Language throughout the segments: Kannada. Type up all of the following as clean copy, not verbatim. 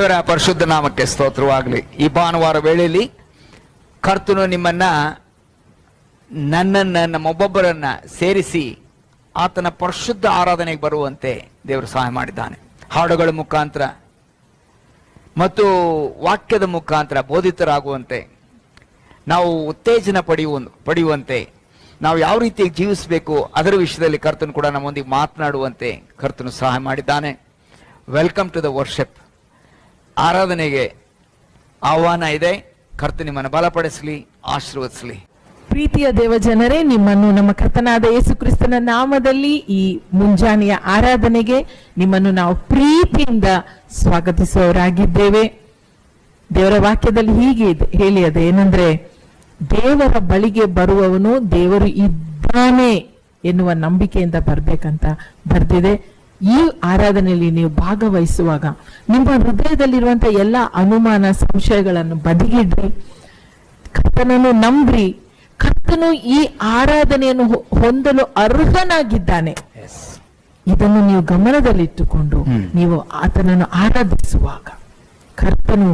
ದೇವರ ಪರಿಶುದ್ಧ ನಾಮಕ್ಕೆ ಸ್ತೋತ್ರವಾಗಲಿ. ಈ ಭಾನುವಾರ ವೇಳೆಯಲ್ಲಿ ಕರ್ತನು ನಿಮ್ಮನ್ನ ನನ್ನನ್ನು ನಮ್ಮೊಬ್ಬೊಬ್ಬರನ್ನ ಸೇರಿಸಿ ಆತನ ಪರಿಶುದ್ಧ ಆರಾಧನೆಗೆ ಬರುವಂತೆ ದೇವರು ಸಹಾಯ ಮಾಡಿದ್ದಾನೆ. ಹಾಡುಗಳ ಮುಖಾಂತರ ಮತ್ತು ವಾಕ್ಯದ ಮುಖಾಂತರ ಬೋಧಿತರಾಗುವಂತೆ, ನಾವು ಉತ್ತೇಜನ ಪಡೆಯುವಂತೆ, ನಾವು ಯಾವ ರೀತಿಯಾಗಿ ಜೀವಿಸಬೇಕು ಅದರ ವಿಷಯದಲ್ಲಿ ಕರ್ತನು ಕೂಡ ನಮ್ಮೊಂದಿಗೆ ಮಾತನಾಡುವಂತೆ ಕರ್ತನು ಸಹಾಯ ಮಾಡಿದ್ದಾನೆ. Welcome to the worship. ಆರಾಧನೆಗೆ ಆಹ್ವಾನ ಇದೆ. ಕರ್ತನು ನಿಮ್ಮನ್ನು ಬಲಪಡಿಸಲಿ, ಆಶೀರ್ವದಿಸಲಿ. ಪ್ರೀತಿಯ ದೇವಜನರೇ, ನಿಮ್ಮನ್ನು ನಮ್ಮ ಕರ್ತನಾದ ಯೇಸು ಕ್ರಿಸ್ತನ ನಾಮದಲ್ಲಿ ಈ ಮುಂಜಾನೆಯ ಆರಾಧನೆಗೆ ನಿಮ್ಮನ್ನು ನಾವು ಪ್ರೀತಿಯಿಂದ ಸ್ವಾಗತಿಸುವವರಾಗಿದ್ದೇವೆ. ದೇವರ ವಾಕ್ಯದಲ್ಲಿ ಹೀಗೆ ಹೇಳಿ ಅದೇನೆಂದ್ರೆ, ದೇವರ ಬಳಿಗೆ ಬರುವವನು ದೇವರು ಇದ್ದಾನೆ ಎನ್ನುವ ನಂಬಿಕೆಯಿಂದ ಬರ್ಬೇಕಂತ ಬರ್ದಿದೆ. ಈ ಆರಾಧನೆಯಲ್ಲಿ ನೀವು ಭಾಗವಹಿಸುವಾಗ ನಿಮ್ಮ ಹೃದಯದಲ್ಲಿರುವಂತಹ ಎಲ್ಲ ಅನುಮಾನ ಸಂಶಯಗಳನ್ನು ಬದಿಗಿಡ್ರಿ, ಕರ್ತನನ್ನು ನಂಬ್ರಿ. ಕರ್ತನು ಈ ಆರಾಧನೆಯನ್ನು ಹೊಂದಲು ಅರ್ಹನಾಗಿದ್ದಾನೆ. ಇದನ್ನು ನೀವು ಗಮನದಲ್ಲಿಟ್ಟುಕೊಂಡು ನೀವು ಆತನನ್ನು ಆರಾಧಿಸುವಾಗ ಕರ್ತನು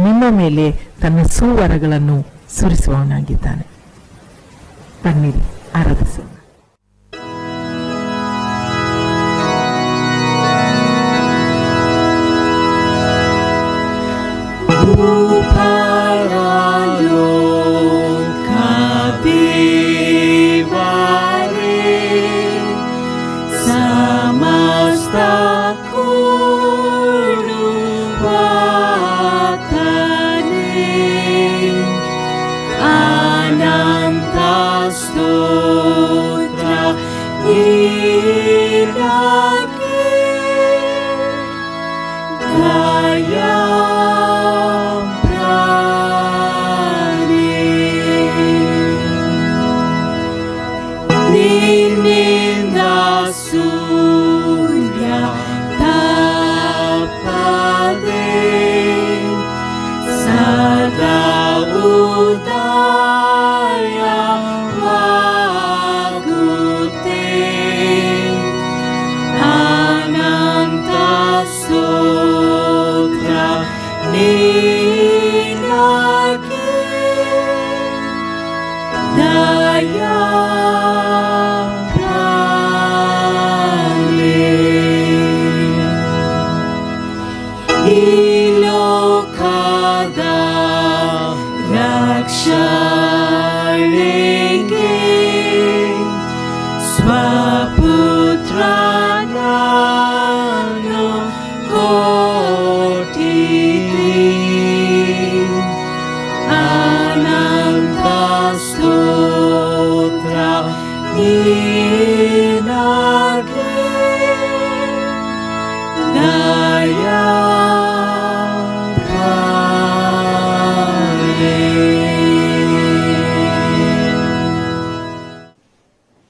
ನಿಮ್ಮ ಮೇಲೆ ತನ್ನ ಸುವರಗಳನ್ನು ಸುರಿಸುವವನಾಗಿದ್ದಾನೆ. ಬನ್ನಿರಿ, ಆರಾಧಿಸೋಣ.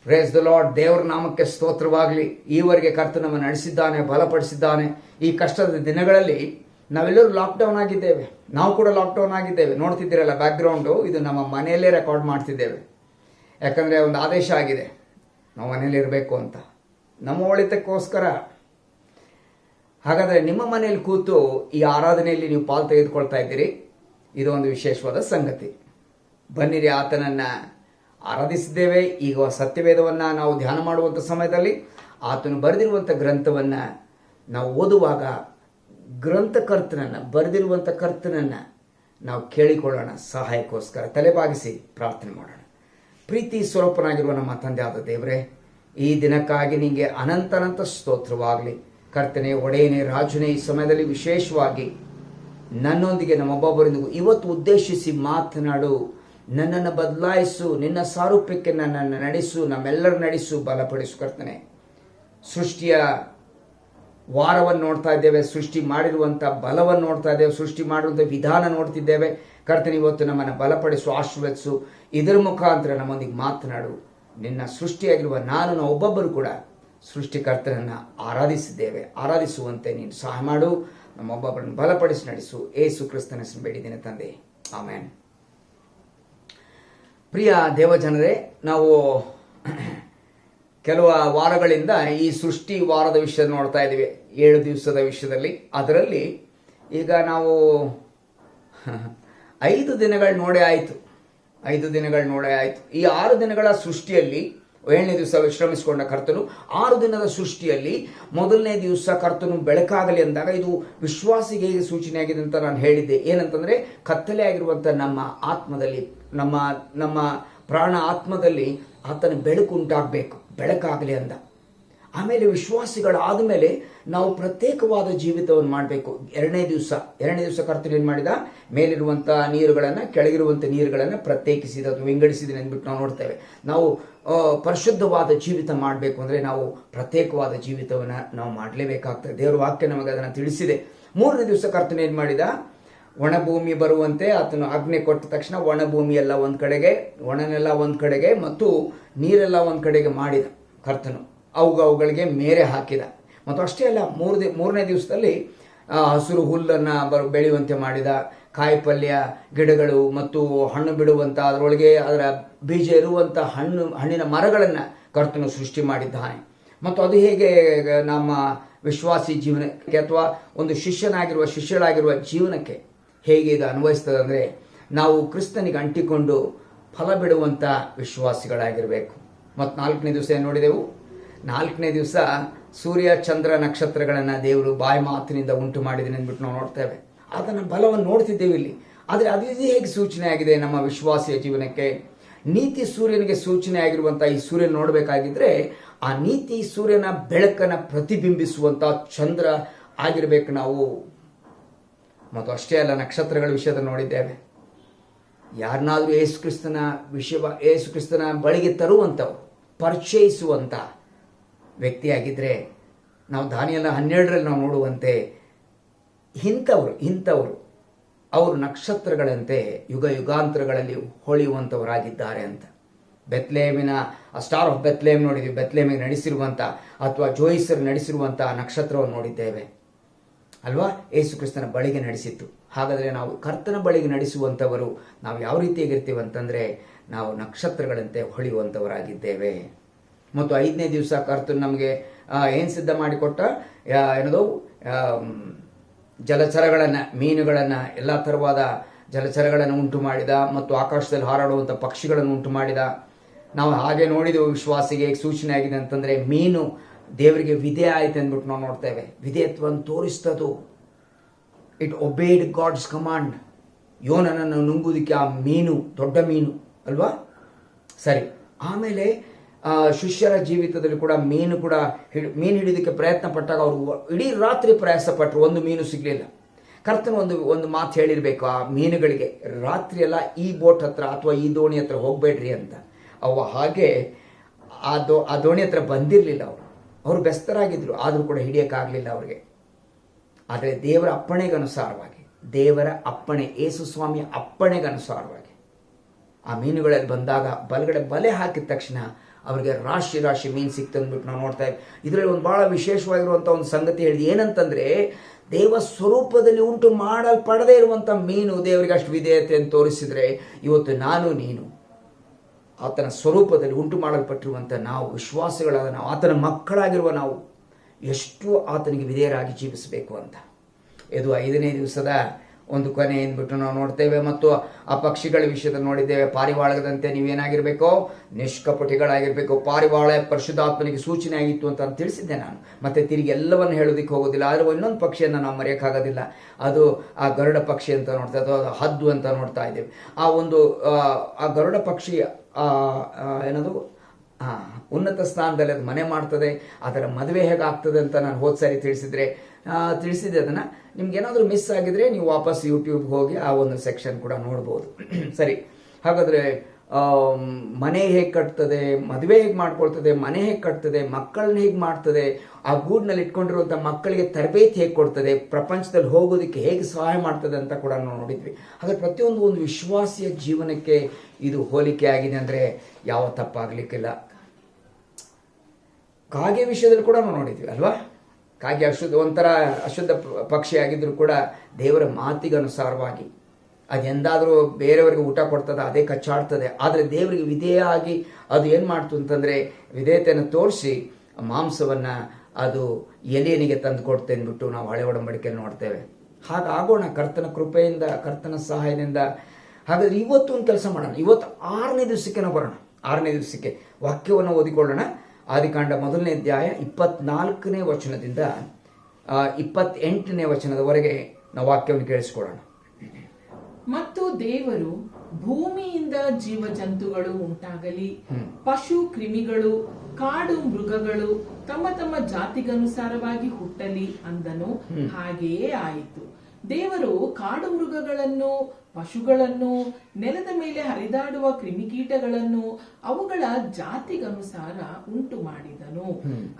Praise the lord. ದೇವರ ನಾಮಕ್ಕೆ ಸ್ತೋತ್ರವಾಗಲಿ. ಈವರೆಗೆ ಕರ್ತನು ನಮ್ಮನ್ನು ನಡೆಸಿದ್ದಾನೆ, ಬಲಪಡಿಸಿದ್ದಾನೆ. ಈ ಕಷ್ಟದ ದಿನಗಳಲ್ಲಿ ನಾವೆಲ್ಲರೂ ಲಾಕ್ಡೌನ್ ಆಗಿದ್ದೇವೆ. ನಾವು ಕೂಡ ಲಾಕ್ಡೌನ್ ಆಗಿದ್ದೇವೆ. ನೋಡ್ತಿದ್ದೀರಲ್ಲ ಬ್ಯಾಕ್ಗ್ರೌಂಡು, ಇದು ನಮ್ಮ ಮನೆಯಲ್ಲೇ ರೆಕಾರ್ಡ್ ಮಾಡ್ತಿದ್ದೇವೆ. ಯಾಕಂದರೆ ಒಂದು ಆದೇಶ ಆಗಿದೆ, ನಾವು ಮನೇಲಿ ಇರಬೇಕು ಅಂತ, ನಮ್ಮ ಒಳಿತಕ್ಕೋಸ್ಕರ. ಹಾಗಾದರೆ ನಿಮ್ಮ ಮನೆಯಲ್ಲಿ ಕೂತು ಈ ಆರಾಧನೆಯಲ್ಲಿ ನೀವು ಪಾಲು ತೆಗೆದುಕೊಳ್ತಾ ಇದ್ದೀರಿ. ಇದು ಒಂದು ವಿಶೇಷವಾದ ಸಂಗತಿ. ಬನ್ನಿರಿ, ಆತನನ್ನು ಆರಾಧಿಸಿದ್ದೇವೆ. ಈಗ ಸತ್ಯವೇದವನ್ನು ನಾವು ಧ್ಯಾನ ಮಾಡುವಂಥ ಸಮಯದಲ್ಲಿ ಆತನು ಬರೆದಿರುವಂಥ ಗ್ರಂಥವನ್ನು ನಾವು ಓದುವಾಗ ಗ್ರಂಥಕರ್ತನನ್ನು, ಬರೆದಿರುವಂಥ ಕರ್ತನನ್ನು ನಾವು ಕೇಳಿಕೊಳ್ಳೋಣ. ಸಹಾಯಕ್ಕೋಸ್ಕರ ತಲೆಬಾಗಿಸಿ ಪ್ರಾರ್ಥನೆ ಮಾಡೋಣ. ಪ್ರೀತಿ ಸ್ವರೂಪನಾಗಿರುವ ನಮ್ಮ ತಂದೆ ಆದ ದೇವರೇ, ಈ ದಿನಕ್ಕಾಗಿ ನಿಮಗೆ ಅನಂತ ಸ್ತೋತ್ರವಾಗಲಿ. ಕರ್ತನೆ, ಒಡೆಯನೇ, ರಾಜನೇ, ಈ ಸಮಯದಲ್ಲಿ ವಿಶೇಷವಾಗಿ ನನ್ನೊಂದಿಗೆ ನಮ್ಮೊಬ್ಬೊಬ್ಬರಿಂದಿಗೂ ಇವತ್ತು ಉದ್ದೇಶಿಸಿ ಮಾತನಾಡು. ನನ್ನನ್ನು ಬದಲಾಯಿಸು, ನಿನ್ನ ಸಾರೂಪ್ಯಕ್ಕೆ ನನ್ನನ್ನು ನಡೆಸು, ನಮ್ಮೆಲ್ಲರ ನಡೆಸು, ಬಲಪಡಿಸು. ಕರ್ತನೆ, ಸೃಷ್ಟಿಯ ವಾರವನ್ನು ನೋಡ್ತಾ ಇದ್ದೇವೆ, ಸೃಷ್ಟಿ ಮಾಡಿರುವಂಥ ಬಲವನ್ನು ನೋಡ್ತಾ ಇದ್ದೇವೆ, ಸೃಷ್ಟಿ ಮಾಡಿರುವಂಥ ವಿಧಾನ ನೋಡ್ತಿದ್ದೇವೆ. ಕರ್ತನೆ, ಇವತ್ತು ನಮ್ಮನ್ನು ಬಲಪಡಿಸು, ಆಶೀರ್ವದಿಸು. ಇದರ ಮುಖಾಂತರ ನಮ್ಮೊಂದಿಗೆ ಮಾತನಾಡು. ನಿನ್ನ ಸೃಷ್ಟಿಯಾಗಿರುವ ನಾವು ಒಬ್ಬೊಬ್ಬರು ಕೂಡ ಸೃಷ್ಟಿಕರ್ತನನ್ನು ಆರಾಧಿಸುವಂತೆ ನೀನು ಸಹಾಯ ಮಾಡು. ನಮ್ಮೊಬ್ಬೊಬ್ಬರನ್ನು ಬಲಪಡಿಸಿ ನಡೆಸು. ಯೇಸು ಕ್ರಿಸ್ತನ ಹೆಸರು ಬೇಡಿದ್ದೇನೆ ತಂದೆ, ಆಮೆನ್. ಪ್ರಿಯ ದೇವಜನರೇ, ನಾವು ಕೆಲವು ವಾರಗಳಿಂದ ಈ ಸೃಷ್ಟಿ ವಾರದ ವಿಷಯ ನೋಡ್ತಾ ಇದ್ದೀವಿ, 7 ದಿವಸದ ವಿಷಯದಲ್ಲಿ. ಅದರಲ್ಲಿ ಈಗ ನಾವು 5 ದಿನಗಳು ನೋಡೇ ಆಯಿತು. 5 ದಿನಗಳು ನೋಡೇ ಆಯಿತು. ಈ 6 ದಿನಗಳ ಸೃಷ್ಟಿಯಲ್ಲಿ 7ನೇ ದಿವಸ ವಿಶ್ರಮಿಸಿಕೊಂಡ ಕರ್ತನು, 6 ದಿನದ ಸೃಷ್ಟಿಯಲ್ಲಿ ಮೊದಲನೇ ದಿವಸ ಕರ್ತನು ಬೆಳಕಾಗಲಿ ಅಂದಾಗ ಇದು ವಿಶ್ವಾಸಿಗೆ ಹೇಗೆ ಸೂಚನೆಯಾಗಿದೆ ಅಂತ ನಾನು ಹೇಳಿದ್ದೆ. ಏನಂತಂದರೆ, ಕತ್ತಲೆ ಆಗಿರುವಂಥ ನಮ್ಮ ಆತ್ಮದಲ್ಲಿ, ನಮ್ಮ ಪ್ರಾಣ ಆತ್ಮದಲ್ಲಿ ಆತನ ಬೆಳಕು ಉಂಟಾಗಬೇಕು, ಬೆಳಕಾಗಲಿ ಅಂದ. ಆಮೇಲೆ ವಿಶ್ವಾಸಿಗಳಾದ ಮೇಲೆ ನಾವು ಪ್ರತ್ಯೇಕವಾದ ಜೀವಿತವನ್ನು ಮಾಡಬೇಕು. 2ನೇ ದಿವಸ ಕರ್ತನು ಏನು ಮಾಡಿದ? ಮೇಲಿರುವಂಥ ನೀರುಗಳನ್ನು, ಕೆಳಗಿರುವಂಥ ನೀರುಗಳನ್ನು ಪ್ರತ್ಯೇಕಿಸಿದ ಅಥವಾ ವಿಂಗಡಿಸಿದ ಅಂದ್ಬಿಟ್ಟು ನಾವು ನೋಡ್ತೇವೆ. ನಾವು ಪರಿಶುದ್ಧವಾದ ಜೀವಿತ ಮಾಡಬೇಕು ಅಂದರೆ ನಾವು ಪ್ರತ್ಯೇಕವಾದ ಜೀವಿತವನ್ನು ನಾವು ಮಾಡಲೇಬೇಕಾಗ್ತದೆ. ದೇವರ ವಾಕ್ಯ ನಮಗೆ ಅದನ್ನು ತಿಳಿಸಿದೆ. 3ನೇ ದಿವಸ ಕರ್ತನು ಏನು ಮಾಡಿದ? ಒಣಭೂಮಿ ಬರುವಂತೆ ಆತನು ಆಜ್ಞೆ ಕೊಟ್ಟ ತಕ್ಷಣ ಒಣಭೂಮಿ ಎಲ್ಲ ಒಂದು ಕಡೆಗೆ, ಒಣನೆಲ್ಲ ಒಂದು ಕಡೆಗೆ ಮತ್ತು ನೀರೆಲ್ಲ ಒಂದು ಕಡೆಗೆ ಮಾಡಿದ ಕರ್ತನು. ಅವುಗಳಿಗೆ ಮೇರೆ ಹಾಕಿದ. ಮತ್ತು ಅಷ್ಟೇ ಅಲ್ಲ, 3ನೇ ದಿವಸದಲ್ಲಿ ಹಸಿರು ಹುಲ್ಲನ್ನು ಬೆಳೆಯುವಂತೆ ಮಾಡಿದ. ಕಾಯಿಪಲ್ಯ ಗಿಡಗಳು ಮತ್ತು ಹಣ್ಣು ಬಿಡುವಂಥ, ಅದರೊಳಗೆ ಅದರ ಬೀಜ ಇರುವಂಥ ಹಣ್ಣಿನ ಮರಗಳನ್ನು ಕರ್ತನು ಸೃಷ್ಟಿ ಮಾಡಿದ್ದಾನೆ. ಮತ್ತು ಅದು ಹೇಗೆ ನಮ್ಮ ವಿಶ್ವಾಸಿ ಜೀವನಕ್ಕೆ ಅಥವಾ ಒಂದು ಶಿಷ್ಯಳಾಗಿರುವ ಜೀವನಕ್ಕೆ ಹೇಗೆ ಇದು ಅನ್ವಯಿಸ್ತದೆ ಅಂದರೆ, ನಾವು ಕ್ರಿಸ್ತನಿಗೆ ಅಂಟಿಕೊಂಡು ಫಲ ಬಿಡುವಂಥ ವಿಶ್ವಾಸಿಗಳಾಗಿರಬೇಕು. ಮತ್ತು 4ನೇ ದಿವಸ ಏನು ನೋಡಿದೆವು? 4ನೇ ದಿವಸ ಸೂರ್ಯ ಚಂದ್ರ ನಕ್ಷತ್ರಗಳನ್ನು ದೇವರು ಬಾಯಿ ಮಾತಿನಿಂದ ಉಂಟು ಮಾಡಿದ್ದೀನಿ ಅಂದ್ಬಿಟ್ಟು ನಾವು ನೋಡ್ತೇವೆ. ಅದನ್ನು ಬಲವನ್ನು ನೋಡ್ತಿದ್ದೇವೆ ಇಲ್ಲಿ. ಆದರೆ ಅದು ಹೇಗೆ ಸೂಚನೆ ಆಗಿದೆ ನಮ್ಮ ವಿಶ್ವಾಸಿಯ ಜೀವನಕ್ಕೆ? ನೀತಿ ಸೂರ್ಯನಿಗೆ ಸೂಚನೆ ಆಗಿರುವಂಥ ಈ ಸೂರ್ಯನ ನೋಡಬೇಕಾಗಿದ್ದರೆ, ಆ ನೀತಿ ಸೂರ್ಯನ ಬೆಳಕನ್ನು ಪ್ರತಿಬಿಂಬಿಸುವಂಥ ಚಂದ್ರ ಆಗಿರಬೇಕು ನಾವು. ಮತ್ತು ಅಷ್ಟೇ ಅಲ್ಲ, ನಕ್ಷತ್ರಗಳ ವಿಷಯದಲ್ಲಿ ನೋಡಿದ್ದೇವೆ. ಯಾರನ್ನಾದರೂ ಯೇಸು ಕ್ರಿಸ್ತನ ಬಳಿಗೆ ತರುವಂಥವು, ಪರಿಚಯಿಸುವಂಥ ವ್ಯಕ್ತಿಯಾಗಿದ್ದರೆ, ನಾವು ದಾನಿಯೇಲ 12ರಲ್ಲಿ ನಾವು ನೋಡುವಂತೆ ಇಂಥವರು ಅವರು ನಕ್ಷತ್ರಗಳಂತೆ ಯುಗಾಂತರಗಳಲ್ಲಿ ಹೊಳೆಯುವಂಥವರಾಗಿದ್ದಾರೆ ಅಂತ. ಬೆತ್ಲೇಮಿನ ಸ್ಟಾರ್ ಆಫ್ ಬೆತ್ಲೇಮ್ ನೋಡಿದ್ವಿ. ಬೆತ್ಲೇಮಿಗೆ ನಡೆಸಿರುವಂಥ ಅಥವಾ ಜೋಯಿಸರು ನಡೆಸಿರುವಂಥ ನಕ್ಷತ್ರವನ್ನು ನೋಡಿದ್ದೇವೆ ಅಲ್ವಾ? ಯೇಸು ಕ್ರಿಸ್ತನ ಬಳಿಗೆ ನಡೆಸಿತ್ತು. ಹಾಗಾದರೆ ನಾವು ಕರ್ತನ ಬಳಿಗೆ ನಡೆಸುವಂಥವರು ನಾವು ಯಾವ ರೀತಿಯಾಗಿರ್ತೀವಿ ಅಂತಂದರೆ, ನಾವು ನಕ್ಷತ್ರಗಳಂತೆ ಹೊಳೆಯುವಂಥವರಾಗಿದ್ದೇವೆ. ಮತ್ತು 5ನೇ ದಿವಸ ಕರ್ತನು ನಮಗೆ ಏನು ಸಿದ್ಧ ಮಾಡಿಕೊಟ್ಟ? ಏನದು? ಜಲಚರಗಳನ್ನು, ಮೀನುಗಳನ್ನು, ಎಲ್ಲ ಥರವಾದ ಜಲಚರಗಳನ್ನು ಉಂಟು ಮಾಡಿದ. ಮತ್ತು ಆಕಾಶದಲ್ಲಿ ಹಾರಾಡುವಂಥ ಪಕ್ಷಿಗಳನ್ನು ಉಂಟು ಮಾಡಿದ. ನಾವು ಹಾಗೆ ನೋಡಿದೆವು. ವಿಶ್ವಾಸಿಗೆ ಸೂಚನೆ ಆಗಿದೆ ಅಂತಂದರೆ, ಮೀನು ದೇವರಿಗೆ ವಿಧೇಯ ಆಯಿತು ಅಂದ್ಬಿಟ್ಟು ನಾವು ನೋಡ್ತೇವೆ. ವಿಧೇಯತ್ವವನ್ನು ತೋರಿಸ್ತದು. It obeyed God's command. ಯೋನನನ್ನು ನುಂಗುವುದಕ್ಕೆ ಆ ಮೀನು ದೊಡ್ಡ ಮೀನು ಅಲ್ವಾ? ಸರಿ. ಆಮೇಲೆ ಶಿಷ್ಯರ ಜೀವಿತದಲ್ಲಿ ಕೂಡ ಮೀನು ಹಿಡಿಯೋದಕ್ಕೆ ಪ್ರಯತ್ನ ಪಟ್ಟಾಗ ಅವರು ಇಡೀ ರಾತ್ರಿ ಪ್ರಯಾಸ ಪಟ್ಟರು, ಒಂದು ಮೀನು ಸಿಗಲಿಲ್ಲ. ಕರ್ತನು ಒಂದು ಮಾತು ಹೇಳಿರಬೇಕು ಆ ಮೀನುಗಳಿಗೆ, ರಾತ್ರಿ ಎಲ್ಲ ಈ ಬೋಟ್ ಹತ್ರ ಅಥವಾ ಈ ದೋಣಿ ಹತ್ರ ಹೋಗಬೇಡ್ರಿ ಅಂತ. ಅವು ಹಾಗೆ ಆ ದೋಣಿ ಹತ್ರ ಬಂದಿರಲಿಲ್ಲ. ಅವರು ಬೆಸ್ತರಾಗಿದ್ದರು, ಆದರೂ ಕೂಡ ಹಿಡಿಯೋಕ್ಕಾಗಲಿಲ್ಲ ಅವ್ರಿಗೆ. ಆದರೆ ದೇವರ ಅಪ್ಪಣೆಗನುಸಾರವಾಗಿ, ಯೇಸು ಸ್ವಾಮಿಯ ಅಪ್ಪಣೆಗನುಸಾರವಾಗಿ ಆ ಮೀನುಗಳಲ್ಲಿ ಬಂದಾಗ ಬಲಗಡೆ ಬಲೆ ಹಾಕಿದ ತಕ್ಷಣ ಅವರಿಗೆ ರಾಶಿ ಮೀನು ಸಿಕ್ತು ಅಂದ್ಬಿಟ್ಟು ನಾವು ನೋಡ್ತಾ ಇದ್ದೀವಿ. ಇದರಲ್ಲಿ ಒಂದು ಭಾಳ ವಿಶೇಷವಾಗಿರುವಂಥ ಒಂದು ಸಂಗತಿ ಹೇಳಿದೆ. ಏನಂತಂದರೆ, ದೇವ ಸ್ವರೂಪದಲ್ಲಿ ಉಂಟು ಮಾಡಲ್ಪಡದೇ ಇರುವಂಥ ಮೀನು ದೇವರಿಗೆ ಅಷ್ಟು ವಿಧೇಯತೆಯನ್ನು ತೋರಿಸಿದರೆ, ಇವತ್ತು ನಾನು ನೀನು ಆತನ ಸ್ವರೂಪದಲ್ಲಿ ಉಂಟು ಮಾಡಲ್ಪಟ್ಟಿರುವಂಥ ನಾವು ವಿಶ್ವಾಸಿಗಳಾದ ನಾವು, ಆತನ ಮಕ್ಕಳಾಗಿರುವ ನಾವು ಎಷ್ಟು ಆತನಿಗೆ ವಿಧೇಯರಾಗಿ ಜೀವಿಸಬೇಕು ಅಂತ. ಇದು 5ನೇ ದಿವಸದ ಒಂದು ಕೊನೆ ಎಂದ್ಬಿಟ್ಟು ನಾವು ನೋಡ್ತೇವೆ. ಮತ್ತು ಆ ಪಕ್ಷಿಗಳ ವಿಷಯದಲ್ಲಿ ನೋಡಿದ್ದೇವೆ. ಪಾರಿವಾಳದಂತೆ ನೀವೇನಾಗಿರಬೇಕು? ನಿಷ್ಕಪಟಿಗಳಾಗಿರಬೇಕು. ಪಾರಿವಾಳ ಪರಿಶುದ್ಧಾತ್ಮನಿಗೆ ಸೂಚನೆ ಆಗಿತ್ತು ಅಂತ ತಿಳಿಸಿದ್ದೆ ನಾನು. ಮತ್ತೆ ತಿರುಗಿ ಎಲ್ಲವನ್ನು ಹೇಳೋದಕ್ಕೆ ಹೋಗೋದಿಲ್ಲ. ಆದರೆ ಇನ್ನೊಂದು ಪಕ್ಷಿಯನ್ನು ನಾವು ಮರೆಯೋಕ್ಕಾಗೋದಿಲ್ಲ. ಅದು ಆ ಗರುಡ ಪಕ್ಷಿ ಅಂತ ನೋಡ್ತಾ ಇದ್ದೀವಿ, ಅದು ಹದ್ದು ಅಂತ ನೋಡ್ತಾ ಇದ್ದೇವೆ. ಆ ಗರುಡ ಪಕ್ಷಿ ಏನದು ಉನ್ನತ ಸ್ಥಾನದಲ್ಲಿ ಅದು ಮನೆ ಮಾಡ್ತದೆ. ಅದರ ಮದುವೆ ಹೇಗಾಗ್ತದೆ ಅಂತ ನಾನು ಹೋದ ಸಾರಿ ತಿಳಿಸಿದ್ದೆ. ಅದನ್ನು ನಿಮ್ಗೇನಾದರೂ ಮಿಸ್ ಆಗಿದ್ರೆ ನೀವು ವಾಪಸ್ ಯೂಟ್ಯೂಬ್ಗೆ ಹೋಗಿ ಆ ಒಂದು ಸೆಕ್ಷನ್ ಕೂಡ ನೋಡ್ಬೋದು. ಸರಿ, ಹಾಗಾದರೆ ಮನೆ ಹೇಗೆ ಕಟ್ತದೆ, ಮದುವೆ ಹೇಗೆ ಮಾಡ್ಕೊಳ್ತದೆ, ಮನೆ ಹೇಗೆ ಕಟ್ತದೆ, ಮಕ್ಕಳನ್ನ ಹೇಗೆ ಮಾಡ್ತದೆ, ಆ ಗೂಡಿನಲ್ಲಿ ಇಟ್ಕೊಂಡಿರುವಂಥ ಮಕ್ಕಳಿಗೆ ತರಬೇತಿ ಹೇಗೆ ಕೊಡ್ತದೆ, ಪ್ರಪಂಚದಲ್ಲಿ ಹೋಗೋದಕ್ಕೆ ಹೇಗೆ ಸಹಾಯ ಮಾಡ್ತದೆ ಅಂತ ಕೂಡ ನಾವು ನೋಡಿದ್ವಿ. ಹಾಗಾದ್ರೆ ಪ್ರತಿಯೊಂದು ಒಂದು ವಿಶ್ವಾಸಿಯ ಜೀವನಕ್ಕೆ ಇದು ಹೋಲಿಕೆ ಆಗಿದೆ ಅಂದರೆ ಯಾವ ತಪ್ಪಾಗಲಿಕ್ಕಿಲ್ಲ. ಕಾಗೆ ವಿಷಯದಲ್ಲಿ ಕೂಡ ನಾವು ನೋಡಿದ್ವಿ ಅಲ್ವಾ? ಕಾಗೆ ಒಂಥರ ಅಶುದ್ಧ ಪಕ್ಷಿ ಆಗಿದ್ರೂ ಕೂಡ ದೇವರ ಮಾತಿಗನುಸಾರವಾಗಿ ಅದೆಂದಾದರೂ ಬೇರೆಯವರಿಗೆ ಊಟ ಕೊಡ್ತದೆ, ಅದೇ ಕಚ್ಚಾಡ್ತದೆ. ಆದರೆ ದೇವರಿಗೆ ವಿಧೇಯ ಆಗಿ ಅದು ಏನು ಮಾಡ್ತು ಅಂತಂದರೆ, ವಿಧೇಯತೆಯನ್ನು ತೋರಿಸಿ ಮಾಂಸವನ್ನು ಅದು ಎಲಿಯನಿಗೆ ತಂದು ಕೊಡ್ತೆ ಅಂದ್ಬಿಟ್ಟು ನಾವು ಹಳೆ ಒಡಂಬಡಿಕೆಯಲ್ಲಿ ನೋಡ್ತೇವೆ. ಹಾಗಾಗೋಣ ಕರ್ತನ ಕೃಪೆಯಿಂದ, ಕರ್ತನ ಸಹಾಯದಿಂದ. ಹಾಗಾದ್ರೆ ಇವತ್ತು ಒಂದು ಕೆಲಸ ಮಾಡೋಣ. ಇವತ್ತು 6ನೇ ದಿವಸಕ್ಕೆ ನಾವು ಬರೋಣ. 6ನೇ ದಿವಸಕ್ಕೆ ವಾಕ್ಯವನ್ನು ಓದಿಕೊಳ್ಳೋಣ. ಆದಿಕಾಂಡ 1ನೇ ಅಧ್ಯಾಯ 24ನೇ ವಚನದಿಂದ 28ನೇ ವಚನದವರೆಗೆ ನಾವು ವಾಕ್ಯವನ್ನು ಕೇಳಿಸಿಕೊಳ್ಳೋಣ. ಮತ್ತು ದೇವರು ಭೂಮಿಯಿಂದ ಜೀವಜಂತುಗಳು ಉಂಟಾಗಲಿ, ಪಶು ಕ್ರಿಮಿಗಳು, ಕಾಡು ಮೃಗಗಳು ತಮ್ಮ ತಮ್ಮ ಜಾತಿಗನುಸಾರವಾಗಿ ಹುಟ್ಟಲಿ ಅಂದನು. ಹಾಗೆಯೇ ಆಯಿತು. ದೇವರು ಕಾಡು ಮೃಗಗಳನ್ನು, ಪಶುಗಳನ್ನು, ನೆಲದ ಮೇಲೆ ಹರಿದಾಡುವ ಕ್ರಿಮಿಕೀಟಗಳನ್ನು ಅವುಗಳ ಜಾತಿಗನುಸಾರ ಉಂಟು ಮಾಡಿದನು.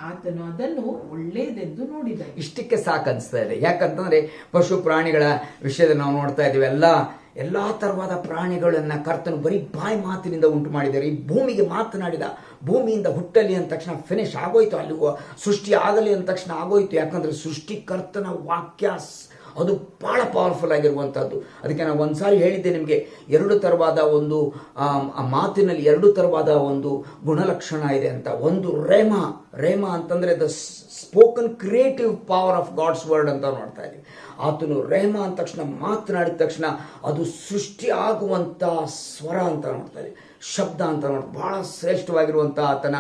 ಆತನು ಅದನ್ನು ಒಳ್ಳೆಯದೆಂದು ನೋಡಿದನು. ಇಷ್ಟಕ್ಕೆ ಸಾಕನ್ಸ್ತಾ ಇದೆ. ಯಾಕಂತಂದ್ರೆ ಪಶು ಪ್ರಾಣಿಗಳ ವಿಷಯದಲ್ಲಿ ನಾವು ನೋಡ್ತಾ ಇದ್ದೀವಿ. ಎಲ್ಲಾ ತರವಾದ ಪ್ರಾಣಿಗಳನ್ನ ಕರ್ತನು ಬರೀ ಬಾಯಿ ಮಾತಿನಿಂದ ಉಂಟು ಮಾಡಿದ್ದಾರೆ. ಈ ಭೂಮಿಗೆ ಮಾತನಾಡಿದ. ಭೂಮಿಯಿಂದ ಹುಟ್ಟಲಿ ಅಂದ ತಕ್ಷಣ ಫಿನಿಶ್ ಆಗೋಯ್ತು. ಅಲ್ಲಿ ಸೃಷ್ಟಿ ಆಗಲಿ ಅಂದ ತಕ್ಷಣ ಆಗೋಯ್ತು. ಯಾಕಂದ್ರೆ ಸೃಷ್ಟಿಕರ್ತನ ವಾಕ್ಯ ಅದು ಬಹಳ ಪವರ್ಫುಲ್ ಆಗಿರುವಂಥದ್ದು. ಅದಕ್ಕೆ ನಾನು ಒಂದ್ಸಾರಿ ಹೇಳಿದ್ದೆ ನಿಮಗೆ, 2 ಥರವಾದ ಒಂದು ಆ ಮಾತಿನಲ್ಲಿ 2 ಥರವಾದ ಒಂದು ಗುಣಲಕ್ಷಣ ಇದೆ ಅಂತ. ಒಂದು ರೇಮ ಅಂತಂದ್ರೆ the spoken creative power of God's word ಅಂತ ನೋಡ್ತಾ ಇದ್ದೀವಿ. ಆತನು ರೇಮ ಅಂದ ತಕ್ಷಣ, ಮಾತನಾಡಿದ ತಕ್ಷಣ ಅದು ಸೃಷ್ಟಿ ಆಗುವಂಥ ಸ್ವರ ಅಂತ ನೋಡ್ತಾ ಇದ್ದೀವಿ, ಶಬ್ದ ಅಂತ ನೋಡ್ತಾ, ಬಹಳ ಶ್ರೇಷ್ಠವಾಗಿರುವಂಥ ಆತನ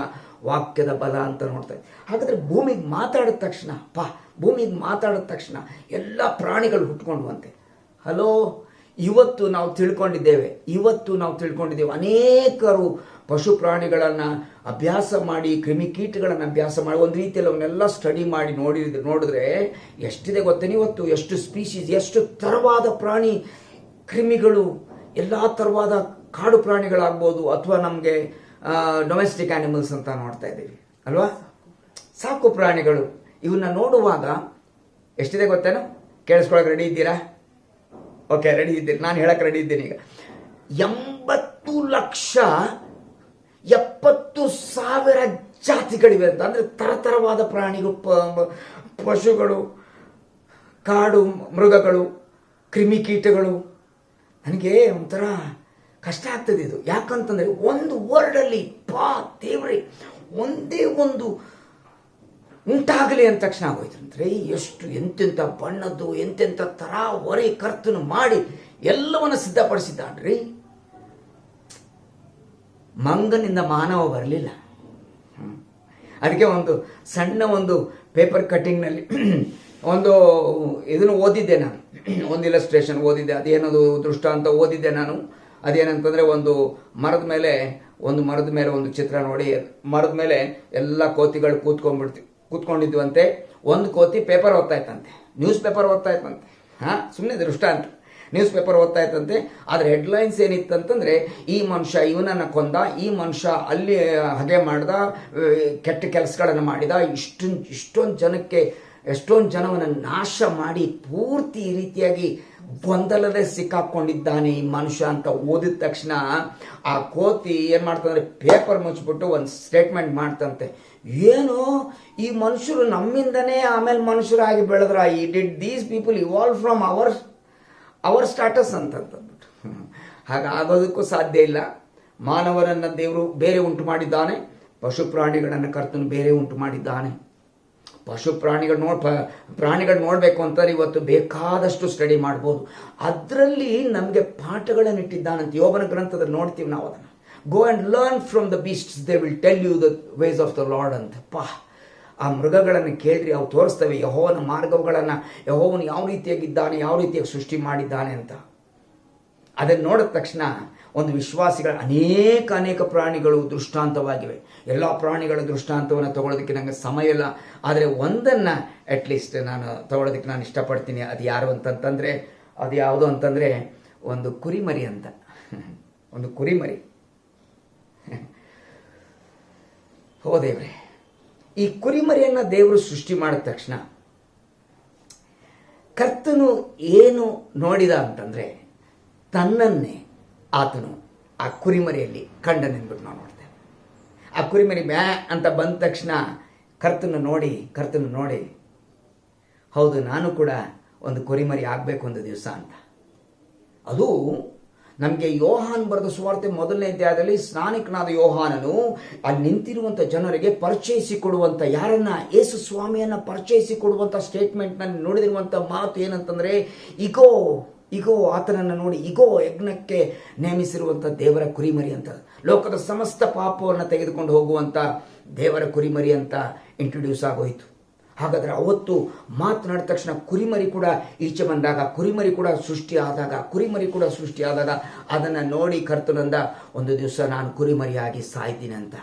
ವಾಕ್ಯದ ಬಲ ಅಂತ ನೋಡ್ತಾ ಇದ್ದೀವಿ. ಹಾಗಾದ್ರೆ ಭೂಮಿಗೆ ಮಾತಾಡಿದ ತಕ್ಷಣ ಭೂಮಿಗೆ ಮಾತಾಡಿದ ತಕ್ಷಣ ಎಲ್ಲ ಪ್ರಾಣಿಗಳು ಹುಟ್ಕೊಂಡ್ವಂತೆ. ಹಲೋ, ಇವತ್ತು ನಾವು ತಿಳ್ಕೊಂಡಿದ್ದೇವೆ ಅನೇಕರು ಪಶು ಪ್ರಾಣಿಗಳನ್ನು ಅಭ್ಯಾಸ ಮಾಡಿ, ಕ್ರಿಮಿಕೀಟಗಳನ್ನು ಅಭ್ಯಾಸ ಮಾಡಿ, ಒಂದು ರೀತಿಯಲ್ಲಿ ಅವನ್ನೆಲ್ಲ ಸ್ಟಡಿ ಮಾಡಿ ನೋಡಿದ್ರೆ ಎಷ್ಟಿದೆ ಗೊತ್ತೇನೆ ಇವತ್ತು. ಎಷ್ಟು ಸ್ಪೀಶೀಸ್, ಎಷ್ಟು ಥರವಾದ ಪ್ರಾಣಿ ಕ್ರಿಮಿಗಳು, ಎಲ್ಲ ಥರವಾದ ಕಾಡು ಪ್ರಾಣಿಗಳಾಗ್ಬೋದು, ಅಥವಾ ನಮಗೆ ಡೊಮೆಸ್ಟಿಕ್ ಆ್ಯನಿಮಲ್ಸ್ ಅಂತ ನೋಡ್ತಾ ಇದ್ದೀವಿ ಅಲ್ವಾ, ಸಾಕು ಪ್ರಾಣಿಗಳು. ಇವನ್ನ ನೋಡುವಾಗ ಎಷ್ಟಿದೆ ಗೊತ್ತೇನೋ? ಕೇಳಿಸ್ಕೊಳಕ್ಕೆ ರೆಡಿ ಇದ್ದೀರಾ? ಓಕೆ, ರೆಡಿ ಇದ್ದೀನಿ. ನಾನು ಹೇಳಕ್ಕೆ ರೆಡಿ ಇದ್ದೀನಿ ಈಗ. 80,70,000 ಜಾತಿಗಳಿವೆ ಅಂತ. ಅಂದರೆ ತರತರವಾದ ಪ್ರಾಣಿಗಳು, ಪಶುಗಳು, ಕಾಡು ಮೃಗಗಳು, ಕ್ರಿಮಿಕೀಟಗಳು. ನನಗೆ ಒಂಥರ ಕಷ್ಟ ಆಗ್ತದೆ ಇದು. ಯಾಕಂತಂದರೆ ಒಂದು ವರ್ಡಲ್ಲಿ ದೇವ್ರಿ ಒಂದೇ ಒಂದು ಉಂಟಾಗಲಿ ಅಂದ ತಕ್ಷಣ ಆಗೋಯ್ತು ಅಂದರೆ ಎಷ್ಟು ಎಂತೆಂಥ ಬಣ್ಣದ್ದು, ಎಂತೆಂಥ ತರಾವರಿ ಕರ್ತನು ಮಾಡಿ ಎಲ್ಲವನ್ನು ಸಿದ್ಧಪಡಿಸಿದ್ದಾನ್ರಿ. ಮಂಗನಿಂದ ಮಾನವ ಬರಲಿಲ್ಲ. ಅದಕ್ಕೆ ಒಂದು ಸಣ್ಣ ಒಂದು ಪೇಪರ್ ಕಟ್ಟಿಂಗ್ನಲ್ಲಿ ಒಂದು ಇದನ್ನು ಓದಿದ್ದೆ ನಾನು, ಒಂದು ಇಲಸ್ಟ್ರೇಷನ್ ಓದಿದ್ದೆ. ಅದೇನದು ದೃಷ್ಟಾಂತ ಓದಿದ್ದೆ ನಾನು. ಅದೇನಂತಂದರೆ ಒಂದು ಮರದ ಮೇಲೆ ಒಂದು ಚಿತ್ರ ನೋಡಿ, ಮರದ ಮೇಲೆ ಎಲ್ಲ ಕೋತಿಗಳು ಕೂತ್ಕೊಂಡಿದ್ವಂತೆ. ಒಂದು ಕೋತಿ ಪೇಪರ್ ಓದ್ತಾ ಇತ್ತಂತೆ, ನ್ಯೂಸ್ ಪೇಪರ್ ಓದ್ತಾ ಇತ್ತಂತೆ. ಸುಮ್ಮನೆ ದೃಷ್ಟಾಂತ, ನ್ಯೂಸ್ ಪೇಪರ್ ಓದ್ತಾ ಇತ್ತಂತೆ. ಆದರೆ ಹೆಡ್ಲೈನ್ಸ್ ಏನಿತ್ತಂತಂದರೆ, ಈ ಮನುಷ್ಯ ಇವನನ್ನು ಕೊಂದ, ಈ ಮನುಷ್ಯ ಅಲ್ಲಿ ಹಾಗೆ ಮಾಡ್ದ, ಕೆಟ್ಟ ಕೆಲಸಗಳನ್ನು ಮಾಡಿದ, ಎಷ್ಟೊಂದು ಜನವನ್ನು ನಾಶ ಮಾಡಿ ಪೂರ್ತಿ ಈ ರೀತಿಯಾಗಿ ಗೊಂದಲದೇ ಸಿಕ್ಕಾಕೊಂಡಿದ್ದಾನೆ ಈ ಮನುಷ್ಯ ಅಂತ ಓದಿದ ತಕ್ಷಣ ಆ ಕೋತಿ ಏನು ಮಾಡ್ತಂದ್ರೆ ಪೇಪರ್ ಮುಚ್ಚಿಬಿಟ್ಟು ಒಂದು ಸ್ಟೇಟ್ಮೆಂಟ್ ಮಾಡ್ತಂತೆ. ಏನು, ಈ ಮನುಷ್ಯರು ನಮ್ಮಿಂದನೇ ಆಮೇಲೆ ಮನುಷ್ಯರಾಗಿ ಬೆಳೆದ್ರ? ಈ did these people evolve from our status ಅಂತಂದ್ಬಿಟ್ಟು. ಹಾಗಾಗೋದಕ್ಕೂ ಸಾಧ್ಯ ಇಲ್ಲ. ಮಾನವರನ್ನು ದೇವರು ಬೇರೆ ಉಂಟು ಮಾಡಿದ್ದಾನೆ, ಪಶು ಪ್ರಾಣಿಗಳನ್ನು ಕರ್ತನು ಬೇರೆ ಉಂಟು ಮಾಡಿದ್ದಾನೆ. ಪಶು ಪ್ರಾಣಿಗಳು ನೋಡಬೇಕು ಅಂತಂದ್ರೆ ಇವತ್ತು ಬೇಕಾದಷ್ಟು ಸ್ಟಡಿ ಮಾಡ್ಬೋದು. ಅದರಲ್ಲಿ ನಮಗೆ ಪಾಠಗಳನ್ನು ಇಟ್ಟಿದ್ದಾನಂತ. ಯೋಬನ ಗ್ರಂಥದಲ್ಲಿ ನೋಡ್ತೀವಿ ನಾವು ಅದನ್ನು. Go and learn from the beasts, they will tell you the ways of the Lord ಅಂತ. ಆ ಮೃಗಗಳನ್ನು ಕೇಳ್ರಿ, ಅವು ತೋರಿಸ್ತವೆ ಯೆಹೋವನ ಮಾರ್ಗಗಳನ್ನು, ಯೆಹೋವನು ಯಾವ ರೀತಿಯಾಗಿದ್ದಾನೆ, ಯಾವ ರೀತಿಯಾಗಿ ಸೃಷ್ಟಿ ಮಾಡಿದ್ದಾನೆ ಅಂತ. ಅದನ್ನು ನೋಡಿದ ತಕ್ಷಣ ಒಂದು ವಿಶ್ವಾಸಿಗಳ ಅನೇಕ ಪ್ರಾಣಿಗಳು ದೃಷ್ಟಾಂತವಾಗಿವೆ. ಎಲ್ಲ ಪ್ರಾಣಿಗಳ ದೃಷ್ಟಾಂತವನ್ನು ತಗೊಳ್ಳೋದಕ್ಕೆ ನನಗೆ ಸಮಯ ಇಲ್ಲ. ಆದರೆ ಒಂದನ್ನು ಅಟ್ಲೀಸ್ಟ್ ನಾನು ತಗೊಳ್ಳೋದಕ್ಕೆ ನಾನು ಇಷ್ಟಪಡ್ತೀನಿ. ಅದು ಯಾರು ಅಂತಂತಂದರೆ, ಅದು ಯಾವುದು ಅಂತಂದರೆ ಒಂದು ಕುರಿಮರಿ ಅಂತ. ಒಂದು ಕುರಿಮರಿ. ಹೋ ದೇವ್ರೆ, ಈ ಕುರಿಮರಿಯನ್ನು ದೇವರು ಸೃಷ್ಟಿ ಮಾಡಿದ ತಕ್ಷಣ ಕರ್ತನು ಏನು ನೋಡಿದ ಅಂತಂದರೆ, ತನ್ನನ್ನೇ ಆತನು ಆ ಕುರಿಮರಿಯಲ್ಲಿ ಕಂಡನೆಂದ್ಬಿಟ್ಟು ನಾವು ನೋಡ್ತೇವೆ. ಆ ಕುರಿಮರಿ ಬ್ಯಾ ಅಂತ ಬಂದ ತಕ್ಷಣ ಕರ್ತನು ನೋಡಿ ಹೌದು, ನಾನು ಕೂಡ ಒಂದು ಕುರಿಮರಿ ಆಗಬೇಕು ಒಂದು ದಿವಸ ಅಂತ. ಅದು ನಮಗೆ ಯೋಹಾನ್ ಬರೆದ ಸುವಾರ್ತೆ ಮೊದಲನೇ ಅಧ್ಯಾಯದಲ್ಲಿ ಸ್ನಾನಿಕನಾದ ಯೋಹಾನನು ಅಲ್ಲಿ ನಿಂತಿರುವಂಥ ಜನರಿಗೆ ಪರಿಚಯಿಸಿಕೊಡುವಂಥ ಯಾರನ್ನ, ಯೇಸು ಸ್ವಾಮಿಯನ್ನ ಪರಿಚಯಿಸಿಕೊಡುವಂಥ ಸ್ಟೇಟ್ಮೆಂಟ್ನಲ್ಲಿ ನೋಡಿದಿರುವಂಥ ಮಾತು ಏನಂತಂದರೆ, ಇಗೋ ಆತನನ್ನು ನೋಡಿ, ಇಗೋ ಯಜ್ಞಕ್ಕೆ ನೇಮಿಸಿರುವಂಥ ದೇವರ ಕುರಿಮರಿ ಅಂತ, ಲೋಕದ ಸಮಸ್ತ ಪಾಪವನ್ನು ತೆಗೆದುಕೊಂಡು ಹೋಗುವಂಥ ದೇವರ ಕುರಿಮರಿ ಅಂತ ಇಂಟ್ರೊಡ್ಯೂಸ್ ಆಗೋಯಿತು. ಹಾಗಾದರೆ ಅವತ್ತು ಮಾತನಾಡಿದ ತಕ್ಷಣ ಕುರಿಮರಿ ಕೂಡ ಈಚೆ ಬಂದಾಗ, ಕುರಿಮರಿ ಕೂಡ ಸೃಷ್ಟಿಯಾದಾಗ ಅದನ್ನು ನೋಡಿ ಕರ್ತನಂದ, ಒಂದು ದಿವಸ ನಾನು ಕುರಿಮರಿಯಾಗಿ ಸಾಯ್ತೀನಿ ಅಂತ.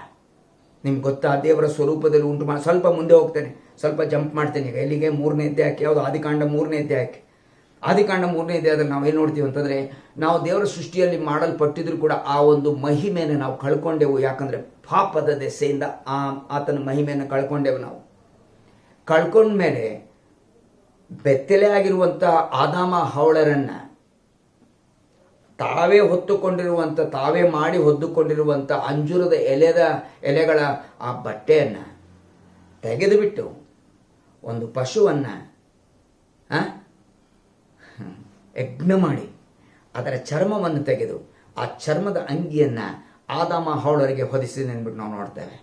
ನಿಮ್ಗೆ ಗೊತ್ತಾ, ದೇವರ ಸ್ವರೂಪದಲ್ಲಿ ಉಂಟು ಮಾಡಿ, ಸ್ವಲ್ಪ ಮುಂದೆ ಹೋಗ್ತೇನೆ, ಸ್ವಲ್ಪ ಜಂಪ್ ಮಾಡ್ತೇನೆ. ಈಗ ಎಲ್ಲಿಗೆ? 3ನೇ ಅಧ್ಯಾಯಕ್ಕೆ. ಯಾವುದು? ಆದಿಕಾಂಡ 3ನೇ ಅಧ್ಯಾಯಕ್ಕೆ. ಆದಿಕಾಂಡ 3ನೇ ಅಧ್ಯಾಯದಲ್ಲಿ ನಾವೇನು ನೋಡ್ತೀವಿ ಅಂತಂದರೆ, ನಾವು ದೇವರ ಸೃಷ್ಟಿಯಲ್ಲಿ ಮಾಡಲ್ಪಟ್ಟಿದ್ರು ಕೂಡ ಆ ಒಂದು ಮಹಿಮೆಯನ್ನು ನಾವು ಕಳ್ಕೊಂಡೆವು. ಯಾಕಂದರೆ ಪಾಪದ ದೆಸೆಯಿಂದ ಆತನ ಮಹಿಮೆಯನ್ನು ಕಳ್ಕೊಂಡೆವು. ನಾವು ಕಳ್ಕೊಂಡ್ಮೇಲೆ ಬೆತ್ತಲೆ ಆಗಿರುವಂಥ ಆದಾಮ ಹವಳರನ್ನು ತಾವೇ ಮಾಡಿ ಹೊತ್ತುಕೊಂಡಿರುವಂಥ ಅಂಜೂರದ ಎಲೆಗಳ ಆ ಬಟ್ಟೆಯನ್ನು ತೆಗೆದುಬಿಟ್ಟು ಒಂದು ಪಶುವನ್ನು ಯಜ್ಞ ಮಾಡಿ ಅದರ ಚರ್ಮವನ್ನು ತೆಗೆದು ಆ ಚರ್ಮದ ಅಂಗಿಯನ್ನು ಆದಾಮ ಹವಳರಿಗೆ ಹೊದಿಸಿದೆ ಅಂದ್ಬಿಟ್ಟು ನಾವು ನೋಡ್ತೇವೆ.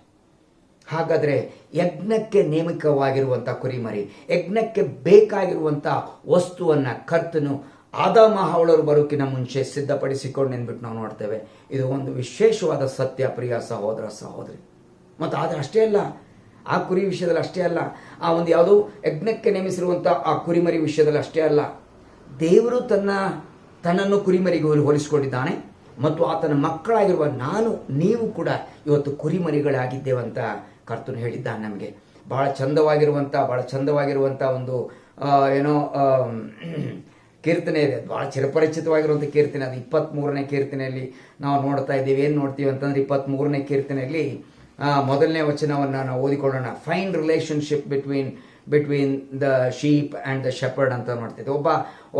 ಹಾಗಾದರೆ ಯಜ್ಞಕ್ಕೆ ನೇಮಕವಾಗಿರುವಂಥ ಕುರಿಮರಿ, ಯಜ್ಞಕ್ಕೆ ಬೇಕಾಗಿರುವಂಥ ವಸ್ತುವನ್ನು ಕರ್ತನು ಆದಾಮ ಹವಳರು ಬರೋಕ್ಕಿಂತ ಮುಂಚೆ ಸಿದ್ಧಪಡಿಸಿಕೊಂಡು ಅಂದ್ಬಿಟ್ಟು ನಾವು ನೋಡ್ತೇವೆ. ಇದು ಒಂದು ವಿಶೇಷವಾದ ಸತ್ಯ, ಪ್ರಿಯ ಸಹೋದರ ಸಹೋದರಿ. ಮತ್ತು ಆದರೆ ಅಷ್ಟೇ ಅಲ್ಲ, ಆ ಕುರಿ ವಿಷಯದಲ್ಲಿ ಅಷ್ಟೇ ಅಲ್ಲ, ಆ ಒಂದು ಯಾವುದು ಯಜ್ಞಕ್ಕೆ ನೇಮಿಸಿರುವಂಥ ಆ ಕುರಿಮರಿ ವಿಷಯದಲ್ಲಿ ಅಷ್ಟೇ ಅಲ್ಲ, ದೇವರು ತನ್ನನ್ನು ಕುರಿಮರಿಗೆ ಹೋಲಿಸಿಕೊಂಡಿದ್ದಾನೆ. ಮತ್ತು ಆತನ ಮಕ್ಕಳಾಗಿರುವ ನೀವು ಕೂಡ ಇವತ್ತು ಕುರಿಮರಿಗಳಾಗಿದ್ದೇವಂತ ಕರ್ತನು ಹೇಳಿದ್ದಾನೆ ನಮಗೆ. ಭಾಳ ಚಂದವಾಗಿರುವಂಥ ಒಂದು ಕೀರ್ತನೆ ಇದೆ, ಭಾಳ ಚಿರಪರಿಚಿತವಾಗಿರುವಂಥ ಕೀರ್ತನೆ. ಅದು 23ನೇ ಕೀರ್ತನೆಯಲ್ಲಿ ನಾವು ನೋಡ್ತಾ ಇದ್ದೀವಿ. ಏನು ನೋಡ್ತೀವಿ ಅಂತಂದರೆ, 23ನೇ ಕೀರ್ತನೆಯಲ್ಲಿ ಮೊದಲನೇ ವಚನವನ್ನು ನಾವು ಓದಿಕೊಳ್ಳೋಣ. Fine relationship between the sheep and the shepherd ಅಂತ ನೋಡ್ತಿದ್ದೆ.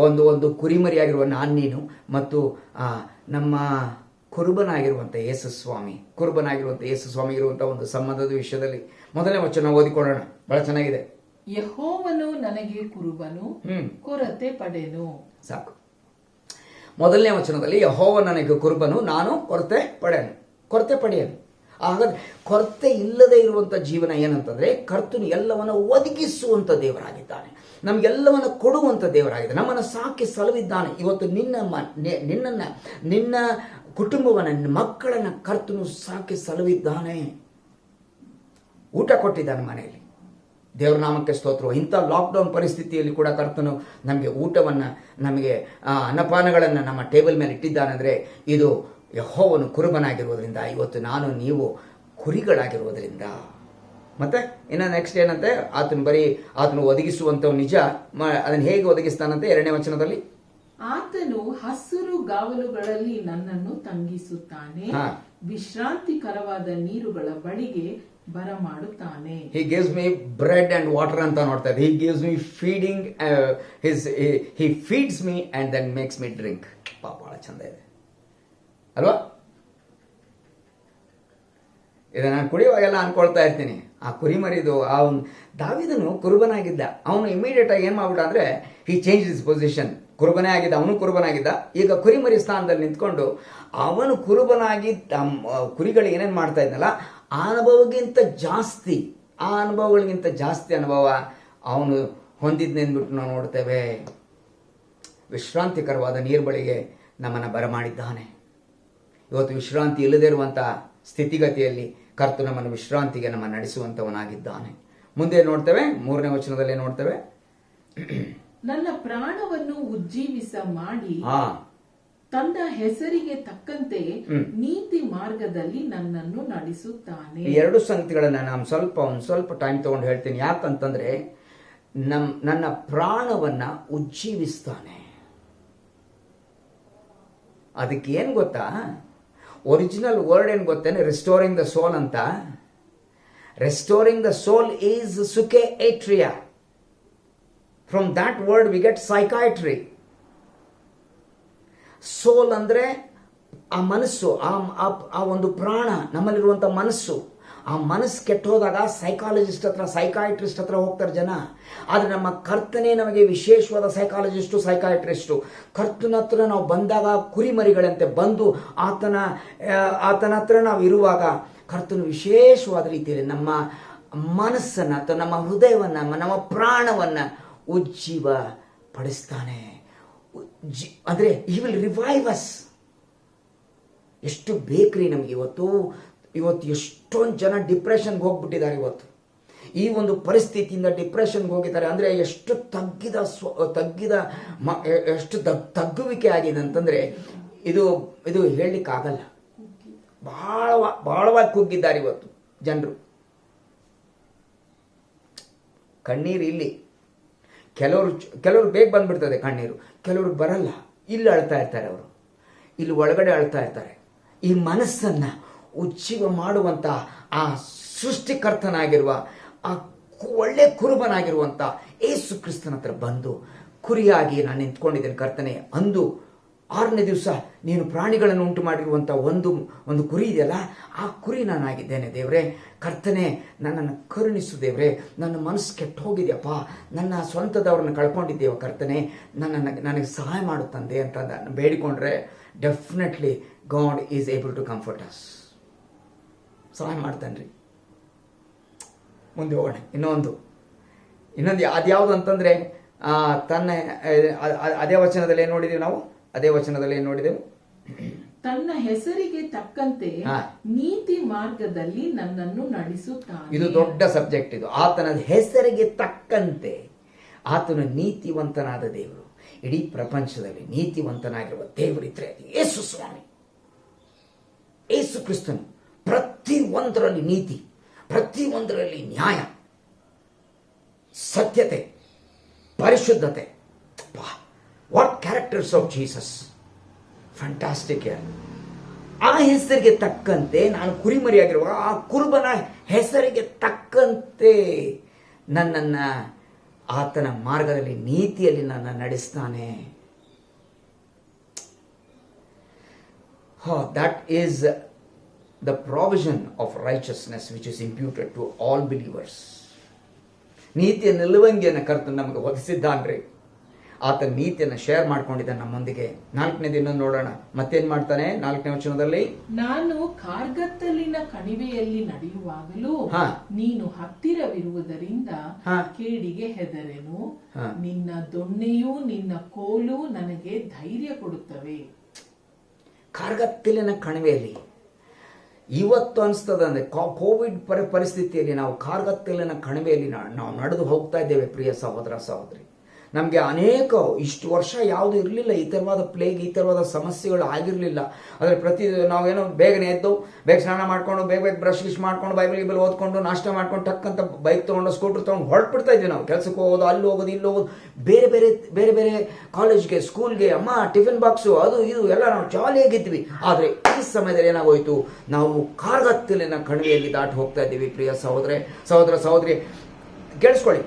ಒಂದು ಕುರಿಮರಿಯಾಗಿರುವ ನೀನು ಮತ್ತು ನಮ್ಮ ಕುರುಬನಾಗಿರುವಂಥ ಯೇಸು ಸ್ವಾಮಿ ಇರುವಂಥ ಒಂದು ಸಂಬಂಧದ ವಿಷಯದಲ್ಲಿ ಮೊದಲನೇ ವಚನ ಓದಿಕೊಳ್ಳೋಣ. ಬಹಳ ಚೆನ್ನಾಗಿದೆ. ಯೆಹೋವನು ನನಗೆ ಕುರುಬನು, ಕೊರತೆ ಪಡೆನು. ಸಾಕು. ಮೊದಲನೇ ವಚನದಲ್ಲಿ ಯೆಹೋವ ನನಗೆ ಕುರುಬನು, ನಾನು ಕೊರತೆ ಪಡೆಯನು. ಹಾಗಾದ್ರೆ ಕೊರತೆ ಇಲ್ಲದೆ ಇರುವಂಥ ಜೀವನ ಏನಂತಂದರೆ, ಕರ್ತನು ಎಲ್ಲವನ್ನು ಒದಗಿಸುವಂಥ ದೇವರಾಗಿದ್ದಾನೆ, ನಮಗೆಲ್ಲವನ್ನು ಕೊಡುವಂಥ ದೇವರಾಗಿದ್ದಾನೆ, ನಮ್ಮನ್ನು ಸಾಕಿ ಸಲುವಿದ್ದಾನೆ. ಇವತ್ತು ನಿನ್ನ ಕುಟುಂಬವನ್ನು, ನಿನ್ನ ಮಕ್ಕಳನ್ನು ಕರ್ತನು ಸಾಕಿ ಸಲುವಿದ್ದಾನೆ, ಊಟ ಕೊಟ್ಟಿದ್ದಾನೆ ಮನೆಯಲ್ಲಿ. ದೇವರ ನಾಮಕ್ಕೆ ಸ್ತೋತ್ರ. ಇಂಥ ಲಾಕ್ಡೌನ್ ಪರಿಸ್ಥಿತಿಯಲ್ಲಿ ಕೂಡ ಕರ್ತನು ನಮಗೆ ಊಟವನ್ನು, ನಮಗೆ ಅನ್ನಪಾನಗಳನ್ನು ನಮ್ಮ ಟೇಬಲ್ ಮೇಲೆ ಇಟ್ಟಿದ್ದಾನೆ. ಅಂದರೆ ಇದು ಯೆಹೋವನು ಕುರುಬನಾಗಿರುವುದರಿಂದ, ಇವತ್ತು ನೀವು ಕುರಿಗಳಾಗಿರುವುದರಿಂದ. ಮತ್ತೆ ಇನ್ನು ನೆಕ್ಸ್ಟ್ ಏನಂತೆ, ಆತನು ಒದಗಿಸುವಂಥವು ನಿಜ. ಅದನ್ನು ಹೇಗೆ ಒದಗಿಸ್ತಾನಂತೆ? 2ನೇ ವಚನದಲ್ಲಿ, ಆತನು ಹಸಿರು ಗಾವಲುಗಳಲ್ಲಿ ನನ್ನನ್ನು ತಂಗಿಸುತ್ತಾನೆ, ವಿಶ್ರಾಂತಿಕರವಾದ ನೀರುಗಳ ಬಳಿಗೆ ಬರಮಾಡುತ್ತಾನೆ. He gives me bread and water ಅಂತ ನೋಡ್ತಾ ಇದ್ದೆ. He gives me feeding, he feeds me and then makes me drink. ಬಹಳ ಚಂದ ಇದೆ ಅಲ್ವಾ? ಇದು ನಾನು ಕುಡಿಯುವಾಗೆಲ್ಲ ಅನ್ಕೊಳ್ತಾ ಇರ್ತೀನಿ, ಆ ಕುರಿಮರಿದು ದಾವೀದನು ಕುರುಬನಾಗಿದ್ದ. ಅವನು ಇಮಿಡಿಯೇಟ್ ಆಗಿ ಏನು ಮಾಡ್ಬಿಟ್ಟ ಅಂದರೆ, ಹಿ ಚೇಂಜ್ ಹಿಸ್ ಪೊಸಿಷನ್. ಅವನು ಕುರುಬನಾಗಿದ್ದ. ಈಗ ಕುರಿಮರಿ ಸ್ಥಾನದಲ್ಲಿ ನಿಂತ್ಕೊಂಡು ಅವನು ಕುರುಬನಾಗಿ ಕುರಿಗಳಿಗೆ ಏನೇನು ಮಾಡ್ತಾ ಇದ್ನಲ್ಲ, ಆ ಅನುಭವಗಳಿಗಿಂತ ಜಾಸ್ತಿ ಅನುಭವ ಅವನು ಹೊಂದಿದ್ನೆಂದ್ಬಿಟ್ಟು ನಾವು ನೋಡ್ತೇವೆ. ವಿಶ್ರಾಂತಿಕರವಾದ ನೀರು ಬಳಿಗೆ ನಮ್ಮನ್ನು ಬರಮಾಡಿದ್ದಾನೆ. ಇವತ್ತು ವಿಶ್ರಾಂತಿ ಇಲ್ಲದೇ ಇರುವಂಥ ಸ್ಥಿತಿಗತಿಯಲ್ಲಿ ಕರ್ತನು ನಮ್ಮನ್ನು ವಿಶ್ರಾಂತಿಗೆ ನಡೆಸುವಂಥವನಾಗಿದ್ದಾನೆ. ಮುಂದೆ ನೋಡ್ತೇವೆ, 3ನೇ ವಚನದಲ್ಲಿ ನೋಡ್ತೇವೆ, ನನ್ನ ಪ್ರಾಣವನ್ನು ಉಜ್ಜೀವಿಸ ಮಾಡಿ ತನ್ನ ಹೆಸರಿಗೆ ತಕ್ಕಂತೆ ನೀತಿ ಮಾರ್ಗದಲ್ಲಿ ನನ್ನನ್ನು ನಡೆಸುತ್ತಾನೆ. ಈ 2 ಸಂಗತಿಗಳನ್ನ ನಾನು ಸ್ವಲ್ಪ ಟೈಮ್ ತಗೊಂಡು ಹೇಳ್ತೀನಿ. ಯಾಕಂತಂದ್ರೆ ನನ್ನ ಪ್ರಾಣವನ್ನ ಉಜ್ಜೀವಿಸ್ತಾನೆ. ಅದಕ್ಕೆ ಏನು ಗೊತ್ತಾ, ಒರಿಜಿನಲ್ ವರ್ಡ್ ಏನು ಗೊತ್ತೇನೆ? ರಿಸ್ಟೋರಿಂಗ್ ದ ಸೋಲ್ ಅಂತ. ರಿಸ್ಟೋರಿಂಗ್ ದ ಸೋಲ್ ಈಸ್ ಸುಕೆ ಏಟ್ರಿಯಾ. From that word we get psychiatry. Soul ಅಂದರೆ ಆ ಮನಸ್ಸು, ಆ ಒಂದು ಪ್ರಾಣ, ನಮ್ಮಲ್ಲಿರುವಂಥ ಮನಸ್ಸು. ಆ ಮನಸ್ಸು ಕೆಟ್ಟು ಹೋದಾಗ ಸೈಕಾಲಜಿಸ್ಟ್ ಹತ್ರ, ಸೈಕಾಟ್ರಿಸ್ಟ್ ಹತ್ರ ಹೋಗ್ತಾರೆ ಜನ. ಆದರೆ ನಮ್ಮ ಕರ್ತನೇ ನಮಗೆ ವಿಶೇಷವಾದ ಸೈಕಾಲಜಿಸ್ಟು, ಸೈಕಾಟ್ರಿಸ್ಟು. ಕರ್ತನ ಹತ್ರ ನಾವು ಬಂದಾಗ ಕುರಿಮರಿಗಳಂತೆ ಬಂದು ಆತನ ಹತ್ರ ನಾವು ಇರುವಾಗ ಕರ್ತನು ವಿಶೇಷವಾದ ರೀತಿಯಲ್ಲಿ ನಮ್ಮ ಮನಸ್ಸನ್ನು ಅಥವಾ ನಮ್ಮ ಹೃದಯವನ್ನು, ನಮ್ಮ ಪ್ರಾಣವನ್ನು ಉಜ್ಜೀವ ಪಡಿಸ್ತಾನೆ. ಅಂದರೆ ಹಿ ವಿಲ್ ರಿವೈವ್ ಅಸ್. ಎಷ್ಟು ಬೇಕ್ರಿ ನಮಗೆ ಇವತ್ತು ಎಷ್ಟೊಂದು ಜನ ಡಿಪ್ರೆಷನ್ಗೆ ಹೋಗ್ಬಿಟ್ಟಿದ್ದಾರೆ. ಇವತ್ತು ಈ ಒಂದು ಪರಿಸ್ಥಿತಿಯಿಂದ ಡಿಪ್ರೆಷನ್ಗೆ ಹೋಗಿದ್ದಾರೆ. ಅಂದರೆ ಎಷ್ಟು ಎಷ್ಟು ತಗ್ಗುವಿಕೆ ಆಗಿದೆ ಅಂತಂದರೆ ಇದು ಹೇಳಲಿಕ್ಕಾಗಲ್ಲ. ಬಹಳವಾಗಿ ಕುಗ್ಗಿದ್ದಾರೆ ಇವತ್ತು ಜನರು. ಕಣ್ಣೀರು ಇಲ್ಲಿ ಕೆಲವರು ಬೇಗ ಬಂದ್ಬಿಡ್ತದೆ ಕಣ್ಣೀರು, ಕೆಲವ್ರಿಗೆ ಬರಲ್ಲ. ಇಲ್ಲಿ ಅಳ್ತಾ ಇರ್ತಾರೆ, ಅವರು ಇಲ್ಲಿ ಒಳಗಡೆ ಅಳ್ತಾ ಇರ್ತಾರೆ. ಈ ಮನಸ್ಸನ್ನು ಉಜ್ಜೀವ ಮಾಡುವಂಥ ಆ ಸೃಷ್ಟಿಕರ್ತನಾಗಿರುವ ಆ ಒಳ್ಳೆ ಕುರುಬನಾಗಿರುವಂಥ ಯೇಸು ಕ್ರಿಸ್ತನ ಹತ್ರ ಬಂದು ಕುರಿಯಾಗಿ ನಾನು ನಿಂತ್ಕೊಂಡಿದ್ದೇನೆ ಕರ್ತನೆ ಅಂದು 6ನೇ ದಿವಸ ನೀನು ಪ್ರಾಣಿಗಳನ್ನು ಉಂಟು ಮಾಡಿರುವಂಥ ಒಂದು ಕುರಿ ಇದೆಯಲ್ಲ, ಆ ಕುರಿ ನಾನಾಗಿದ್ದೇನೆ ದೇವರೇ. ಕರ್ತನೆ, ನನ್ನನ್ನು ಕರುಣಿಸು ದೇವರೇ. ನನ್ನ ಮನಸ್ಸು ಕೆಟ್ಟು ಹೋಗಿದೆಯಪ್ಪ, ನನ್ನ ಸ್ವಂತದವ್ರನ್ನ ಕಳ್ಕೊಂಡಿದ್ದೇವ ಕರ್ತನೆ, ನನಗೆ ಸಹಾಯ ಮಾಡು ತಂದೆ ಅಂತ ಬೇಡಿಕೊಂಡ್ರೆ definitely God is able to comfort us. ಸಹಾಯ ಮಾಡ್ತಾನೆ ರೀ. ಮುಂದೆ ಹೋಗೋಣ. ಇನ್ನೊಂದು ಅದ್ಯಾವುದು ಅಂತಂದರೆ ಅದೇ ವಚನದಲ್ಲಿ ಏನು ನೋಡಿದ್ದೀವಿ ನಾವು? ಅದೇ ವಚನದಲ್ಲಿ ಏನು ನೋಡಿದೆವು? ತನ್ನ ಹೆಸರಿಗೆ ತಕ್ಕಂತೆ ನೀತಿ ಮಾರ್ಗದಲ್ಲಿ ನನ್ನನ್ನು ನಡೆಸುತ್ತಾನೆ. ಇದು ದೊಡ್ಡ ಸಬ್ಜೆಕ್ಟ್. ಇದು ಆತನ ಹೆಸರಿಗೆ ತಕ್ಕಂತೆ. ಆತನು ನೀತಿವಂತನಾದ ದೇವರು. ಇಡೀ ಪ್ರಪಂಚದಲ್ಲಿ ನೀತಿವಂತನಾಗಿರುವ ದೇವರಿದ್ರೆ ಯೇಸು ಸ್ವಾಮಿ, ಯೇಸು ಕ್ರಿಸ್ತನು. ಪ್ರತಿಯೊಂದರಲ್ಲಿ ನೀತಿ, ಪ್ರತಿಯೊಂದರಲ್ಲಿ ನ್ಯಾಯ, ಸತ್ಯತೆ, ಪರಿಶುದ್ಧತೆ. What characters of Jesus! Fantastic. ಆ ಹೆಸರಿಗೆ ತಕ್ಕಂತೆ ನಾನು ಕುರಿಮರಿಯಾಗಿರುವ ಆ ಕುರುಬನ ಹೆಸರಿಗೆ ತಕ್ಕಂತೆ ನನ್ನನ್ನು ಆತನ ಮಾರ್ಗದಲ್ಲಿ, ನೀತಿಯಲ್ಲಿ ನನ್ನ ನಡೆಸ್ತಾನೆ. That is the provision of righteousness which is imputed to all believers. ನೀತಿಯ ನಿಲುವಂಗಿಯನ್ನು ಕರ್ತನು ನಮಗೆ ಒದಗಿಸಿದ್ದಾನ್ರಿ. ಆತ ನೀತಿಯನ್ನು ಶೇರ್ ಮಾಡ್ಕೊಂಡಿದ್ದಾನೆ ನಮ್ಮೊಂದಿಗೆ. 4ನೇ ದಿನ ನೋಡೋಣ ಮತ್ತೇನ್ ಮಾಡ್ತಾನೆ. 4ನೇ ವಚನದಲ್ಲಿ, ನಾನು ಕಾರ್ಗತ್ತಲಿನ ಕಣಿವೆಯಲ್ಲಿ ನಡೆಯುವಾಗಲೂ ನೀನು ಹತ್ತಿರವಿರುವುದರಿಂದ ಕೇಡಿಗೆ ಹೆದರೆನು. ನಿನ್ನ ದೊಣ್ಣೆಯೂ ನಿನ್ನ ಕೋಲು ನನಗೆ ಧೈರ್ಯ ಕೊಡುತ್ತವೆ. ಕಾರ್ಗತ್ತಲಿನ ಕಣಿವೆಯಲ್ಲಿ ಇವತ್ತು ಅನಿಸ್ತದೆ ಅಂದರೆ ಕೋವಿಡ್ ಪರಿಸ್ಥಿತಿಯಲ್ಲಿ ನಾವು ಕಾರ್ಗತ್ತಲಿನ ಕಣಿವೆಯಲ್ಲಿ ನಾವು ನಡೆದು ಹೋಗ್ತಾ ಇದ್ದೇವೆ. ಪ್ರಿಯ ಸಹೋದರ ಸಹೋದರಿ, ನಮಗೆ ಅನೇಕ ಇಷ್ಟು ವರ್ಷ ಯಾವುದು ಇರಲಿಲ್ಲ, ಈ ಥರವಾದ ಪ್ಲೇಗ್, ಈ ಥರವಾದ ಸಮಸ್ಯೆಗಳು ಆಗಿರಲಿಲ್ಲ. ಆದರೆ ನಾವೇನೋ ಬೇಗನೆ ಎದ್ದು ಬೇಗ ಸ್ನಾನ ಮಾಡ್ಕೊಂಡು ಬೇಗ ಬ್ರಷ್ ಗಿಶ್ ಮಾಡ್ಕೊಂಡು ಬೈಬಲ್ ಓದ್ಕೊಂಡು ನಾಷ್ಟ ಮಾಡ್ಕೊಂಡು ಟಕ್ಕಂತ ಬೈಕ್ ತೊಗೊಂಡು ಸ್ಕೂಟ್ರ್ ತೊಗೊಂಡು ಹೊರಟ್ಬಿಡ್ತಾ ಇದ್ವಿ ನಾವು. ಕೆಲಸಕ್ಕೆ ಹೋಗೋದು, ಅಲ್ಲಿ ಹೋಗೋದು, ಇಲ್ಲಿ ಹೋಗೋದು, ಬೇರೆ ಬೇರೆ ಕಾಲೇಜ್ಗೆ, ಸ್ಕೂಲ್ಗೆ, ಅಮ್ಮ ಟಿಫಿನ್ ಬಾಕ್ಸು, ಅದು ಇದು ಎಲ್ಲ ನಾವು ಜಾಲಿಯಾಗಿದ್ವಿ. ಆದರೆ ಈ ಸಮಯದಲ್ಲಿ ಏನಾಗೋಯ್ತು, ನಾವು ಕಾರ್ಗತ್ತಲಿನ ಕಣಿವೆಯಲ್ಲಿ ದಾಟಿ ಹೋಗ್ತಾ ಇದ್ದೀವಿ. ಪ್ರಿಯ ಸಹೋದರ ಸಹೋದರಿ, ಕೇಳಿಸ್ಕೊಳ್ಳಿ.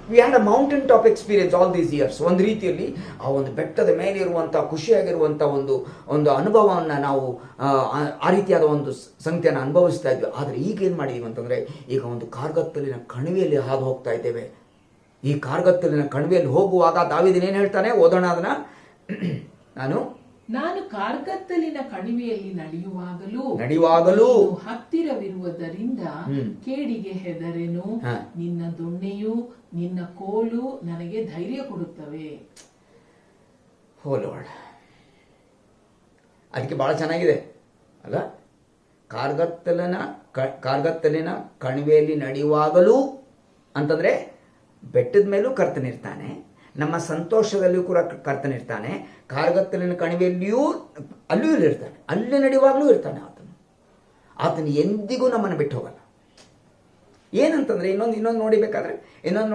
We had a mountain top experience all these years. ಒಂದು ರೀತಿಯಲ್ಲಿ ಆ ಒಂದು ಬೆಟ್ಟದ ಮೇಲೆ ಇರುವಂಥ ಖುಷಿಯಾಗಿರುವಂಥ ಒಂದು ಅನುಭವವನ್ನು ನಾವು ಆ ರೀತಿಯಾದ ಒಂದು ಸಂಖ್ಯೆಯನ್ನು ಅನುಭವಿಸ್ತಾ ಇದ್ವಿ. ಆದರೆ ಈಗ ಏನು ಮಾಡಿದ್ದೀವಿ ಅಂತಂದರೆ, ಈಗ ಒಂದು ಕಾರ್ಗತ್ತಲಿನ ಕಣಿವೆಯಲ್ಲಿ ಹಾದು ಹೋಗ್ತಾ ಇದ್ದೇವೆ. ಈ ಕಾರ್ಗತ್ತಲಿನ ಕಣಿವೆಯಲ್ಲಿ ಹೋಗುವಾಗ ದಾವೀದನೇನು ಹೇಳ್ತಾನೆ, ಓದೋಣ ಅದನ್ನ. ನಾನು ಕಾರ್ಗತ್ತಲಿನ ಕಣಿವೆಯಲ್ಲಿ ನಡೆಯುವಾಗಲೂ ಹತ್ತಿರವಿರುವುದರಿಂದ ಕೇಡಿಗೆ ಹೆದರೆನು. ನಿನ್ನ ದೊಣ್ಣೆಯು ನಿನ್ನ ಕೋಲು ನನಗೆ ಧೈರ್ಯ ಕೊಡುತ್ತವೆ. ಓ ಲಾರ್ಡ್, ಅದಕ್ಕೆ ಬಹಳ ಚೆನ್ನಾಗಿದೆ ಅಲ್ಲ? ಕಾರ್ಗತ್ತಲಿನ ಕಣಿವೆಯಲ್ಲಿ ನಡೆಯುವಾಗಲೂ ಅಂತಂದ್ರೆ ಬೆಟ್ಟದ ಮೇಲೂ ಕರ್ತನಿರ್ತಾನೆ, ನಮ್ಮ ಸಂತೋಷದಲ್ಲಿಯೂ ಕೂಡ ಕರ್ತನಿರ್ತಾನೆ, ಕಾರ್ಗತ್ತಲಿನ ಕಣಿವೆಯಲ್ಲಿಯೂ ಅಲ್ಲಿಯೂ ಇರ್ತಾನೆ, ಅಲ್ಲಿ ನಡೆಯುವಾಗಲೂ ಇರ್ತಾನೆ. ಆತನು ಎಂದಿಗೂ ನಮ್ಮನ್ನು ಬಿಟ್ಟು ಹೋಗಲ್ಲ. ಏನಂತಂದ್ರೆ ಇನ್ನೊಂದು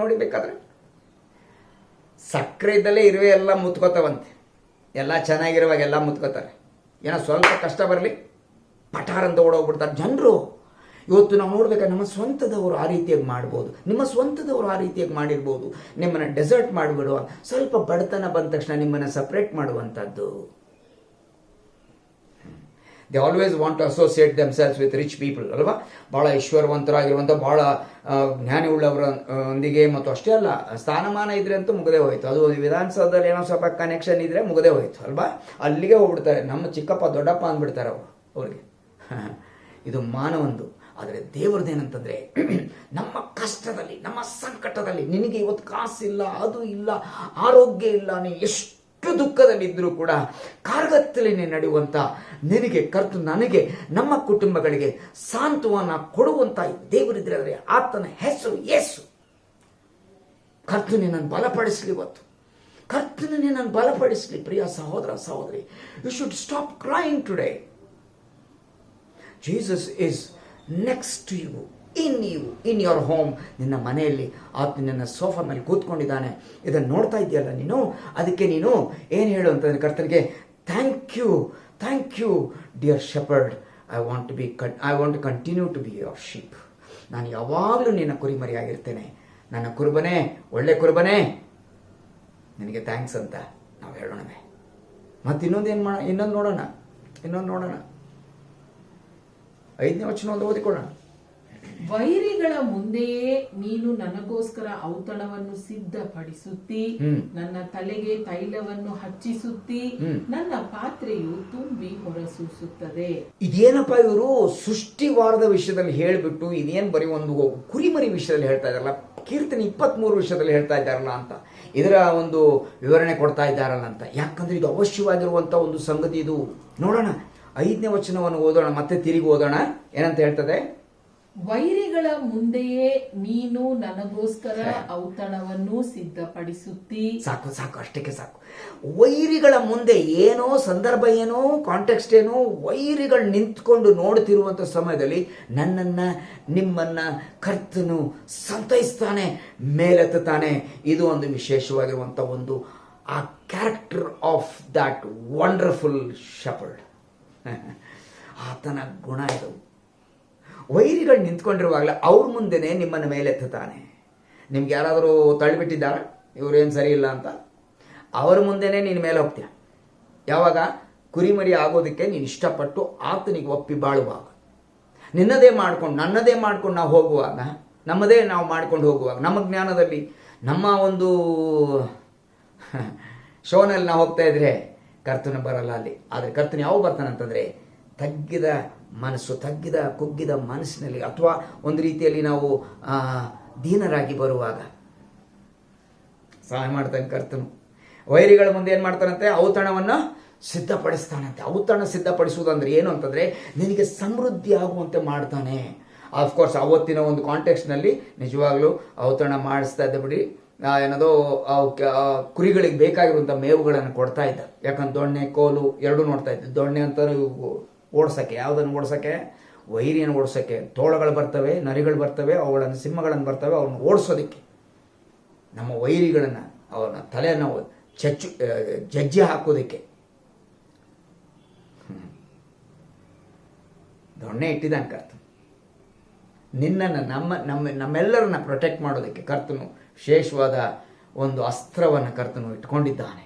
ನೋಡಿಬೇಕಾದ್ರೆ ಸಕ್ಕರೆ ಇದ್ದಲ್ಲೇ ಇರುವೆ ಎಲ್ಲ ಮುತ್ಕೋತಾವಂತೆ. ಎಲ್ಲ ಚೆನ್ನಾಗಿರುವಾಗ ಎಲ್ಲ ಮುತ್ಕೋತಾರೆ. ಏನೋ ಸ್ವಲ್ಪ ಕಷ್ಟ ಬರಲಿ ಪಠಾರಂತ ಓಡೋಗ್ಬಿಡ್ತಾರೆ ಜನರು. ಇವತ್ತು ನಾವು ನೋಡ್ಬೇಕಾದ್ರೆ ನಮ್ಮ ಸ್ವಂತದವರು ಆ ರೀತಿಯಾಗಿ ಮಾಡ್ಬೋದು, ನಿಮ್ಮ ಸ್ವಂತದವರು ಆ ರೀತಿಯಾಗಿ ಮಾಡಿರ್ಬೋದು. ನಿಮ್ಮನ್ನು ಡೆಸರ್ಟ್ ಮಾಡಿಬಿಡುವ, ಸ್ವಲ್ಪ ಬಡತನ ಬಂದ ತಕ್ಷಣ ನಿಮ್ಮನ್ನು ಸಪ್ರೇಟ್ ಮಾಡುವಂಥದ್ದು. They always want to associate themselves with rich people ಅಲ್ವಾ. ಭಾಳ ಐಶ್ವರ್ಯವಂತರಾಗಿರುವಂಥ ಭಾಳ ಜ್ಞಾನಿ ಉಳ್ಳವರೊಂದಿಗೆ, ಮತ್ತು ಅಷ್ಟೇ ಅಲ್ಲ, ಸ್ಥಾನಮಾನ ಇದ್ರೆ ಅಂತೂ ಮುಗದೇ ಹೋಯ್ತು. ಅದು ವಿಧಾನಸೌಧದಲ್ಲಿ ಏನೋ ಸ್ವಲ್ಪ ಕನೆಕ್ಷನ್ ಇದ್ರೆ ಮುಗದೇ ಹೋಯ್ತು ಅಲ್ವಾ. ಅಲ್ಲಿಗೆ ಹೋಗ್ಬಿಡ್ತಾರೆ, ನಮ್ಮ ಚಿಕ್ಕಪ್ಪ ದೊಡ್ಡಪ್ಪ ಅಂದ್ಬಿಡ್ತಾರೆ ಅವ್ರಿಗೆ. ಇದು ಮಾನವಂದು. ಆದರೆ ದೇವರದೇನಂತಂದರೆ, ನಮ್ಮ ಕಷ್ಟದಲ್ಲಿ, ನಮ್ಮ ಸಂಕಟದಲ್ಲಿ, ನಿನಗೆ ಇವತ್ತು ಕಾಸಿಲ್ಲ, ಅದು ಇಲ್ಲ, ಆರೋಗ್ಯ ಇಲ್ಲ, ನೀ ಎಷ್ಟು ದುಃಖದಲ್ಲಿದ್ದರೂ ಕೂಡ ಕಾರ್ಗತ್ತಲಿನೇ ನಡೆಯುವಂಥ ನಿನಗೆ ನನಗೆ, ನಮ್ಮ ಕುಟುಂಬಗಳಿಗೆ ಸಾಂತ್ವನ ಕೊಡುವಂಥ ದೇವರಿದ್ರೆ ಆತನ ಹೆಸರು ಯೇಸು. ಕರ್ತನೇ ನಾನು ಬಲಪಡಿಸಲಿ, ಇವತ್ತು ಕರ್ತನೇ ನಾನು ಬಲಪಡಿಸಲಿ. ಪ್ರಿಯ ಸಹೋದರ ಸಹೋದರಿ, you should stop crying today. Jesus is next to you, in your home. ನಿನ್ನ ಮನೆಯಲ್ಲಿ ಆತ ನಿನ್ನ ಸೋಫಾ ಮೇಲೆ ಕೂತ್ಕೊಂಡಿದ್ದಾನೆ. ಇದನ್ನು ನೋಡ್ತಾ ಇದೆಯಲ್ಲ ನೀನು, ಅದಕ್ಕೆ ನೀನು ಏನು ಹೇಳು ಅಂತಂದರೆ ಕರ್ತನಿಗೆ, thank you dear shepherd, I want to continue to be your sheep. ನಾನು ಯಾವಾಗಲೂ ನಿನ್ನ ಕುರಿಮರಿಯಾಗಿರ್ತೇನೆ. ನನ್ನ ಕುರುಬನೇ, ಒಳ್ಳೆ ಕುರುಬನೇ, ನಿನಗೆ ಥ್ಯಾಂಕ್ಸ್ ಅಂತ ನಾವು ಹೇಳೋಣವೇ. ಮತ್ತು ಇನ್ನೊಂದು ನೋಡೋಣ. 5ನೇ ವಚನ ಒಂದು ಓದಿಕೊಳ್ಳೋಣ. ವೈರಿಗಳ ಮುಂದೆಯೇ ನೀನು ನನಗೋಸ್ಕರ ಔತಣವನ್ನು ಸಿದ್ಧಪಡಿಸುತ್ತಿ, ನನ್ನ ತಲೆಗೆ ತೈಲವನ್ನು ಹಚ್ಚಿಸುತ್ತಿ, ನನ್ನ ಪಾತ್ರೆಯು ತುಂಬಿ ಹೊರಸೂಸುತ್ತದೆ. ಇದೇನಪ್ಪ, ಇವರು ಸೃಷ್ಟಿವಾರದ ವಿಷಯದಲ್ಲಿ ಹೇಳಿಬಿಟ್ಟು ಇದೇನು ಬರೀ ಒಂದು ಕುರಿಮರಿ ವಿಷಯದಲ್ಲಿ ಹೇಳ್ತಾ ಇದ್ದಾರಲ್ಲ, ಕೀರ್ತನೆ 23 ವಿಷಯದಲ್ಲಿ ಹೇಳ್ತಾ ಇದ್ದಾರಲ್ಲ ಅಂತ, ಇದರ ಒಂದು ವಿವರಣೆ ಕೊಡ್ತಾ ಇದ್ದಾರಲ್ಲ ಅಂತ. ಯಾಕಂದ್ರೆ ಇದು ಅವಶ್ಯವಾಗಿರುವಂತ ಒಂದು ಸಂಗತಿ. ಇದು ನೋಡೋಣ, 5ನೇ ವಚನವನ್ನು ಓದೋಣ, ಮತ್ತೆ ತಿರುಗಿ ಓದೋಣ. ಏನಂತ ಹೇಳ್ತದೆ? ವೈರಿಗಳ ಮುಂದೆಯೇ ನೀನು ನನಗೋಸ್ಕರ ಔತಣವನ್ನು ಸಿದ್ಧಪಡಿಸುತ್ತಿ. ಸಾಕು, ಅಷ್ಟಕ್ಕೆ ಸಾಕು. ವೈರಿಗಳ ಮುಂದೆ ಏನೋ ಸಂದರ್ಭ, ಏನೋ ಕಾಂಟೆಕ್ಸ್ಟ್, ಏನೋ ವೈರಿಗಳು ನಿಂತ್ಕೊಂಡು ನೋಡ್ತಿರುವಂಥ ಸಮಯದಲ್ಲಿ ನಿಮ್ಮನ್ನ ಕರ್ತನು ಸಂತೈಸ್ತಾನೆ, ಮೇಲೆತ್ತಾನೆ. ಇದು ಒಂದು ವಿಶೇಷವಾಗಿರುವಂಥ ಒಂದು ಆ character of that wonderful shepherd. ಆತನ ಗುಣ ಇದು. ವೈರಿಗಳು ನಿಂತ್ಕೊಂಡಿರುವಾಗಲೇ ಅವ್ರ ಮುಂದೆನೇ ನಿಮ್ಮನ್ನು ಮೇಲೆತ್ತಾನೆ. ನಿಮ್ಗೆ ಯಾರಾದರೂ ತಳ್ಳಿಬಿಟ್ಟಿದ್ದಾರ, ಇವರೇನು ಸರಿ ಇಲ್ಲ ಅಂತ, ಅವರ ಮುಂದೆನೇ ನೀನು ಮೇಲೆ ಹೋಗ್ತೀಯ. ಯಾವಾಗ? ಕುರಿಮರಿ ಆಗೋದಕ್ಕೆ ನೀನು ಇಷ್ಟಪಟ್ಟು ಆತನಿಗೆ ಒಪ್ಪಿ ಬಾಳುವಾಗ, ನನ್ನದೇ ಮಾಡ್ಕೊಂಡು ನಾವು ಹೋಗುವಾಗ, ನಮ್ಮದೇ ನಾವು ಮಾಡ್ಕೊಂಡು ಹೋಗುವಾಗ, ನಮ್ಮ ಜ್ಞಾನದಲ್ಲಿ, ನಮ್ಮ ಒಂದು ಶೋನಲ್ಲಿ ನಾವು ಹೋಗ್ತಾ ಇದ್ರೆ ಕರ್ತನ ಬರಲ್ಲ ಅಲ್ಲಿ. ಆದರೆ ಕರ್ತನ ಯಾವ ಬರ್ತಾನಂತಂದರೆ, ತಗ್ಗಿದ ಮನಸ್ಸು, ಕುಗ್ಗಿದ ಮನಸ್ಸಿನಲ್ಲಿ, ಅಥವಾ ಒಂದು ರೀತಿಯಲ್ಲಿ ನಾವು ದೀನರಾಗಿ ಬರುವಾಗ ಸಹಾಯ ಮಾಡ್ತಾನೆ ಕರ್ತನು. ವೈರಿಗಳ ಮುಂದೆ ಏನು ಮಾಡ್ತಾನಂತೆ? ಔತಣವನ್ನು ಸಿದ್ಧಪಡಿಸ್ತಾನಂತೆ. ಔತಣ ಸಿದ್ಧಪಡಿಸುವುದಂದ್ರೆ ಏನು ಅಂತಂದರೆ, ನಿನಗೆ ಸಮೃದ್ಧಿ ಆಗುವಂತೆ ಮಾಡ್ತಾನೆ. ಆಫ್ಕೋರ್ಸ್ ಅವತ್ತಿನ ಒಂದು ಕಾಂಟೆಕ್ಸ್ಟ್ನಲ್ಲಿ ನಿಜವಾಗ್ಲೂ ಔತಣ ಮಾಡಿಸ್ತಾ ಇದ್ದ ಬಿಡಿ, ಏನದೋ ಕುರಿಗಳಿಗೆ ಬೇಕಾಗಿರುವಂಥ ಮೇವುಗಳನ್ನು ಕೊಡ್ತಾ ಇದ್ದ. ಯಾಕಂದ್ರೆ ದೊಣ್ಣೆ, ಕೋಲು ಎರಡೂ ನೋಡ್ತಾ ಇದ್ದ. ದೊಣ್ಣೆ ಅಂತ ಓಡಿಸೋಕ್ಕೆ, ಯಾವುದನ್ನು ಓಡಿಸೋಕ್ಕೆ? ವೈರಿಯನ್ನು ಓಡಿಸೋಕ್ಕೆ. ತೋಳಗಳು ಬರ್ತವೆ, ನರಿಗಳು ಬರ್ತವೆ, ಅವುಗಳನ್ನು ಸಿಂಹಗಳನ್ನು ಬರ್ತವೆ, ಅವ್ರನ್ನ ಓಡಿಸೋದಕ್ಕೆ, ನಮ್ಮ ವೈರಿಗಳನ್ನು, ಅವನ ತಲೆಯನ್ನು ಜಜ್ಜಿ ಹಾಕೋದಕ್ಕೆ ದೊಣ್ಣೆ ಇಟ್ಟಿದ್ದಾನೆ ಕರ್ತನು. ನಮ್ಮೆಲ್ಲರನ್ನ ಪ್ರೊಟೆಕ್ಟ್ ಮಾಡೋದಕ್ಕೆ ಕರ್ತನು ವಿಶೇಷವಾದ ಒಂದು ಅಸ್ತ್ರವನ್ನು ಕರ್ತನು ಇಟ್ಕೊಂಡಿದ್ದಾನೆ.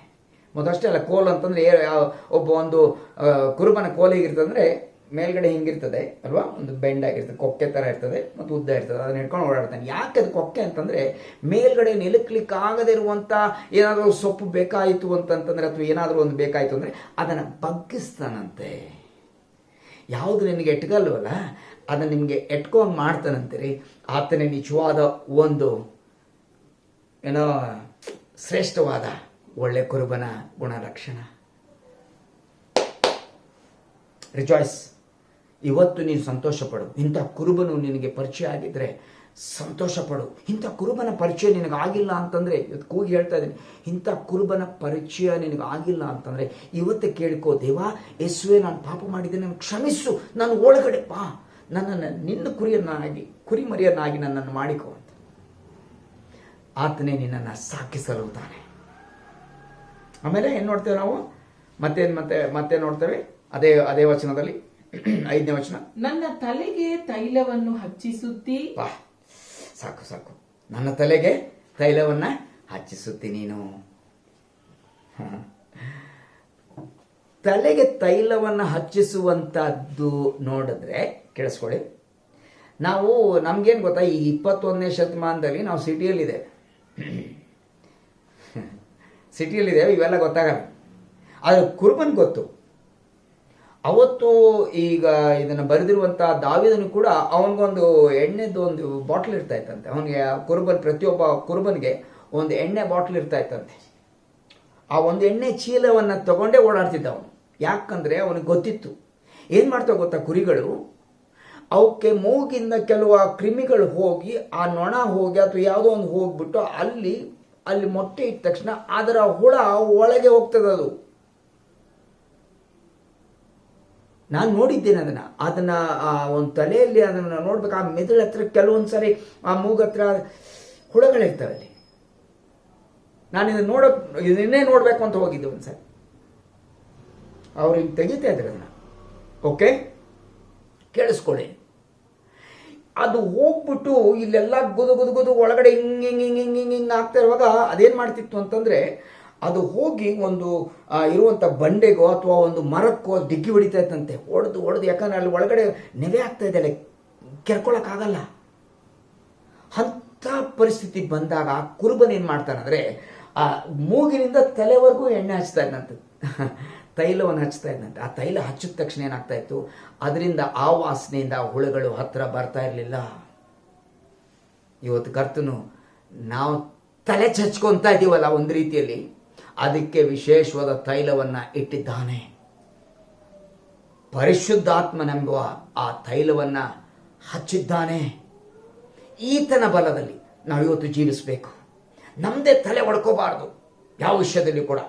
ಮತ್ತು ಅಷ್ಟೇ ಅಲ್ಲ, ಕೋಲು ಅಂತಂದರೆ ಒಬ್ಬ ಒಂದು ಕುರುಬನ ಕೋಲು ಹೇಗಿರ್ತದಂದರೆ, ಮೇಲ್ಗಡೆ ಹಿಂಗಿರ್ತದೆ ಅಲ್ವಾ, ಒಂದು ಬೆಂಡ್ ಆಗಿರ್ತದೆ, ಕೊಕ್ಕೆ ಥರ ಇರ್ತದೆ ಮತ್ತು ಉದ್ದ ಇರ್ತದೆ. ಅದನ್ನ ಹಿಡ್ಕೊಂಡು ಓಡಾಡ್ತಾನೆ. ಯಾಕೆ ಅದು ಕೊಕ್ಕೆ ಅಂತಂದರೆ, ಮೇಲ್ಗಡೆ ನಿಲುಕ್ಲಿಕ್ಕಾಗದೇ ಇರುವಂಥ ಏನಾದರೂ ಸೊಪ್ಪು ಬೇಕಾಯಿತು ಅಂತಂದರೆ, ಅಥವಾ ಏನಾದರೂ ಒಂದು ಬೇಕಾಯಿತು ಅಂದರೆ ಅದನ್ನು ಬಗ್ಗಿಸ್ತಾನಂತೆ. ಯಾವುದು ನಿನಗೆ ಎಟ್ಗಲ್ವಲ್ಲ, ಅದನ್ನು ನಿಮಗೆ ಎಟ್ಕೊಂಡು ಮಾಡ್ತಾನಂತೀರಿ. ಆತನೇ ನಿಜವಾದ ಒಂದು ಏನೋ ಶ್ರೇಷ್ಠವಾದ ಒಳ್ಳೆ ಕುರುಬನ ಗುಣಲಕ್ಷಣ. ರಿಜಾಯ್ಸ್. ಇವತ್ತು ನೀನು ಸಂತೋಷ ಪಡು. ಇಂಥ ಕುರುಬನು ನಿನಗೆ ಪರಿಚಯ ಆಗಿದ್ರೆ ಸಂತೋಷ ಪಡು. ಇಂಥ ಕುರುಬನ ಪರಿಚಯ ನಿನಗಾಗಿಲ್ಲ ಅಂತಂದರೆ, ಇವತ್ತು ಕೂಗಿ ಹೇಳ್ತಾ ಇದ್ದೀನಿ, ಇಂಥ ಕುರುಬನ ಪರಿಚಯ ನಿನಗಾಗಿಲ್ಲ ಅಂತಂದರೆ ಇವತ್ತೇ ಕೇಳ್ಕೋ, ದೇವಾ ಯೇಸುವೆ, ನಾನು ಪಾಪ ಮಾಡಿದ್ದೆ, ನಾನು ಕ್ಷಮಿಸು, ನಾನು ಒಳಗಡೆ ಬಾ, ನನ್ನನ್ನು ನಿನ್ನ ಕುರಿಮರಿಯನ್ನಾಗಿ ನನ್ನನ್ನು ಮಾಡಿಕೋ ಅಂತ. ಆತನೇ ನಿನ್ನನ್ನು ಸಾಕಿಸಲುತ್ತಾನೆ. ಆಮೇಲೆ ಏನು ನೋಡ್ತೇವೆ ನಾವು? ಮತ್ತೆ ನೋಡ್ತೇವೆ ಅದೇ ವಚನದಲ್ಲಿ 5ನೇ ವಚನ. ನನ್ನ ತಲೆಗೆ ತೈಲವನ್ನು ಹಚ್ಚಿಸುತ್ತಿ. ಸಾಕು. ನನ್ನ ತಲೆಗೆ ತೈಲವನ್ನು ಹಚ್ಚಿಸುತ್ತಿ ನೀನು. ತಲೆಗೆ ತೈಲವನ್ನು ಹಚ್ಚಿಸುವಂಥದ್ದು ನೋಡಿದ್ರೆ ಕೇಳಿಸ್ಕೊಳ್ಳಿ, ನಾವು ನಮ್ಗೇನು ಗೊತ್ತಾ, ಈ 21ನೇ ಶತಮಾನದಲ್ಲಿ ನಾವು ಸಿಟಿಯಲ್ಲಿದ್ದೇವೆ, ಇವೆಲ್ಲ ಗೊತ್ತಾಗಲ್ಲ. ಆದರೆ ಕುರುಬನ್ ಗೊತ್ತು. ಅವತ್ತು ಈಗ ಇದನ್ನು ಬರೆದಿರುವಂಥ ದಾವಿದನು ಕೂಡ ಅವನಿಗೊಂದು ಎಣ್ಣೆದು ಒಂದು ಬಾಟ್ಲ್ ಇರ್ತಾ ಇತ್ತಂತೆ. ಅವನಿಗೆ ಪ್ರತಿಯೊಬ್ಬ ಕುರುಬನಿಗೆ ಒಂದು ಎಣ್ಣೆ ಬಾಟ್ಲ್ ಇರ್ತಾ ಇತ್ತಂತೆ. ಆ ಒಂದು ಎಣ್ಣೆ ಚೀಲವನ್ನು ತಗೊಂಡೇ ಓಡಾಡ್ತಿದ್ದ ಅವನು. ಯಾಕಂದರೆ ಅವನಿಗೆ ಗೊತ್ತಿತ್ತು. ಏನು ಮಾಡ್ತಾವೆ ಗೊತ್ತಾ, ಕುರಿಗಳು ಅವಕ್ಕೆ ಮೂಗಿಂದ ಕೆಲವು ಕ್ರಿಮಿಗಳು ಹೋಗಿ, ಆ ನೊಣ ಹೋಗಿ ಅಥವಾ ಯಾವುದೋ ಒಂದು ಹೋಗ್ಬಿಟ್ಟು ಅಲ್ಲಿ ಮೊಟ್ಟೆ ಇಟ್ಟ ತಕ್ಷಣ ಅದರ ಹುಳ ಒಳಗೆ ಹೋಗ್ತದೆ. ಅದು ನಾನು ನೋಡಿದ್ದೇನೆ ಅದನ್ನ ಒಂದು ತಲೆಯಲ್ಲಿ ಅದನ್ನು ನೋಡ್ಬೇಕು. ಆ ಮೆದುಳ ಹತ್ರ ಕೆಲವೊಂದು ಸರಿ ಆ ಮೂಗತ್ರ ಹುಳಗಳಿರ್ತವೆ ಅಲ್ಲಿ. ನಾನು ಇದನ್ನೇ ನೋಡಬೇಕು ಅಂತ ಹೋಗಿದ್ದೆ ಒಂದ್ಸರಿ. ಅವ್ರು ಹಿಂಗೆ ತೆಗಿತಾ ಇದ್ರು ಅದನ್ನ. ಓಕೆ, ಕೇಳಿಸ್ಕೊಳ್ಳಿ. ಅದು ಹೋಗ್ಬಿಟ್ಟು ಇಲ್ಲೆಲ್ಲ ಗುದು ಒಳಗಡೆ ಹಿಂಗೆ ಆಗ್ತಾ ಇರುವಾಗ ಅದೇನು ಮಾಡ್ತಿತ್ತು ಅಂತಂದರೆ, ಅದು ಹೋಗಿ ಒಂದು ಇರುವಂಥ ಬಂಡೆಗೋ ಅಥವಾ ಒಂದು ಮರಕ್ಕೋ ಡಿಗ್ಗಿ ಹೊಡಿತಾ ಇತ್ತಂತೆ. ಹೊಡೆದು ಯಾಕಂದ್ರೆ ಅಲ್ಲಿ ಒಳಗಡೆ ನೆವೆ ಆಗ್ತಾ ಇದೆ, ಅಲ್ಲಿ ಕೆರ್ಕೊಳಕ್ಕಾಗಲ್ಲ. ಅಂಥ ಪರಿಸ್ಥಿತಿ ಬಂದಾಗ ಆ ಕುರುಬನ್ ಏನು ಮಾಡ್ತಾನಂದರೆ, ಆ ಮೂಗಿನಿಂದ ತಲೆವರೆಗೂ ಎಣ್ಣೆ ಹಚ್ತಾ ಇದ್ದಂತೆ, ತೈಲವನ್ನು ಹಚ್ತಾ ಇದ್ದಂತೆ. ಆ ತೈಲ ಹಚ್ಚಿದ ತಕ್ಷಣ ಏನಾಗ್ತಾ ಇತ್ತು, ಅದರಿಂದ ಆ ವಾಸನೆಯಿಂದ ಹುಳುಗಳು ಹತ್ತಿರ ಬರ್ತಾ ಇರಲಿಲ್ಲ. ಇವತ್ತು ಕರ್ತನು ನಾವು ತಲೆ ಚಚ್ಕೊತಾ ಇದ್ದೀವಲ್ಲ ಒಂದು ರೀತಿಯಲ್ಲಿ, ಅದಕ್ಕೆ ವಿಶೇಷವಾದ ತೈಲವನ್ನು ಇಟ್ಟಿದ್ದಾನೆ. ಪರಿಶುದ್ಧಾತ್ಮನೆಂಬುವ ಆ ತೈಲವನ್ನು ಹಚ್ಚಿದ್ದಾನೆ. ಈತನ ಬಲದಲ್ಲಿ ನಾವು ಇವತ್ತು ಜೀವಿಸಬೇಕು. ನಮ್ಮದೇ ತಲೆ ಹೊಡ್ಕೋಬಾರ್ದು, ಯಾವ ವಿಷಯದಲ್ಲಿ ಕೂಡ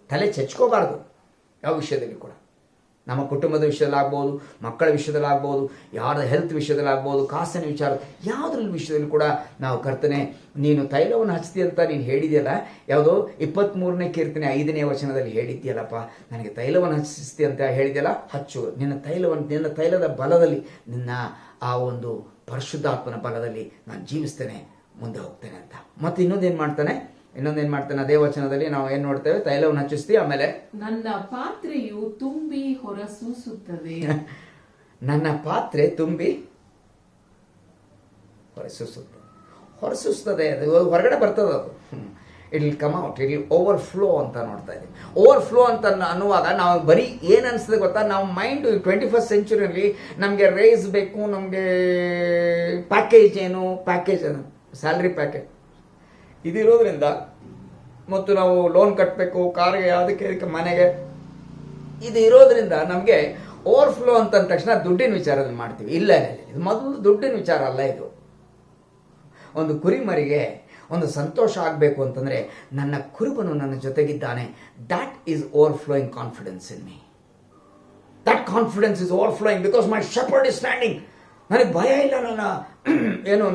ತಲೆ ಚಚ್ಕೋಬಾರ್ದು. ಯಾವ ವಿಷಯದಲ್ಲಿ ಕೂಡ, ನಮ್ಮ ಕುಟುಂಬದ ವಿಷಯದಲ್ಲಾಗ್ಬೋದು, ಮಕ್ಕಳ ವಿಷಯದಲ್ಲಾಗ್ಬೋದು, ಯಾರ ಹೆಲ್ತ್ ವಿಷಯದಲ್ಲಾಗ್ಬೋದು, ಕಾಸಿನ ವಿಚಾರ, ಯಾವುದ್ರಲ್ಲಿ ವಿಷಯದಲ್ಲಿ ಕೂಡ ನಾವು ಕರ್ತನೆ ನೀನು ತೈಲವನ್ನು ಹಚ್ತಿ ಅಂತ ನೀನು ಹೇಳಿದೆಯಲ್ಲ, ಯಾವುದೋ 23ನೇ ಕೀರ್ತನೆ 5ನೇ ವಚನದಲ್ಲಿ ಹೇಳಿದ್ಯಲ್ಲಪ್ಪ, ನನಗೆ ತೈಲವನ್ನು ಹಚ್ಚಿಸ್ತಿ ಅಂತ ಹೇಳಿದೆಯಲ್ಲ, ಹಚ್ಚು. ನಿನ್ನ ತೈಲದ ಬಲದಲ್ಲಿ, ನಿನ್ನ ಆ ಒಂದು ಪರಿಶುದ್ಧಾತ್ಮನ ಬಲದಲ್ಲಿ ನಾನು ಜೀವಿಸ್ತೇನೆ, ಮುಂದೆ ಹೋಗ್ತೇನೆ ಅಂತ. ಮತ್ತು ಇನ್ನೊಂದೇನು ಮಾಡ್ತಾನೆ, ಅದೇ ವಚನದಲ್ಲಿ ನಾವು ಏನ್ ನೋಡ್ತೇವೆ, ತೈಲವನ್ನು ಹಚ್ಚಿಸ್ತಿ, ಆಮೇಲೆ ನನ್ನ ಪಾತ್ರೆಯು ತುಂಬಿ ಹೊರಸೂಸುತ್ತದೆ. ನನ್ನ ಪಾತ್ರೆ ತುಂಬಿ ಹೊರಸೂಸ್ತದೆ. ಅದು ಹೊರಗಡೆ ಬರ್ತದೆ. ಅದು it will come out, it will overflow ಅಂತ ನೋಡ್ತಾ ಇದ್ದೀವಿ. ಓವರ್ಫ್ಲೋ ಅಂತ ಅನ್ನುವಾಗ ನಾವು ಬರೀ ಏನು ಅನಿಸ್ತದೆ ಗೊತ್ತಾ, ನಾವು ಮೈಂಡ್ 21st ಸೆಂಚುರಿಯಲ್ಲಿ ನಮಗೆ ರೈಸ್ ಬೇಕು, ನಮಗೆ ಪ್ಯಾಕೇಜ್ ಏನು ಸ್ಯಾಲ್ರಿ ಪ್ಯಾಕೇಜ್ ಇದಿರೋದ್ರಿಂದ, ಮತ್ತು ನಾವು ಲೋನ್ ಕಟ್ಟಬೇಕು ಕಾರ್ಗೆ, ಯಾವುದಕ್ಕೆ ಮನೆಗೆ, ಇದು ಇರೋದ್ರಿಂದ ನಮಗೆ ಓವರ್ಫ್ಲೋ ಅಂತ ತಕ್ಷಣ ದುಡ್ಡಿನ ವಿಚಾರದಲ್ಲಿ ಮಾಡ್ತೀವಿ. ಇಲ್ಲ, ಇದು ಮೊದಲು ದುಡ್ಡಿನ ವಿಚಾರ ಅಲ್ಲ. ಇದು ಒಂದು ಕುರಿಮರಿಗೆ ಒಂದು ಸಂತೋಷ ಆಗಬೇಕು ಅಂತಂದರೆ, ನನ್ನ ಕುರುಬನು ನನ್ನ ಜೊತೆಗಿದ್ದಾನೆ. That is overflowing confidence in me. That confidence is overflowing because my shepherd is standing. ನನಗೆ ಭಯ ಇಲ್ಲ,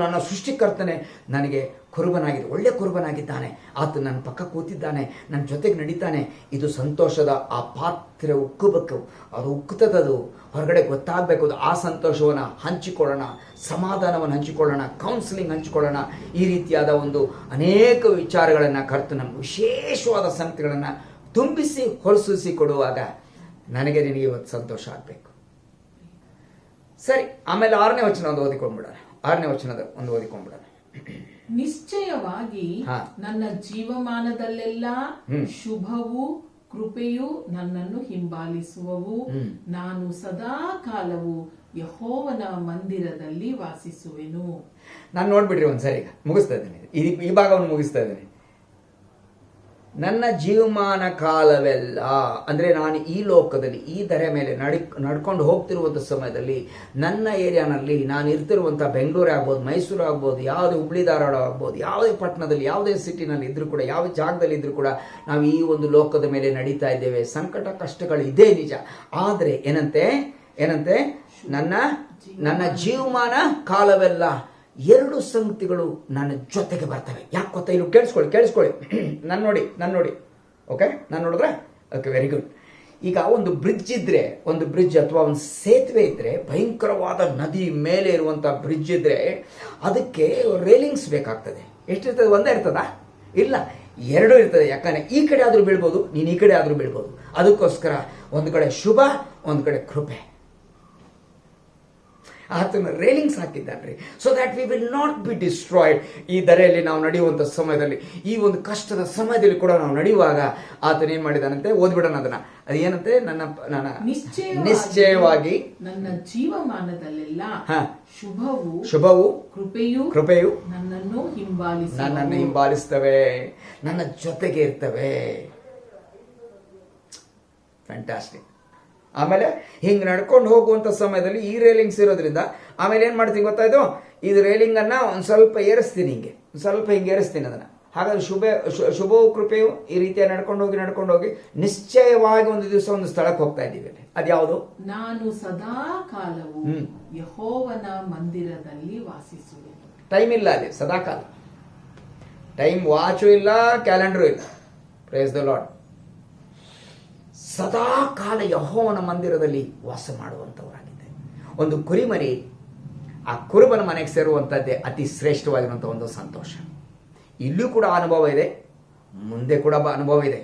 ನನ್ನ ಸೃಷ್ಟಿಕರ್ತನೆ ನನಗೆ ಕುರುಬನಾಗಿದೆ, ಒಳ್ಳೆ ಕುರುಬನಾಗಿದ್ದಾನೆ. ಆತ ನನ್ನ ಪಕ್ಕ ಕೂತಿದ್ದಾನೆ, ನನ್ನ ಜೊತೆಗೆ ನಡೀತಾನೆ. ಇದು ಸಂತೋಷದ ಆ ಪಾತ್ರೆ ಉಕ್ಕಬೇಕು, ಅದು ಉಕ್ಕುತ್ತದದು ಹೊರಗಡೆ ಗೊತ್ತಾಗಬೇಕು. ಆ ಸಂತೋಷವನ್ನು ಹಂಚಿಕೊಳ್ಳೋಣ, ಸಮಾಧಾನವನ್ನು ಹಂಚಿಕೊಳ್ಳೋಣ, ಕೌನ್ಸಿಲಿಂಗ್ ಹಂಚಿಕೊಳ್ಳೋಣ. ಈ ರೀತಿಯಾದ ಒಂದು ಅನೇಕ ವಿಚಾರಗಳನ್ನು ಕರ್ತು ನಮ್ಗೆ ವಿಶೇಷವಾದ ಸಂಗತಿಗಳನ್ನು ತುಂಬಿಸಿ ಹೊರಸೂಸಿ ಕೊಡುವಾಗ ನನಗೆ ನಿನಗೆ ಇವತ್ತು ಸಂತೋಷ ಆಗಬೇಕು. ಸರಿ, ಆಮೇಲೆ 6ನೇ ವಚನ ಒಂದು ಓದಿಕೊಂಡ್ಬಿಡೋಣ. 6ನೇ ವಚನದ ಒಂದು ಓದಿಕೊಂಡ್ಬಿಡೋಣ. ನಿಶ್ಚಯವಾಗಿ ನನ್ನ ಜೀವಮಾನದಲ್ಲೆಲ್ಲ ಶುಭವು ಕೃಪೆಯು ನನ್ನನ್ನು ಹಿಂಬಾಲಿಸುವವು. ನಾನು ಸದಾ ಕಾಲವು ಯೆಹೋವನ ಮಂದಿರದಲ್ಲಿ ವಾಸಿಸುವೆನು. ನಾನು ನೋಡ್ಬಿಡ್ರಿ ಒಂದ್ಸರಿ, ಮುಗಿಸ್ತಾ ಇದ್ದೇನೆ ಈ ಭಾಗವನ್ನು ಮುಗಿಸ್ತಾ ಇದ್ದೇನೆ. ನನ್ನ ಜೀವಮಾನ ಕಾಲವೆಲ್ಲ ಅಂದರೆ ನಾನು ಈ ಲೋಕದಲ್ಲಿ ಈ ಧರೆ ಮೇಲೆ ನಡ್ಕೊಂಡು ಹೋಗ್ತಿರುವಂಥ ಸಮಯದಲ್ಲಿ, ನನ್ನ ಏರಿಯಾನಲ್ಲಿ ನಾನು ಇರ್ತಿರುವಂಥ ಬೆಂಗಳೂರು ಆಗ್ಬೋದು, ಮೈಸೂರು ಆಗ್ಬೋದು, ಯಾವುದೇ ಹುಬ್ಳಿ ಧಾರವಾಡ ಆಗ್ಬೋದು, ಯಾವುದೇ ಪಟ್ಟಣದಲ್ಲಿ, ಯಾವುದೇ ಸಿಟಿನಲ್ಲಿ ಇದ್ರೂ ಕೂಡ, ಯಾವ ಜಾಗದಲ್ಲಿ ಇದ್ರೂ ಕೂಡ ನಾವು ಈ ಒಂದು ಲೋಕದ ಮೇಲೆ ನಡೀತಾ ಇದ್ದೇವೆ. ಸಂಕಟ ಕಷ್ಟಗಳು ಇದೇ ನಿಜ. ಆದರೆ ಏನಂತೆ ನನ್ನ ಜೀವಮಾನ ಕಾಲವೆಲ್ಲ 2 ಸಂಗತಿಗಳು ನನ್ನ ಜೊತೆಗೆ ಬರ್ತವೆ. ಯಾಕೆ ಗೊತ್ತಾ? ಇಲ್ಲಿ ಕೇಳಿಸ್ಕೊಳ್ಳಿ. ನಾನು ನೋಡಿ ಓಕೆ, ನಾನು ನೋಡಿದ್ರೆ ಓಕೆ, ವೆರಿ ಗುಡ್. ಈಗ ಒಂದು ಬ್ರಿಡ್ಜ್ ಅಥವಾ ಒಂದು ಸೇತುವೆ ಇದ್ರೆ, ಭಯಂಕರವಾದ ನದಿ ಮೇಲೆ ಇರುವಂಥ ಬ್ರಿಡ್ಜ್ ಇದ್ರೆ ಅದಕ್ಕೆ ರೇಲಿಂಗ್ಸ್ ಬೇಕಾಗ್ತದೆ. ಎಷ್ಟಿರ್ತದೆ? ಒಂದೇ ಇರ್ತದಾ? ಇಲ್ಲ, 2 ಇರ್ತದೆ. ಯಾಕಂದರೆ ಈ ಕಡೆ ಆದರೂ ಬೀಳ್ಬೋದು, ನೀನು ಈ ಕಡೆ ಆದರೂ ಬೀಳ್ಬೋದು. ಅದಕ್ಕೋಸ್ಕರ ಒಂದು ಕಡೆ ಶುಭ, ಒಂದು ಕಡೆ ಕೃಪೆ. ಆತನ ರೇಲಿಂಗ್ಸ್ ಹಾಕಿದ್ದಾನ್ರಿ, so that we will not be destroyed. ಈ ಧರೆಯಲ್ಲಿ ನಾವು ನಡೆಯುವಂಥ ಸಮಯದಲ್ಲಿ, ಈ ಒಂದು ಕಷ್ಟದ ಸಮಯದಲ್ಲಿ ಕೂಡ ನಾವು ನಡೆಯುವಾಗ ಆತನ ಏನ್ ಮಾಡಿದಾನಂತೆ, ಓದ್ಬಿಡೋಣ ಅದನ್ನ. ಅದೇನಂತೆ, ನನ್ನ ನಿಶ್ಚಯವಾಗಿ ನನ್ನ ಜೀವಮಾನದಲ್ಲೆಲ್ಲ ಶುಭವು ಕೃಪೆಯು ನನ್ನನ್ನು ಹಿಂಬಾಲಿಸ್ತವೆ, ನನ್ನ ಜೊತೆಗೆ ಇರ್ತವೆ. ಫ್ಯಾಂಟಾಸ್ಟಿಕ್. ಆಮೇಲೆ ಹಿಂಗೆ ನಡ್ಕೊಂಡು ಹೋಗುವಂಥ ಸಮಯದಲ್ಲಿ ಈ ರೇಲಿಂಗ್ಸ್ ಇರೋದ್ರಿಂದ ಆಮೇಲೆ ಏನು ಮಾಡ್ತೀನಿ ಗೊತ್ತಾಯ್ತು, ಇದು ರೇಲಿಂಗನ್ನು ಒಂದು ಸ್ವಲ್ಪ ಏರಿಸ್ತೀನಿ, ಹಿಂಗೆ ಏರಿಸ್ತೀನಿ ಅದನ್ನು. ಹಾಗಾದ್ರೆ ಶುಭವು ಕೃಪೆಯು ಈ ರೀತಿಯಾಗಿ ನಡ್ಕೊಂಡು ಹೋಗಿ ನಿಶ್ಚಯವಾಗಿ ಒಂದು ದಿವಸ ಒಂದು ಸ್ಥಳಕ್ಕೆ ಹೋಗ್ತಾ ಇದ್ದೀವಿ. ಅದ್ಯಾವುದು? ನಾನು ಸದಾ ಕಾಲವು ಯೆಹೋವನ ಮಂದಿರದಲ್ಲಿ ವಾಸಿಸುವೆ. ಟೈಮ್ ಇಲ್ಲ ಅಲ್ಲಿ, ಸದಾ ಕಾಲ. ಟೈಮ್ ವಾಚು ಇಲ್ಲ, ಕ್ಯಾಲೆಂಡರು ಇಲ್ಲ. Praise the lord. ಸದಾ ಕಾಲ ಯೆಹೋವನ ಮಂದಿರದಲ್ಲಿ ವಾಸ ಮಾಡುವಂಥವರಾಗಿದೆ. ಒಂದು ಕುರಿಮರಿ ಆ ಕುರುಬನ ಮನೆಗೆ ಸೇರುವಂಥದ್ದೇ ಅತಿ ಶ್ರೇಷ್ಠವಾಗಿರುವಂಥ ಒಂದು ಸಂತೋಷ. ಇಲ್ಲೂ ಕೂಡ ಅನುಭವ ಇದೆ, ಮುಂದೆ ಕೂಡ ಅನುಭವ ಇದೆ.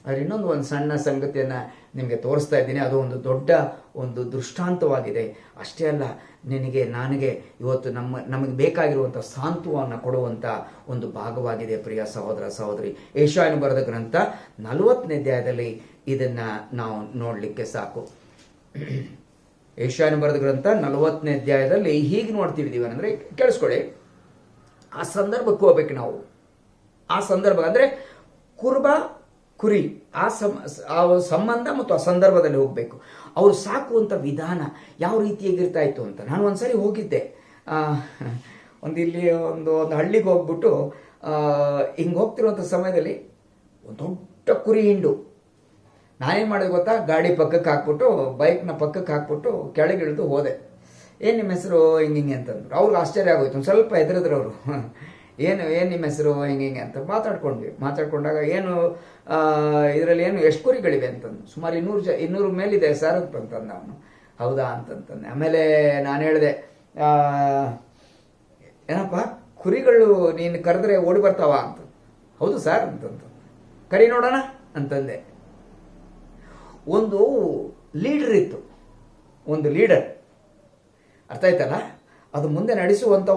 ಆದರೆ ಒಂದು ಸಣ್ಣ ಸಂಗತಿಯನ್ನು ನಿಮಗೆ ತೋರಿಸ್ತಾ ಇದ್ದೀನಿ. ಅದು ಒಂದು ದೊಡ್ಡ ಒಂದು ದೃಷ್ಟಾಂತವಾಗಿದೆ. ಅಷ್ಟೇ ಅಲ್ಲ, ನನಗೆ ಇವತ್ತು ನಮಗೆ ಬೇಕಾಗಿರುವಂಥ ಸಾಂತ್ವವನ್ನು ಕೊಡುವಂಥ ಒಂದು ಭಾಗವಾಗಿದೆ. ಪ್ರಿಯ ಸಹೋದರ ಸಹೋದರಿ, ಯೆಶಾಯನು ಬರೆದ ಗ್ರಂಥ 40ನೇ ಅಧ್ಯಾಯದಲ್ಲಿ ಇದನ್ನು ನಾವು ನೋಡಲಿಕ್ಕೆ ಸಾಕು. ಯೆಶಾಯನು ಬರೆದ ಗ್ರಂಥ 40ನೇ ಅಧ್ಯಾಯದಲ್ಲಿ ಹೀಗೆ ನೋಡ್ತಿದ್ದೀವಿ ಅಂದರೆ, ಕೇಳಿಸ್ಕೊಳ್ಳಿ. ಆ ಸಂದರ್ಭಕ್ಕೆ ಹೋಗ್ಬೇಕು ನಾವು. ಆ ಸಂದರ್ಭ ಅಂದರೆ ಕುರುಬ ಕುರಿ, ಆ ಸಂಬಂಧ ಮತ್ತು ಆ ಸಂದರ್ಭದಲ್ಲಿ ಹೋಗಬೇಕು. ಅವರು ಸಾಕುವಂಥ ವಿಧಾನ ಯಾವ ರೀತಿಯಾಗಿರ್ತಾ ಇತ್ತು ಅಂತ ನಾನು ಒಂದ್ಸರಿ ಹೋಗಿದ್ದೆ. ಇಲ್ಲಿ ಒಂದು ಹಳ್ಳಿಗೆ ಹೋಗ್ಬಿಟ್ಟು ಹಿಂಗೆ ಹೋಗ್ತಿರುವಂಥ ಸಮಯದಲ್ಲಿ ಒಂದು ದೊಡ್ಡ ಕುರಿ ಹಿಂಡು. ನಾನೇನು ಮಾಡಿದೆ ಗೊತ್ತಾ, ಗಾಡಿ ಪಕ್ಕಕ್ಕೆ ಹಾಕ್ಬಿಟ್ಟು, ಬೈಕ್ನ ಪಕ್ಕಕ್ಕೆ ಹಾಕ್ಬಿಟ್ಟು ಕೆಳಗಿಳಿದು ಹೋದೆ. ಏನು ನಿಮ್ಮ ಹೆಸರು, ಹಿಂಗೆ ಅಂತಂದ್ರು. ಅವ್ರಿಗೆ ಆಶ್ಚರ್ಯ ಆಗೋಯ್ತು, ಒಂದು ಸ್ವಲ್ಪ ಹೆದರಿದ್ರು ಅವರು. ಏನು ನಿಮ್ಮ ಹೆಸರು, ಹಿಂಗೆ ಅಂತ ಮಾತಾಡ್ಕೊಂಡಾಗ ಏನು ಇದರಲ್ಲಿ ಏನು ಎಷ್ಟು ಕುರಿಗಳಿವೆ ಅಂತಂದು. ಸುಮಾರು 200 ಮೇಲಿದೆ ಸರ್ ಅಂತಂದ ಅವನು. ಹೌದಾ ಅಂತಂತಂದೆ. ಆಮೇಲೆ ನಾನು ಹೇಳಿದೆ, ಏನಪ್ಪ ಕುರಿಗಳು ನೀನು ಕರೆದ್ರೆ ಓಡಿ ಬರ್ತಾವ ಅಂತ. ಹೌದು ಸರ್ ಅಂತಂತ. ಕರಿ ನೋಡೋಣ ಅಂತಂದೆ. ಒಂದು ಲೀಡರ್ ಇತ್ತು, ಒಂದು ಲೀಡರ್, ಅರ್ಥ ಆಯ್ತಲ್ಲ. ಅದು ಮುಂದೆ ನಡೆಸುವಂಥ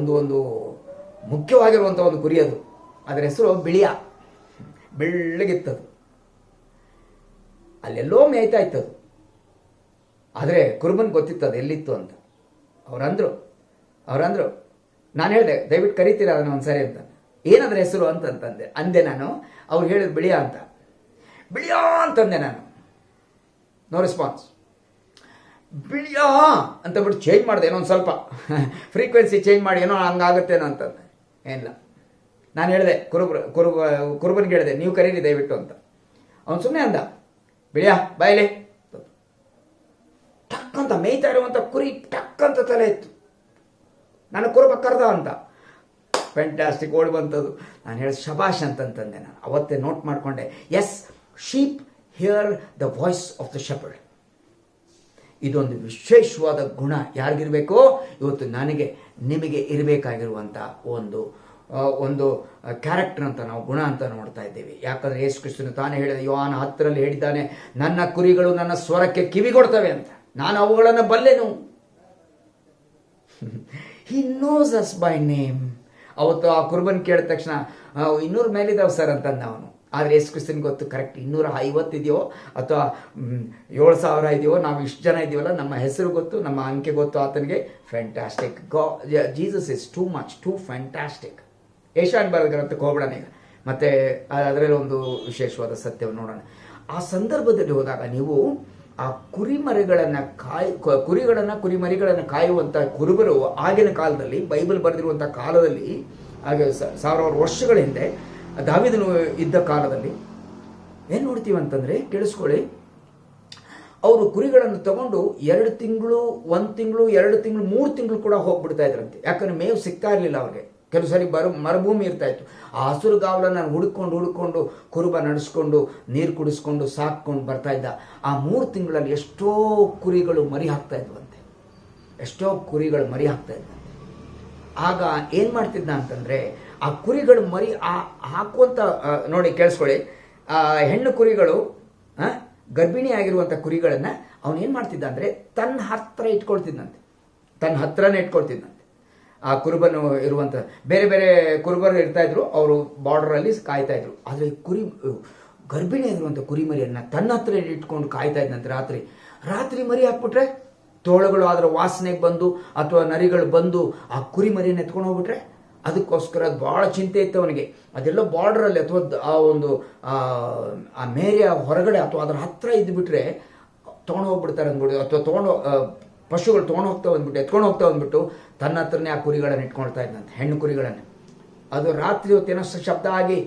ಒಂದು ಮುಖ್ಯವಾಗಿರುವಂಥ ಒಂದು ಕುರಿ. ಅದು ಅದರ ಹೆಸರು ಬಿಳಿಯ, ಬೆಳ್ಳಗಿತ್ತದು. ಅಲ್ಲೆಲ್ಲೋ ಮೇಯ್ತಾ ಇತ್ತದು. ಆದರೆ ಕುರುಬನ್ ಗೊತ್ತಿತ್ತದು ಎಲ್ಲಿತ್ತು ಅಂತ. ಅವರಂದ್ರು ನಾನು ಹೇಳಿದೆ, ದಯವಿಟ್ಟು ಕರಿತೀರಾ ಅದನ್ನು ಒಂದ್ಸರಿ ಅಂತ. ಏನದ್ರ ಹೆಸರು ಅಂದೆ ನಾನು. ಅವ್ರು ಹೇಳಿದ್ರು ಬಿಳಿಯ ಅಂತಂದೆ ನಾನು. No response. ಬಿಳಿಯ ಅಂತಂದ್ಬಿಟ್ಟು ಚೇಂಜ್ ಮಾಡಿದೆ, ಏನೋ ಒಂದು ಸ್ವಲ್ಪ ಫ್ರೀಕ್ವೆನ್ಸಿ ಚೇಂಜ್ ಮಾಡಿ, ಏನೋ ಹಂಗಾಗುತ್ತೇನೋ ಅಂತಂದೆ. ಏನಿಲ್ಲ, ನಾನು ಹೇಳಿದೆ ಕುರುಬನಿಗೆ ಹೇಳಿದೆ, ನೀವು ಕರೀರಿ ದಯವಿಟ್ಟು ಅಂತ. ಅವನು ಸುಮ್ಮನೆ ಅಂದ, ಬಿಳಿಯ ಬಾಯ್ಲಿ. ಟಕ್ ಅಂತ ಮೇಯ್ತಾ ಇರುವಂಥ ಕುರಿ ಟಕ್ ಅಂತ ತಲೆ ಇತ್ತು. ನಾನು ಕುರುಬ ಕರ್ದ ಅಂತ. ಫ್ಯಾಂಟಾಸ್ಟಿಕ್, ಓಡಿ ಬಂತದ್ದು. ನಾನು ಹೇಳಿದ ಶಬಾಷ್ ಅಂತಂತಂದೆ. ನಾನು ಅವತ್ತೇ ನೋಟ್ ಮಾಡಿಕೊಂಡೆ, yes, sheep hear the voice of the shepherd. ಇದೊಂದು ವಿಶೇಷವಾದ ಗುಣ ಯಾರಿಗಿರಬೇಕೋ, ಇವತ್ತು ನನಗೆ ನಿಮಗೆ ಇರಬೇಕಾಗಿರುವಂಥ ಒಂದು ಕ್ಯಾರೆಕ್ಟರ್ ಅಂತ ನಾವು ಗುಣ ಅಂತ ನೋಡ್ತಾ ಇದ್ದೇವೆ. ಯಾಕಂದರೆ ಯೇಸು ಕ್ರಿಸ್ತನು ತಾನೇ ಹೇಳಿದ, ಯೋಹಾನ 10ರಲ್ಲಿ ಹೇಳಿದ್ದಾನೆ, ನನ್ನ ಕುರಿಗಳು ನನ್ನ ಸ್ವರಕ್ಕೆ ಕಿವಿಗೊಡ್ತವೆ ಅಂತ, ನಾನು ಅವುಗಳನ್ನು ಬಲ್ಲೆನು. He knows us by name. ಅವತ್ತು ಆ ಕುರುಬನ್ ಕೇಳಿದ ತಕ್ಷಣ 200 ಮೇಲಿದ್ದಾವೆ ಸರ್ ಅಂತಂದ ಅವನು. ಆದರೆ ಯೇಸು ಕ್ರಿಸ್ತನಿಗೆ ಗೊತ್ತು, ಕರೆಕ್ಟ್ 250 ಇದೆಯೋ ಅಥವಾ 7,000 ಇದೆಯೋ, ನಾವು ಇಷ್ಟು ಜನ ಇದೀವಲ್ಲ, ನಮ್ಮ ಹೆಸರು ಗೊತ್ತು, ನಮ್ಮ ಅಂಕೆ ಗೊತ್ತು ಆತನಿಗೆ. Fantastic. Jesus is too much, too fantastic. ಯೆಶಾಯನ ಬರೆದ ಗ್ರಂಥಕ್ಕೆ ಹೋಗೋಣ ಈಗ. ಮತ್ತು ಅದರಲ್ಲಿ ಒಂದು ವಿಶೇಷವಾದ ಸತ್ಯವನ್ನು ನೋಡೋಣ. ಆ ಸಂದರ್ಭದಲ್ಲಿ ಹೋದಾಗ ನೀವು ಆ ಕುರಿಮರಿಗಳನ್ನು ಕಾಯುವಂಥ ಕುರುಬರು ಆಗಿನ ಕಾಲದಲ್ಲಿ, ಬೈಬಲ್ ಬರೆದಿರುವಂಥ ಕಾಲದಲ್ಲಿ, ಹಾಗೆ 1000 ವರ್ಷಗಳ ಹಿಂದೆ ದಾವೀದನು ಇದ್ದ ಕಾಲದಲ್ಲಿ ಏನು ನೋಡ್ತೀವಿ ಅಂತಂದರೆ, ಕೇಳಿಸ್ಕೊಳ್ಳಿ, ಅವರು ಕುರಿಗಳನ್ನು ತಗೊಂಡು 2 ತಿಂಗಳು, 1 ತಿಂಗಳು, 2 ತಿಂಗಳು, 3 ತಿಂಗಳು ಕೂಡ ಹೋಗ್ಬಿಡ್ತಾ ಇದ್ರಂತೆ. ಯಾಕಂದರೆ ಮೇವು ಸಿಗ್ತಾ ಇರಲಿಲ್ಲ ಅವ್ರಿಗೆ. ಕೆಲವು ಸರಿ ಮರುಭೂಮಿ ಇರ್ತಾ ಇತ್ತು. ಆ ಹಸುರು ಗಾವಲನ್ನು ಹುಡುಕೊಂಡು ಕುರುಬ ನಡೆಸ್ಕೊಂಡು, ನೀರು ಕುಡಿಸ್ಕೊಂಡು, ಸಾಕ್ಕೊಂಡು ಬರ್ತಾ ಇದ್ದ. ಆ 3 ತಿಂಗಳಲ್ಲಿ ಎಷ್ಟೋ ಕುರಿಗಳು ಮರಿ ಹಾಕ್ತಾ ಇದ್ವಂತೆ. ಆಗ ಏನು ಮಾಡ್ತಿದ್ದ ಅಂತಂದರೆ, ಆ ಕುರಿಗಳು ಮರಿ ಹಾಕುವಂಥ, ನೋಡಿ ಕೇಳಿಸ್ಕೊಳ್ಳಿ, ಆ ಹೆಣ್ಣು ಕುರಿಗಳು ಗರ್ಭಿಣಿ ಆಗಿರುವಂಥ ಕುರಿಗಳನ್ನು ಅವನೇನು ಮಾಡ್ತಿದ್ದ ಅಂದರೆ ತನ್ನ ಹತ್ರ ಇಟ್ಕೊಳ್ತಿದ್ದಂತೆ, ತನ್ನ ಹತ್ರನೇ ಇಟ್ಕೊಳ್ತಿದ್ದಂತೆ. ಆ ಕುರುಬನು ಇರುವಂಥ ಬೇರೆ ಬೇರೆ ಕುರುಬರು ಇರ್ತಾಯಿದ್ರು, ಅವರು ಬಾರ್ಡರಲ್ಲಿ ಕಾಯ್ತಾಯಿದ್ರು. ಆದರೆ ಗರ್ಭಿಣಿ ಆಗಿರುವಂಥ ಕುರಿಮರಿಯನ್ನು ತನ್ನ ಹತ್ರ ಇಟ್ಕೊಂಡು ಕಾಯ್ತಾ ಇದ್ದಂತೆ. ರಾತ್ರಿ ಮರಿ ಹಾಕ್ಬಿಟ್ರೆ ತೋಳಗಳು ಅದರ ವಾಸನೆಗೆ ಬಂದು ಅಥವಾ ನರಿಗಳು ಬಂದು ಆ ಕುರಿಮರಿಯನ್ನು ಎತ್ಕೊಂಡು ಹೋಗ್ಬಿಟ್ರೆ, ಅದಕ್ಕೋಸ್ಕರ ಅದು ಭಾಳ ಚಿಂತೆ ಇತ್ತು ಅವನಿಗೆ. ಅದೆಲ್ಲ ಬಾರ್ಡ್ರಲ್ಲಿ ಅಥವಾ ಆ ಮೇರೆಯ ಹೊರಗಡೆ ಅಥವಾ ಅದರ ಹತ್ರ ಇದ್ದುಬಿಟ್ರೆ ತೊಗೊಂಡು ಹೋಗ್ಬಿಡ್ತಾರೆ ಅಂದ್ಬಿಟ್ಟು, ಅಥವಾ ಪಶುಗಳು ತೊಗೊಂಡು ಹೋಗ್ತಾ ಬಂದ್ಬಿಟ್ಟು ಎತ್ಕೊಂಡು ಹೋಗ್ತಾ ಬಂದ್ಬಿಟ್ಟು ತನ್ನ ಹತ್ರನೇ ಆ ಕುರಿಗಳನ್ನು ಇಟ್ಕೊಳ್ತಾ ಇದ್ದಂತೆ, ಹೆಣ್ಣು ಕುರಿಗಳನ್ನು. ಅದು ರಾತ್ರಿ ಹೊತ್ತೇನೋ ಶಬ್ದ ಆಗಿ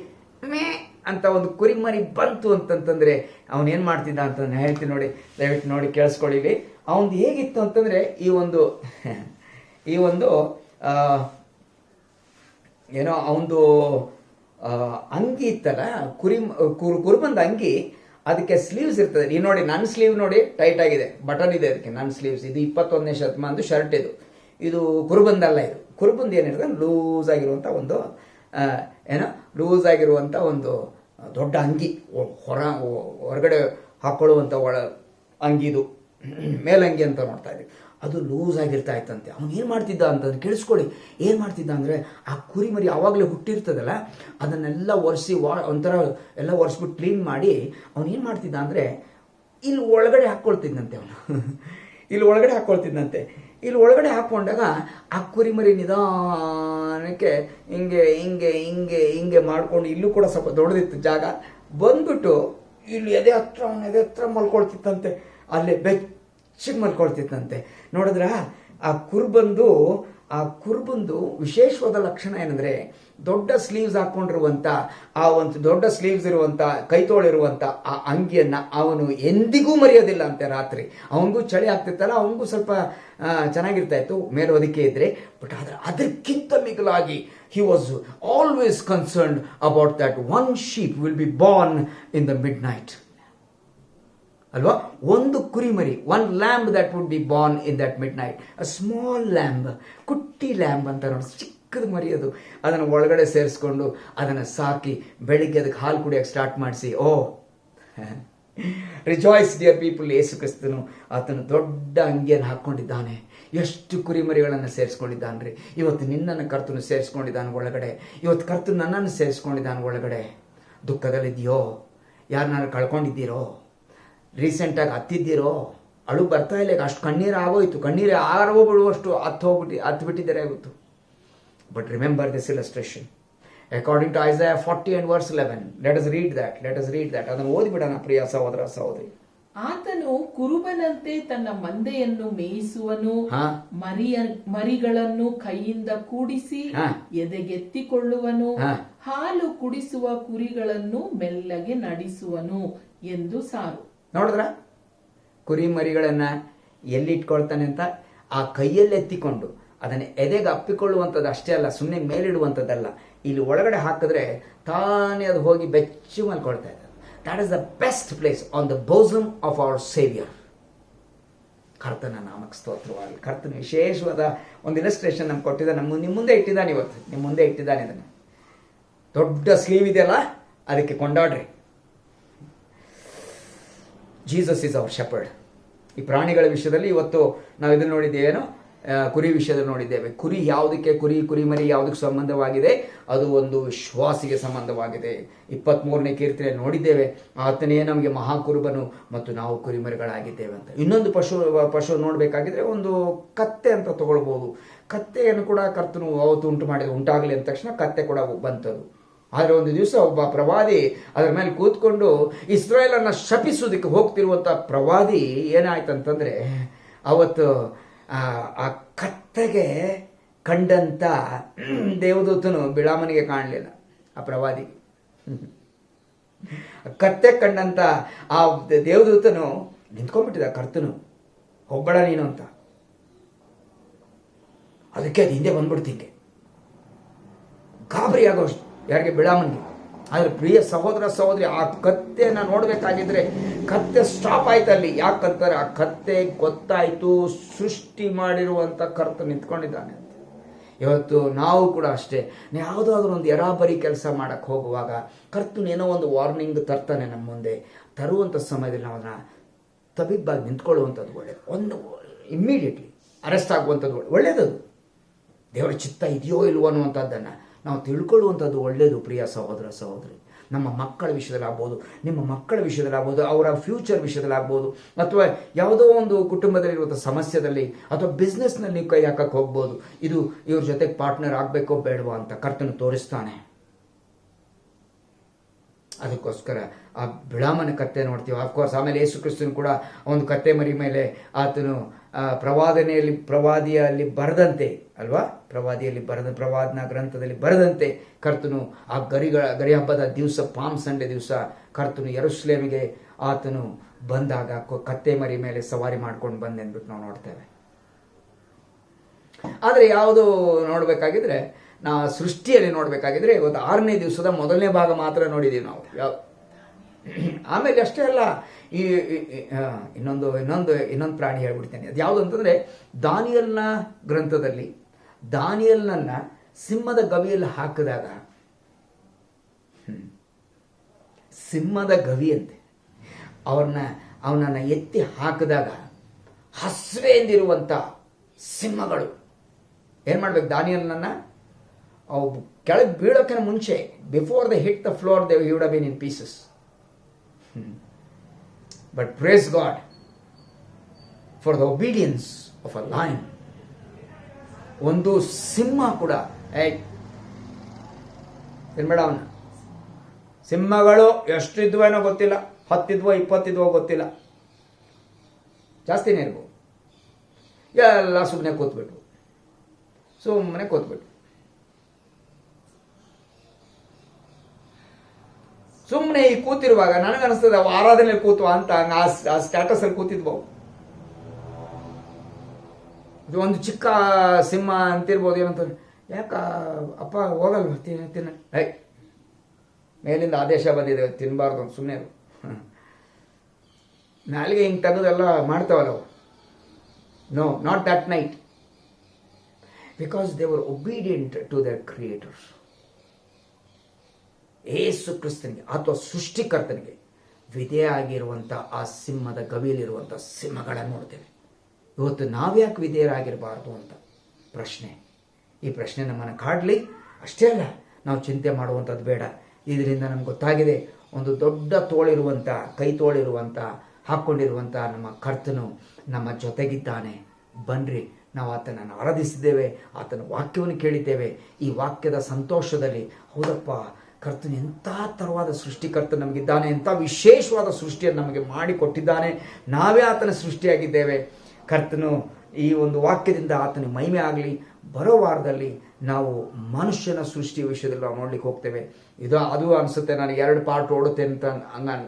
ಮೇ ಅಂತ ಒಂದು ಕುರಿಮರಿ ಬಂತು ಅಂತಂತಂದರೆ ಅವನೇನು ಮಾಡ್ತಿದ್ದ ಅಂತ ನಾನು ಹೇಳ್ತೀನಿ ನೋಡಿ, ದಯವಿಟ್ಟು ನೋಡಿ ಕೇಳಿಸ್ಕೊಳ್ಳಿ. ಅವನದು ಹೇಗಿತ್ತು ಅಂತಂದರೆ ಈ ಒಂದು ಏನೋ ಅವನದು ಅಂಗಿ ಇತ್ತಲ್ಲ, ಕುರುಬಂದ ಅಂಗಿ, ಅದಕ್ಕೆ ಸ್ಲೀವ್ಸ್ ಇರ್ತದೆ. ನೀವು ನೋಡಿ, ನನ್ನ ಸ್ಲೀವ್ ನೋಡಿ ಟೈಟ್ ಆಗಿದೆ, ಬಟನ್ ಇದೆ ಅದಕ್ಕೆ. ನನ್ನ ಸ್ಲೀವ್ಸ್ ಇದು 21ನೇ ಶತಮಾನದ ಶರ್ಟ್. ಇದು ಕುರುಬಂದಲ್ಲ. ಇದು ಕುರುಬಂದು ಏನಿರ್ತದೆ ಲೂಸ್ ಆಗಿರುವಂಥ ಒಂದು ಲೂಸ್ ಆಗಿರುವಂಥ ಒಂದು ದೊಡ್ಡ ಅಂಗಿ, ಹೊರಗಡೆ ಹಾಕ್ಕೊಳ್ಳುವಂಥ ಅಂಗಿದು ಮೇಲಂಗಿ ಅಂತ ನೋಡ್ತಾ ಇದ್ದೀವಿ. ಅದು ಲೂಸ್ ಆಗಿರ್ತಾ ಇತ್ತಂತೆ. ಅವನು ಏನು ಮಾಡ್ತಿದ್ದ ಅಂತಂದ್ರೆ ಕೇಳಿಸ್ಕೊಳ್ಳಿ, ಏನು ಮಾಡ್ತಿದ್ದ ಅಂದರೆ ಆ ಕುರಿಮರಿ ಆವಾಗಲೇ ಹುಟ್ಟಿರ್ತದಲ್ಲ, ಅದನ್ನೆಲ್ಲ ಒರೆಸಿ ಒಂಥರ ಎಲ್ಲ ಒರೆಸ್ಬಿಟ್ಟು ಕ್ಲೀನ್ ಮಾಡಿ ಅವನು ಏನು ಮಾಡ್ತಿದ್ದ ಅಂದರೆ ಇಲ್ಲಿ ಒಳಗಡೆ ಹಾಕ್ಕೊಳ್ತಿದ್ದಂತೆ. ಇಲ್ಲಿ ಒಳಗಡೆ ಹಾಕ್ಕೊಂಡಾಗ ಆ ಕುರಿಮರಿ ನಿಧಾನಕ್ಕೆ ಹಿಂಗೆ ಮಾಡ್ಕೊಂಡು, ಇಲ್ಲೂ ಕೂಡ ಸ್ವಲ್ಪ ದೊಡ್ಡದಿತ್ತು ಜಾಗ, ಬಂದ್ಬಿಟ್ಟು ಇಲ್ಲಿ ಎದೆ ಹತ್ರ ಮಲ್ಕೊಳ್ತಿತ್ತಂತೆ. ಅಲ್ಲೇ ಬೆಚ್ಚಗೆ ಮಲ್ಕೊಳ್ತಿತ್ತಂತೆ. ನೋಡಿದ್ರ ಆ ಕುರುಬಂದು ವಿಶೇಷವಾದ ಲಕ್ಷಣ ಏನಂದರೆ, ದೊಡ್ಡ ಸ್ಲೀವ್ಸ್ ಹಾಕ್ಕೊಂಡಿರುವಂಥ ಆ ಒಂದು ದೊಡ್ಡ ಸ್ಲೀವ್ಸ್ ಇರುವಂಥ ಕೈತೋಳಿರುವಂಥ ಆ ಅಂಗಿಯನ್ನು ಅವನು ಎಂದಿಗೂ ಮರೆಯೋದಿಲ್ಲ ಅಂತೆ. ರಾತ್ರಿ ಅವನಿಗೂ ಚಳಿ ಆಗ್ತಿತ್ತಲ್ಲ, ಅವನಿಗೂ ಸ್ವಲ್ಪ ಚೆನ್ನಾಗಿರ್ತಾ ಇತ್ತು ಮೇಲೆ ಹೊದಿಕೆ ಇದ್ದರೆ. ಬಟ್ ಆದರೆ ಅದಕ್ಕಿಂತ ಮಿಗಿಲಾಗಿ he was always concerned about that one sheep will be born in the midnight. ಅಲ್ವಾ? ಒಂದು ಕುರಿಮರಿ, one lamb that would be born in that mid night. A small lamb, Kutty lamb ಅಂತ ನೋಡಿ, ಚಿಕ್ಕದು ಮರಿ ಅದು. ಅದನ್ನು ಒಳಗಡೆ ಸೇರಿಸ್ಕೊಂಡು ಅದನ್ನು ಸಾಕಿ ಬೆಳಿಗ್ಗೆ ಅದಕ್ಕೆ ಹಾಲು ಕುಡಿಯೋಕ್ಕೆ ಸ್ಟಾರ್ಟ್ ಮಾಡಿಸಿ, ರಿಜಾಯ್ಸ್ ಡಿಯರ್ ಪೀಪಲ್. ಯೇಸು ಕ್ರಿಸ್ತನು ಆತನು ದೊಡ್ಡ ಅಂಗಿಯನ್ನು ಹಾಕ್ಕೊಂಡಿದ್ದಾನೆ. ಎಷ್ಟು ಕುರಿಮರಿಗಳನ್ನು ಸೇರಿಸ್ಕೊಂಡಿದ್ದಾನ್ರಿ. ಇವತ್ತು ನಿನ್ನನ್ನು ಕರ್ತನು ಸೇರಿಸ್ಕೊಂಡಿದ್ದಾನೆ ಒಳಗಡೆ. ಇವತ್ತು ಕರ್ತನು ನನ್ನನ್ನು ಸೇರಿಸ್ಕೊಂಡಿದ್ದಾನೆ ಒಳಗಡೆ. ದುಃಖದಲ್ಲಿದೆಯೋ? ಯಾರನ್ನಾರು ಕಳ್ಕೊಂಡಿದ್ದೀರೋ? ರೀಸೆಂಟಾಗಿ ಹತ್ತಿದ್ದೀರೋ? ಅಳು ಬರ್ತಾ ಇಲ್ಲ, ಅಷ್ಟು ಕಣ್ಣೀರು ಆಗೋಯ್ತು, ಕಣ್ಣೀರು ಆರೋಗ್ಬಿಡುವಷ್ಟು ಹತ್ತು ಬಿಟ್ಟಿದ್ದಾರೆ ಆಗೋಯ್ತು. But remember this illustration according to Isaiah 40 and verse 11. Let us read that. ಅದನ್ನು ಓದಿಬಿಡೋಣ ಪ್ರಿಯ ಸಹೋದರ ಸಹೋದರಿ. ಆತನು ಕುರುಬನಂತೆ ತನ್ನ ಮಂದೆಯನ್ನು ಮೇಯಿಸುವನು, ಮರಿಗಳನ್ನು ಕೈಯಿಂದ ಕೂಡಿಸಿ ಎದೆಗೆತ್ತಿಕೊಳ್ಳುವನು, ಹಾಲು ಕುಡಿಸುವ ಕುರಿಗಳನ್ನು ಮೆಲ್ಲಗೆ ನಡೆಸುವನು ಎಂದು ಸಾರು. ನೋಡಿದ್ರ ಕುರಿಮರಿಗಳನ್ನು ಎಲ್ಲಿ ಇಟ್ಕೊಳ್ತಾನೆ ಅಂತ? ಆ ಕೈಯಲ್ಲಿ ಎತ್ತಿಕೊಂಡು ಅದನ್ನು ಎದೆಗೆ ಅಪ್ಪಿಕೊಳ್ಳುವಂಥದ್ದು ಅಷ್ಟೇ ಅಲ್ಲ, ಸುಮ್ಮನೆ ಮೇಲಿಡುವಂಥದ್ದಲ್ಲ. ಇಲ್ಲಿ ಒಳಗಡೆ ಹಾಕಿದ್ರೆ ತಾನೇ ಅದು ಹೋಗಿ ಬೆಚ್ಚು ಮಲ್ಕೊಳ್ತಾ ಇದೆ. That is the best place on the bosom of our saviour. ಕರ್ತನ ನಾಮಕ್ಕೆ ಸ್ತೋತ್ರವಾಗಲಿ. ಕರ್ತನ ವಿಶೇಷವಾದ ಒಂದು ಇಲಸ್ಟ್ರೇಷನ್ ನಮ್ಗೆ ಕೊಟ್ಟಿದ್ದಾನೆ, ನಿಮ್ಮ ಮುಂದೆ ಇಟ್ಟಿದ್ದಾನೆ. ಇವತ್ತು ನಿಮ್ಮ ಮುಂದೆ ಇಟ್ಟಿದ್ದಾನೆ. ಇದನ್ನು ದೊಡ್ಡ ಸ್ಲೀವ್ ಇದೆಯಲ್ಲ, ಅದಕ್ಕೆ ಕೊಂಡಾಡ್ರಿ. Jesus is our shepherd. ಈ ಪ್ರಾಣಿಗಳ ವಿಷಯದಲ್ಲಿ ಇವತ್ತು ನಾವು ಇದನ್ನು ನೋಡಿದ್ದೇವೇನೋ, ಕುರಿ ವಿಷಯದಲ್ಲಿ ನೋಡಿದ್ದೇವೆ. ಕುರಿ ಯಾವುದಕ್ಕೆ, ಕುರಿಮರಿ ಯಾವುದಕ್ಕೆ ಸಂಬಂಧವಾಗಿದೆ? ಅದು ಒಂದು ವಿಶ್ವಾಸಿಗೆ ಸಂಬಂಧವಾಗಿದೆ. 23ನೇ ಕೀರ್ತನೆ ನೋಡಿದ್ದೇವೆ, ಆತನೇ ನಮಗೆ ಮಹಾಕುರುಬನು ಮತ್ತು ನಾವು ಕುರಿಮರಿಗಳಾಗಿದ್ದೇವೆ ಅಂತ. ಇನ್ನೊಂದು ಪಶು ನೋಡಬೇಕಾಗಿದ್ರೆ ಒಂದು ಕತ್ತೆ ಅಂತ ತಗೊಳ್ಬೋದು. ಕತ್ತೆಯನ್ನು ಕೂಡ ಕರ್ತನು ಅವತ್ತು ಉಂಟಾಗಲಿ ಅಂದ ತಕ್ಷಣ ಕತ್ತೆ ಕೂಡ ಬಂತದು. ಆದರೆ ಒಂದು ದಿವಸ ಒಬ್ಬ ಪ್ರವಾದಿ ಅದರ ಮೇಲೆ ಕೂತ್ಕೊಂಡು ಇಸ್ರಾಯೇಲನ್ನು ಶಪಿಸೋದಕ್ಕೆ ಹೋಗ್ತಿರುವಂಥ ಪ್ರವಾದಿ ಏನಾಯ್ತಂತಂದರೆ, ಅವತ್ತು ಆ ಕತ್ತೆಗೆ ಕಂಡಂಥ ದೇವದೂತನು ಬಿಳಾಮನಿಗೆ ಕಾಣಲಿಲ್ಲ. ಆ ಪ್ರವಾದಿಗೆ ಕತ್ತೆ ಕಂಡಂಥ ಆ ದೇವದೂತನು ನಿಂತ್ಕೊಂಡ್ಬಿಟ್ಟಿದ. ಕರ್ತನು ಹೋಗ್ಬೇಡ ನೀನು ಅಂತ. ಅದಕ್ಕೆ ಅದು ಹಿಂದೆ ಬಂದ್ಬಿಡ್ತೀನಿ, ಗಾಬರಿ ಆಗೋಷ್ಟು ಯಾರಿಗೆ? ಬಿಳಾಮನಿಗೆ. ಆದರೆ ಪ್ರಿಯ ಸಹೋದರ ಸಹೋದರಿ, ಆ ಕತ್ತೆಯನ್ನು ನೋಡಬೇಕಾಗಿದ್ರೆ ಕತ್ತೆ ಸ್ಟಾಪ್ ಆಯ್ತು ಅಲ್ಲಿ. ಯಾಕಂತಾರೆ ಆ ಕತ್ತೆ ಗೊತ್ತಾಯಿತು ಸೃಷ್ಟಿ ಮಾಡಿರುವಂಥ ಕರ್ತ ನಿಂತ್ಕೊಂಡಿದ್ದಾನೆ ಅಂತ. ಇವತ್ತು ನಾವು ಕೂಡ ಅಷ್ಟೇ, ಯಾವುದಾದ್ರೂ ಒಂದು ಎರಾಬರಿ ಕೆಲಸ ಮಾಡೋಕ್ಕೆ ಹೋಗುವಾಗ ಕರ್ತನೇನೋ ಒಂದು ವಾರ್ನಿಂಗ್ ತರ್ತಾನೆ ನಮ್ಮ ಮುಂದೆ. ತರುವಂಥ ಸಮಯದಲ್ಲಿ ನಾವು ಅದನ್ನು ತಬಿಬ್ಬಾಗಿ ನಿಂತ್ಕೊಳ್ಳುವಂಥದ್ದು ಒಳ್ಳೆಯದು. ಒಂದು ಇಮ್ಮಿಡಿಯೇಟ್ಲಿ ಅರೆಸ್ಟ್ ಆಗುವಂಥದ್ದು ಒಳ್ಳೆಯದದು. ದೇವರ ಚಿತ್ತ ಇದೆಯೋ ಇಲ್ವೋ ಅನ್ನುವಂಥದ್ದನ್ನು ನಾವು ತಿಳ್ಕೊಳ್ಳುವಂಥದ್ದು ಒಳ್ಳೆಯದು. ಪ್ರಿಯ ಸಹೋದರ ಸಹೋದರಿ, ನಮ್ಮ ಮಕ್ಕಳ ವಿಷಯದಲ್ಲಾಗ್ಬೋದು, ನಿಮ್ಮ ಮಕ್ಕಳ ವಿಷಯದಲ್ಲಾಗ್ಬೋದು, ಅವರ ಫ್ಯೂಚರ್ ವಿಷಯದಲ್ಲಾಗ್ಬೋದು, ಅಥವಾ ಯಾವುದೋ ಒಂದು ಕುಟುಂಬದಲ್ಲಿರುವಂಥ ಸಮಸ್ಯೆದಲ್ಲಿ ಅಥವಾ ಬಿಸ್ನೆಸ್ನಲ್ಲಿ ಕೈ ಹಾಕಕ್ಕೆ ಹೋಗ್ಬೋದು. ಇದು ಇವ್ರ ಜೊತೆಗೆ ಪಾರ್ಟ್ನರ್ ಆಗಬೇಕೋ ಬೇಡವಾ ಅಂತ ಕರ್ತನು ತೋರಿಸ್ತಾನೆ. ಅದಕ್ಕೋಸ್ಕರ ಆ ಬಿಳಾಮನ ಕತ್ತೆ ನೋಡ್ತೀವಿ. ಆಫ್ಕೋರ್ಸ್ ಆಮೇಲೆ ಯೇಸು ಕ್ರಿಸ್ತನು ಕೂಡ ಒಂದು ಕತ್ತೆ ಮರಿ ಮೇಲೆ ಆತನು ಪ್ರವಾದಿಯಲ್ಲಿ ಬರೆದಂತೆ ಅಲ್ವಾ, ಪ್ರವಾದನ ಗ್ರಂಥದಲ್ಲಿ ಬರೆದಂತೆ ಕರ್ತನು ಆ ಗರಿ ಹಬ್ಬದ ದಿವಸ, ಪಾಮ್ ಸಂಡೆ ದಿವಸ ಕರ್ತನು ಯೆರೂಸಲೇಮಿಗೆ ಆತನು ಬಂದಾಗ ಕತ್ತೆ ಮರಿ ಮೇಲೆ ಸವಾರಿ ಮಾಡ್ಕೊಂಡು ಬಂದೆಂದ್ಬಿಟ್ಟು ನಾವು ನೋಡ್ತೇವೆ. ಆದರೆ ಯಾವುದು ನೋಡಬೇಕಾಗಿದ್ರೆ, ಸೃಷ್ಟಿಯಲ್ಲಿ ನೋಡಬೇಕಾಗಿದ್ರೆ ಇವತ್ತು 6ನೇ ದಿವಸದ ಮೊದಲನೇ ಭಾಗ ಮಾತ್ರ ನೋಡಿದ್ದೀವಿ ನಾವು. ಆಮೇಲೆ ಅಷ್ಟೇ ಅಲ್ಲ, ಈ ಇನ್ನೊಂದು ಪ್ರಾಣಿ ಹೇಳ್ಬಿಡ್ತೇನೆ. ಅದು ಯಾವುದು ಅಂತಂದರೆ, ದಾನಿಯಲ್ನ ಗ್ರಂಥದಲ್ಲಿ ದಾನಿಯಲ್ನನ್ನ ಸಿಂಹದ ಗವಿಯಲ್ಲಿ ಹಾಕಿದಾಗ, ಸಿಂಹದ ಗವಿಯಂತೆ ಅವನನ್ನು ಎತ್ತಿ ಹಾಕಿದಾಗ ಹಸ್ವೆಂದಿರುವಂಥ ಸಿಂಹಗಳು ಏನು ಮಾಡ್ಬೇಕು, ದಾನಿಯಲ್ನನ್ನ ಅವು ಕೆಳಗೆ ಬೀಳೋಕ್ಕಿಂತ ಮುಂಚೆ, before they hit the floor they would have been in pieces. But praise God for the obedience of a lion. ಒಂದು ಸಿಂಹ ಕೂಡ ತಿನ್ಬೇಡ ಅವನ. ಸಿಂಹಗಳು ಎಷ್ಟಿದ್ವೋ ಏನೋ ಗೊತ್ತಿಲ್ಲ, 10 ಇದ್ವೋ 20 ಇದ್ವೋ ಗೊತ್ತಿಲ್ಲ, ಜಾಸ್ತಿನೇ ಇರ್ಬೋದು. ಎಲ್ಲ ಸುಮ್ಮನೆ ಕೂತ್ಬಿಟ್ಟು ಸುಮ್ಮನೆ ಈ ಕೂತಿರುವಾಗ ನನಗನ್ನಿಸ್ತದೆ ಅವು ಆರಾಧನೆಯಲ್ಲಿ ಕೂತ್ವ ಅಂತ. ಆ ಸ್ಟ್ಯಾಟಸ್ ಅಲ್ಲಿ ಕೂತಿದ್ವು. ಒಂದು ಚಿಕ್ಕ ಸಿಂಹ ಅಂತಿರ್ಬೋದು. ಏನಂತ, ಯಾಕ ಅಪ್ಪ ಹೋಗಲ್ವ ತಿನ್ನ, ಮೇಲಿಂದ ಆದೇಶ ಬಂದಿದೆ ತಿನ್ನಬಾರ್ದು, ಸುಮ್ಮನೆ ನಾಲಿಗೆ ಹಿಂಗೆ ತೆಗೆದೆಲ್ಲ ಮಾಡ್ತಾವಲ್ಲ ಅವು. No, not that night, because they were obedient to their creators. ಯೇಸು ಕ್ರಿಸ್ತನಿಗೆ ಅಥವಾ ಸೃಷ್ಟಿಕರ್ತನಿಗೆ ವಿಧೇಯ ಆಗಿರುವಂಥ ಆ ಸಿಂಹದ ಗವಿಯಲ್ಲಿರುವಂಥ ಸಿಂಹಗಳನ್ನು ನೋಡ್ತೇವೆ. ಇವತ್ತು ನಾವ್ಯಾಕೆ ವಿಧೇಯರಾಗಿರಬಾರ್ದು ಅಂತ ಪ್ರಶ್ನೆ. ಈ ಪ್ರಶ್ನೆ ನಮ್ಮನ್ನು ಕಾಡಲಿ. ಅಷ್ಟೇ ಅಲ್ಲ, ನಾವು ಚಿಂತೆ ಮಾಡುವಂಥದ್ದು ಬೇಡ. ಇದರಿಂದ ನಮ್ಗೆ ಗೊತ್ತಾಗಿದೆ, ಒಂದು ದೊಡ್ಡ ತೋಳಿರುವಂಥ, ಕೈ ತೋಳಿರುವಂಥ, ಹಾಕ್ಕೊಂಡಿರುವಂಥ ನಮ್ಮ ಕರ್ತನು ನಮ್ಮ ಜೊತೆಗಿದ್ದಾನೆ. ಬನ್ನಿರಿ, ನಾವು ಆತನನ್ನು ಆರಾಧಿಸಿದ್ದೇವೆ, ಆತನ ವಾಕ್ಯವನ್ನು ಕೇಳಿದ್ದೇವೆ. ಈ ವಾಕ್ಯದ ಸಂತೋಷದಲ್ಲಿ, ಹೌದಪ್ಪ, ಕರ್ತನು ಎಂಥ ಥರವಾದ ಸೃಷ್ಟಿಕರ್ತ ನಮಗಿದ್ದಾನೆ, ಎಂಥ ವಿಶೇಷವಾದ ಸೃಷ್ಟಿಯನ್ನು ನಮಗೆ ಮಾಡಿಕೊಟ್ಟಿದ್ದಾನೆ. ನಾವೇ ಆತನ ಸೃಷ್ಟಿಯಾಗಿದ್ದೇವೆ. ಕರ್ತನು ಈ ಒಂದು ವಾಕ್ಯದಿಂದ ಆತನ ಮಹಿಮೆ ಆಗಲಿ. ಬರೋ ವಾರದಲ್ಲಿ ನಾವು ಮನುಷ್ಯನ ಸೃಷ್ಟಿ ವಿಷಯದಲ್ಲಿ ನಾವು ನೋಡ್ಲಿಕ್ಕೆ ಹೋಗ್ತೇವೆ. ಅದು ಅನಿಸುತ್ತೆ, ನಾನು 2 ಪಾರ್ಟ್ ಓಡುತ್ತೆ ಅಂತ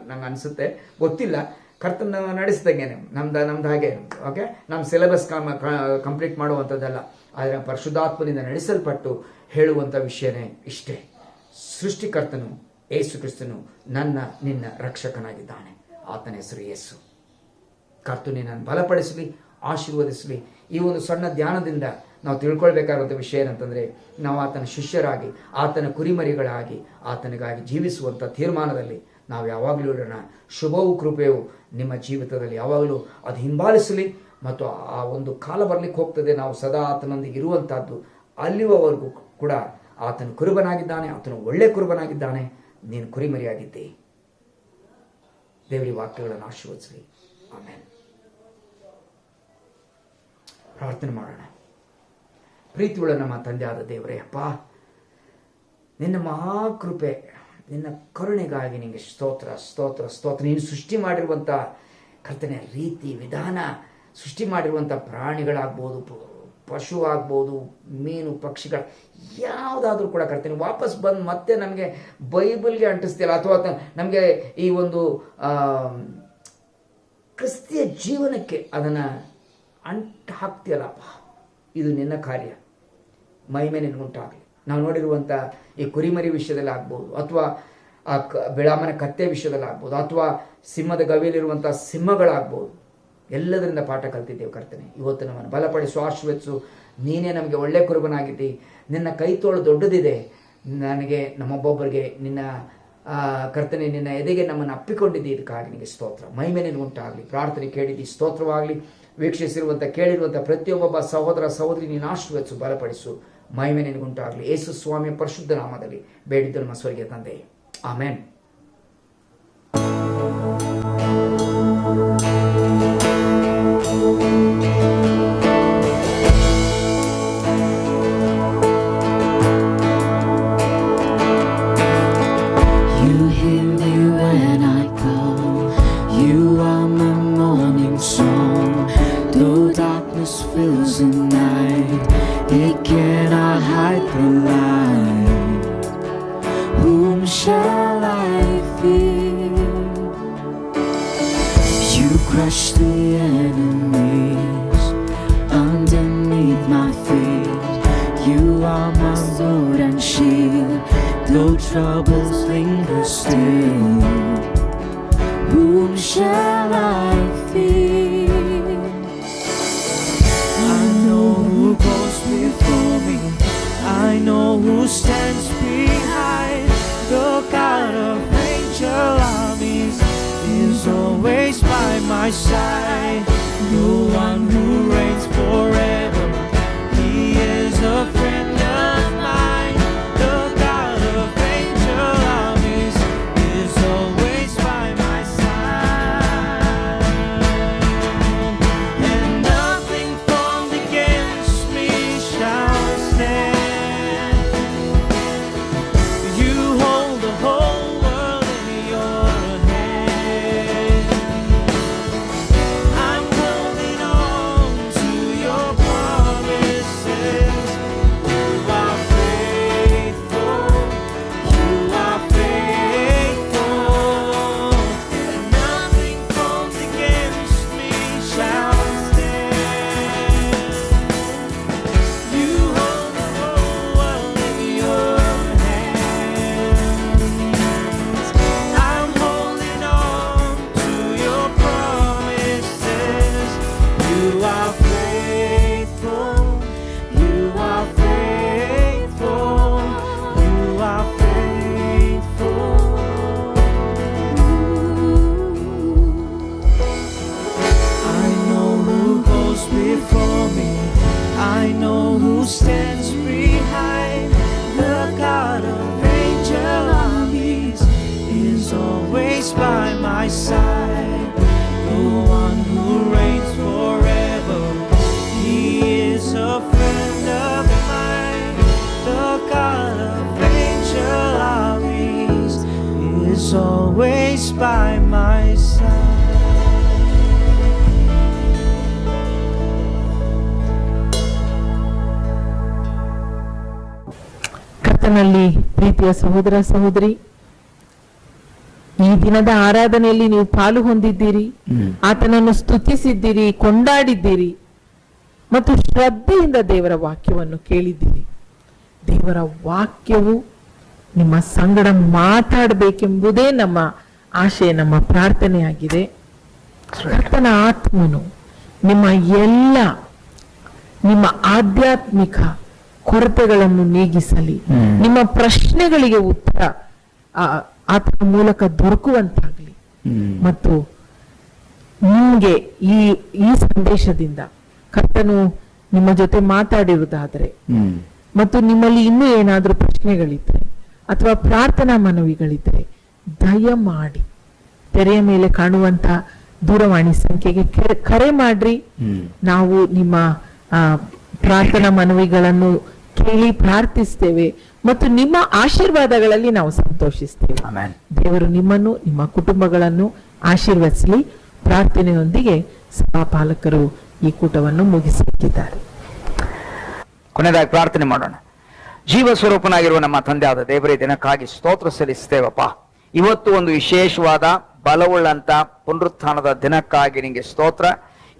ನಂಗೆ ಅನಿಸುತ್ತೆ, ಗೊತ್ತಿಲ್ಲ. ಕರ್ತನ ನಡೆಸಿದಂಗೆನೆ ನಮ್ದು ಹಾಗೆ. ಓಕೆ, ನಮ್ಮ ಸಿಲೆಬಸ್ ಕಂಪ್ಲೀಟ್ ಮಾಡುವಂಥದ್ದಲ್ಲ, ಆದರೆ ಪರಿಶುದ್ಧಾತ್ಮದಿಂದ ನಡೆಸಲ್ಪಟ್ಟು ಹೇಳುವಂಥ ವಿಷಯನೇ ಇಷ್ಟೇ. ಸೃಷ್ಟಿಕರ್ತನು ಯೇಸು ಕ್ರಿಸ್ತನು ನಿನ್ನ ರಕ್ಷಕನಾಗಿದ್ದಾನೆ. ಆತನ ಹೆಸರು ಯೇಸು. ಕರ್ತನು ನಿನ್ನನ್ನು ಬಲಪಡಿಸಲಿ, ಆಶೀರ್ವದಿಸಲಿ. ಈ ಒಂದು ಸಣ್ಣ ಧ್ಯಾನದಿಂದ ನಾವು ತಿಳ್ಕೊಳ್ಬೇಕಾದಂಥ ವಿಷಯ ಏನಂತಂದರೆ, ನಾವು ಆತನ ಶಿಷ್ಯರಾಗಿ, ಆತನ ಕುರಿಮರಿಗಳಾಗಿ, ಆತನಿಗಾಗಿ ಜೀವಿಸುವಂಥ ತೀರ್ಮಾನದಲ್ಲಿ ನಾವು ಯಾವಾಗಲೂ ಇರೋಣ. ಶುಭವೂ ಕೃಪೆಯು ನಿಮ್ಮ ಜೀವಿತದಲ್ಲಿ ಯಾವಾಗಲೂ ಅದು ಹಿಂಬಾಲಿಸಲಿ. ಮತ್ತು ಆ ಒಂದು ಕಾಲ ಬರಲಿಕ್ಕೆ ಹೋಗ್ತದೆ, ನಾವು ಸದಾ ಆತನೊಂದಿಗೆ ಇರುವಂಥದ್ದು. ಅಲ್ಲಿಯವರೆಗೂ ಕೂಡ ಆತನು ಕುರುಬನಾಗಿದ್ದಾನೆ, ಆತನು ಒಳ್ಳೆ ಕುರುಬನಾಗಿದ್ದಾನೆ. ನೀನು ಕುರಿಮರಿಯಾಗಿದ್ದೆ. ದೇವರ ವಾಕ್ಯಗಳನ್ನು ಆಶೀರ್ವದಿಸಲಿ. ಆಮೇಲೆ ಪ್ರಾರ್ಥನೆ ಮಾಡೋಣ. ಪ್ರೀತಿಯುಳ್ಳ ನಮ್ಮ ತಂದೆಯಾದ ದೇವರೇ, ಅಪ್ಪ, ನಿನ್ನ ಮಹಾಕೃಪೆ, ನಿನ್ನ ಕರುಣೆಗಾಗಿ ನಿನಗೆ ಸ್ತೋತ್ರ ಸ್ತೋತ್ರ ಸ್ತೋತ್ರ. ನೀನು ಸೃಷ್ಟಿ ಮಾಡಿರುವಂಥ ಕರ್ತನೆ ರೀತಿ ವಿಧಾನ, ಸೃಷ್ಟಿ ಮಾಡಿರುವಂಥ ಪ್ರಾಣಿಗಳಾಗ್ಬೋದು, ಪಶು ಆಗ್ಬೋದು, ಮೀನು ಪಕ್ಷಿಗಳು ಯಾವುದಾದ್ರೂ ಕೂಡ ಕರ್ತನೆ ವಾಪಸ್ ಬಂದು ಮತ್ತೆ ನಮಗೆ ಬೈಬಲ್ಗೆ ಅಂಟಿಸ್ತಿಲ್ಲ, ಅಥವಾ ನಮಗೆ ಈ ಒಂದು ಕ್ರಿಸ್ತಿಯ ಜೀವನಕ್ಕೆ ಅದನ್ನು ಅಂಟು ಹಾಕ್ತಿಯಲ್ಲಪ್ಪ. ಇದು ನಿನ್ನ ಕಾರ್ಯ. ಮಹಿಮೆ ನಿನಗುಂಟಾಗಲಿ. ನಾವು ನೋಡಿರುವಂಥ ಈ ಕುರಿಮರಿ ವಿಷಯದಲ್ಲಿ ಆಗ್ಬೋದು, ಅಥವಾ ಆ ಬಿಳಾಮನ ಕತ್ತೆ ವಿಷಯದಲ್ಲಿ ಆಗ್ಬೋದು, ಅಥವಾ ಸಿಂಹದ ಗವಿಯಲ್ಲಿರುವಂಥ ಸಿಂಹಗಳಾಗ್ಬೋದು, ಎಲ್ಲದರಿಂದ ಪಾಠ ಕಲ್ತಿದ್ದೇವೆ ಕರ್ತನೆ. ಇವತ್ತು ನಮ್ಮನ್ನು ಬಲಪಡಿಸು, ಆಶೀರ್ವದಿಸು. ನೀನೇ ನಮಗೆ ಒಳ್ಳೆ ಕುರುಬನಾಗಿದ್ದಿ. ನಿನ್ನ ಕೈ ತೋಳು ದೊಡ್ಡದಿದೆ. ನಮ್ಮೊಬ್ಬೊಬ್ಬರಿಗೆ ನಿನ್ನ ಕರ್ತನೆ ನಿನ್ನ ಎದೆಗೆ ನಮ್ಮನ್ನು ಅಪ್ಪಿಕೊಂಡಿದ್ದೆ, ಇದಕ್ಕಾಗಿ ನಿನಗೆ ಸ್ತೋತ್ರ. ಮಹಿಮೆ ನಿನಗುಂಟಾಗಲಿ. ಪ್ರಾರ್ಥನೆ ಕೇಳಿದ್ದು ಸ್ತೋತ್ರವಾಗಲಿ. ವೀಕ್ಷಿಸಿರುವಂಥ ಕೇಳಿರುವಂಥ ಪ್ರತಿಯೊಬ್ಬ ಸಹೋದರ ಸಹೋದರಿ ನೀನು ಆಶೀರ್ವದಿಸು, ಬಲಪಡಿಸು. ಮಹಿಮೆ ನಿನಗುಂಟಾಗಲಿ. ಯೇಸು ಸ್ವಾಮಿಯ ಪರಿಶುದ್ಧ ನಾಮದಲ್ಲಿ ಬೇಡಿದ್ದು ನಮ್ಮ ಸ್ವರ್ಗೀಯ ತಂದೆ, amen. Fills the night, it cannot hide the light. Whom shall I fear? You crush the enemies underneath my feet. You are my Lord and shield, though troubles linger still. Whom shall I fear? Before me, I know who stands behind. The God of angel armies is always by my side. The one who reigns forever, He is a friend of mine. The God of angel armies is always by my side. And nothing formed against me shall stand. You hold the whole world in your hand. I'm holding on to your promises. You are faithful. You are faithful. And nothing formed against me shall stand. You hold the whole world in your hands. I'm holding on to your promises. You are faithful. You are faithful. You are faithful. I know who goes before me. I know who stands behind. The God of angel armies is always by my side. The one who reigns forever, He is a friend of mine. The God of angel armies is always by my side. ಕರ್ತನಲ್ಲಿ ಪ್ರೀತಿಯ ಸಹೋದರ ಸಹೋದರಿ, ಈ ದಿನದ ಆರಾಧನೆಯಲ್ಲಿ ನೀವು ಪಾಲು ಹೊಂದಿದ್ದೀರಿ, ಆತನನ್ನು ಸ್ತುತಿಸಿದ್ದೀರಿ, ಕೊಂಡಾಡಿದ್ದೀರಿ ಮತ್ತು ಶ್ರದ್ಧೆಯಿಂದ ದೇವರ ವಾಕ್ಯವನ್ನು ಕೇಳಿದ್ದೀರಿ. ದೇವರ ವಾಕ್ಯವು ನಿಮ್ಮ ಸಂಗಡ ಮಾತಾಡಬೇಕೆಂಬುದೇ ನಮ್ಮ ಆಶೆ, ನಮ್ಮ ಪ್ರಾರ್ಥನೆಯಾಗಿದೆ. ಕರ್ತನ ಆತ್ಮನು ನಿಮ್ಮ ಆಧ್ಯಾತ್ಮಿಕ ಕೊರತೆಗಳನ್ನು ನೀಗಿಸಲಿ, ನಿಮ್ಮ ಪ್ರಶ್ನೆಗಳಿಗೆ ಉತ್ತರ ಆತನ ಮೂಲಕ ದೊರಕುವಂತಾಗಲಿ. ಮತ್ತು ನಿಮ್ಗೆ ಈ ಸಂದೇಶದಿಂದ ಕರ್ತನು ನಿಮ್ಮ ಜೊತೆ ಮಾತಾಡಿರುವುದಾದರೆ ಮತ್ತು ನಿಮ್ಮಲ್ಲಿ ಇನ್ನೂ ಏನಾದ್ರೂ ಪ್ರಶ್ನೆಗಳಿದ್ರೆ ಅಥವಾ ಪ್ರಾರ್ಥನಾ ಮನವಿಗಳಿದ್ರೆ ದಯಮಾಡಿ ತೆರೆಯ ಮೇಲೆ ಕಾಣುವಂತ ದೂರವಾಣಿ ಸಂಖ್ಯೆಗೆ ಕರೆ ಮಾಡ್ರಿ. ನಾವು ನಿಮ್ಮ ಪ್ರಾರ್ಥನಾ ಮನವಿಗಳನ್ನು ಕೇಳಿ ಪ್ರಾರ್ಥಿಸ್ತೇವೆ ಮತ್ತು ನಿಮ್ಮ ಆಶೀರ್ವಾದಗಳಲ್ಲಿ ನಾವು ಸಂತೋಷಿಸ್ತೇವೆ. ದೇವರು ನಿಮ್ಮನ್ನು, ನಿಮ್ಮ ಕುಟುಂಬಗಳನ್ನು ಆಶೀರ್ವದಿಸಲಿ. ಪ್ರಾರ್ಥನೆಯೊಂದಿಗೆ ಸಭಾಪಾಲಕರು ಈ ಕೂಟವನ್ನು ಮುಗಿಸುತ್ತಿದ್ದಾರೆ. ಕೊನೆಯದಾಗಿ ಪ್ರಾರ್ಥನೆ ಮಾಡೋಣ. ಜೀವ ಸ್ವರೂಪನಾಗಿರುವ ನಮ್ಮ ತಂದೆ ಆದ ದೇವರೇ, ದಿನಕ್ಕಾಗಿ ಸ್ತೋತ್ರ ಸಲ್ಲಿಸ್ತೇವಪ್ಪ. ಇವತ್ತು ಒಂದು ವಿಶೇಷವಾದ ಬಲವುಳ್ಳಂತ ಪುನರುತ್ಥಾನದ ದಿನಕ್ಕಾಗಿ ನಿಮಗೆ ಸ್ತೋತ್ರ.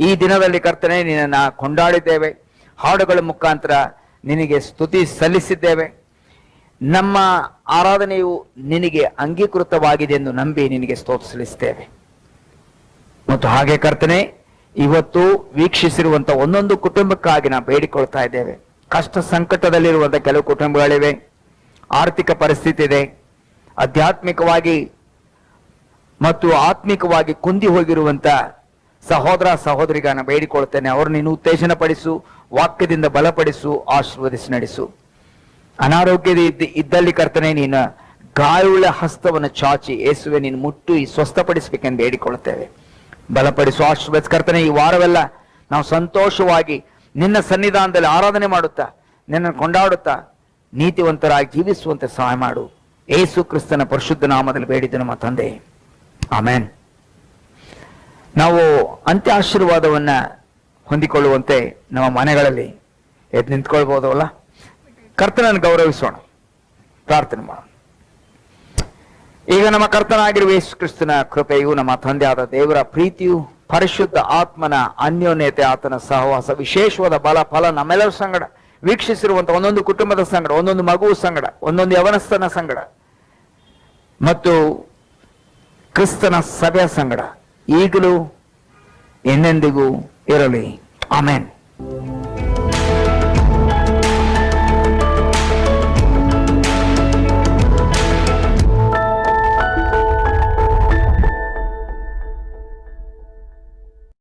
ಈ ದಿನದಲ್ಲಿ ಕರ್ತನೆ ನಿನ್ನನ್ನು ಕೊಂಡಾಡಿದ್ದೇವೆ, ಹಾಡುಗಳ ಮುಖಾಂತರ ನಿನಗೆ ಸ್ತುತಿ ಸಲ್ಲಿಸಿದ್ದೇವೆ. ನಮ್ಮ ಆರಾಧನೆಯು ನಿನಗೆ ಅಂಗೀಕೃತವಾಗಿದೆ ಎಂದು ನಂಬಿ ನಿನಗೆ ಸ್ತೋತ್ರ ಸಲ್ಲಿಸ್ತೇವೆ. ಮತ್ತು ಹಾಗೆ ಕರ್ತನೆ, ಇವತ್ತು ವೀಕ್ಷಿಸಿರುವಂತ ಒಂದೊಂದು ಕುಟುಂಬಕ್ಕಾಗಿ ನಾವು ಬೇಡಿಕೊಳ್ತಾ ಇದ್ದೇವೆ. ಕಷ್ಟ ಸಂಕಟದಲ್ಲಿರುವಂತ ಕೆಲವು ಕುಟುಂಬಗಳಿವೆ, ಆರ್ಥಿಕ ಪರಿಸ್ಥಿತಿ ಇದೆ, ಆಧ್ಯಾತ್ಮಿಕವಾಗಿ ಮತ್ತು ಆತ್ಮಿಕವಾಗಿ ಕುಂದಿ ಹೋಗಿರುವಂತ ಸಹೋದರ ಸಹೋದರಿಗಾನ ಬೇಡಿಕೊಳ್ತೇನೆ, ಅವರು ನೀನು ಉತ್ತೇಜನ ಪಡಿಸು, ವಾಕ್ಯದಿಂದ ಬಲಪಡಿಸು, ಆಶೀರ್ವದಿಸಿ ನಡೆಸು. ಅನಾರೋಗ್ಯದ ಇದ್ದಲ್ಲಿ ಕರ್ತನೆ ನೀನು ಗಾಯವುಳ್ಳ ಹಸ್ತವನ್ನು ಚಾಚಿ ಯೇಸುವೆ ನೀನು ಮುಟ್ಟು ಸ್ವಸ್ಥಪಡಿಸಬೇಕೆಂದು ಬೇಡಿಕೊಳ್ಳುತ್ತೇವೆ. ಬಲಪಡಿಸು, ಆಶೀರ್ವದಿಸಿ ಕರ್ತನೆ. ಈ ವಾರವೆಲ್ಲ ನಾವು ಸಂತೋಷವಾಗಿ ನಿನ್ನ ಸನ್ನಿಧಾನದಲ್ಲಿ ಆರಾಧನೆ ಮಾಡುತ್ತಾ ನಿನ್ನ ಕೊಂಡಾಡುತ್ತಾ ನೀತಿವಂತರಾಗಿ ಜೀವಿಸುವಂತೆ ಸಹಾಯ ಮಾಡು. ಯೇಸು ಕ್ರಿಸ್ತನ ಪರಿಶುದ್ಧ ನಾಮದಲ್ಲಿ ಬೇಡಿದ ನಮ್ಮ ತಂದೆ, ಆಮೆನ್. ನಾವು ಅಂತ್ಯ ಆಶೀರ್ವಾದವನ್ನ ಹೊಂದಿಕೊಳ್ಳುವಂತೆ ನಮ್ಮ ಮನೆಗಳಲ್ಲಿ ಎದ್ದು ನಿಂತ್ಕೊಳ್ಬಹುದಲ್ಲ. ಕರ್ತನನ್ನು ಗೌರವಿಸೋಣ, ಪ್ರಾರ್ಥನೆ ಮಾಡೋಣ. ಈಗ ನಮ್ಮ ಕರ್ತನಾಗಿರುವ ಯೇಸು ಕ್ರಿಸ್ತನ ಕೃಪೆಯು, ನಮ್ಮ ತಂದೆಯಾದ ದೇವರ ಪ್ರೀತಿಯು, ಪರಿಶುದ್ಧ ಆತ್ಮನ ಅನ್ಯೋನ್ಯತೆ, ಆತನ ಸಹವಾಸ, ವಿಶೇಷವಾದ ಬಲ ಫಲ ನಮ್ಮೆಲ್ಲರ ಸಂಗಡ, ವೀಕ್ಷಿಸಿರುವಂತ ಒಂದೊಂದು ಕುಟುಂಬದ ಸಂಗಡ, ಒಂದೊಂದು ಮಗುವ ಸಂಗಡ, ಒಂದೊಂದು ಯವನಸ್ಥನ ಸಂಗಡ ಮತ್ತು ಕ್ರಿಸ್ತನ ಸಭೆಯ ಸಂಗಡ ಈಗಲೂ ಎಂದೆಂದಿಗೂ ಇರಲಿ. ಆಮೆನ್.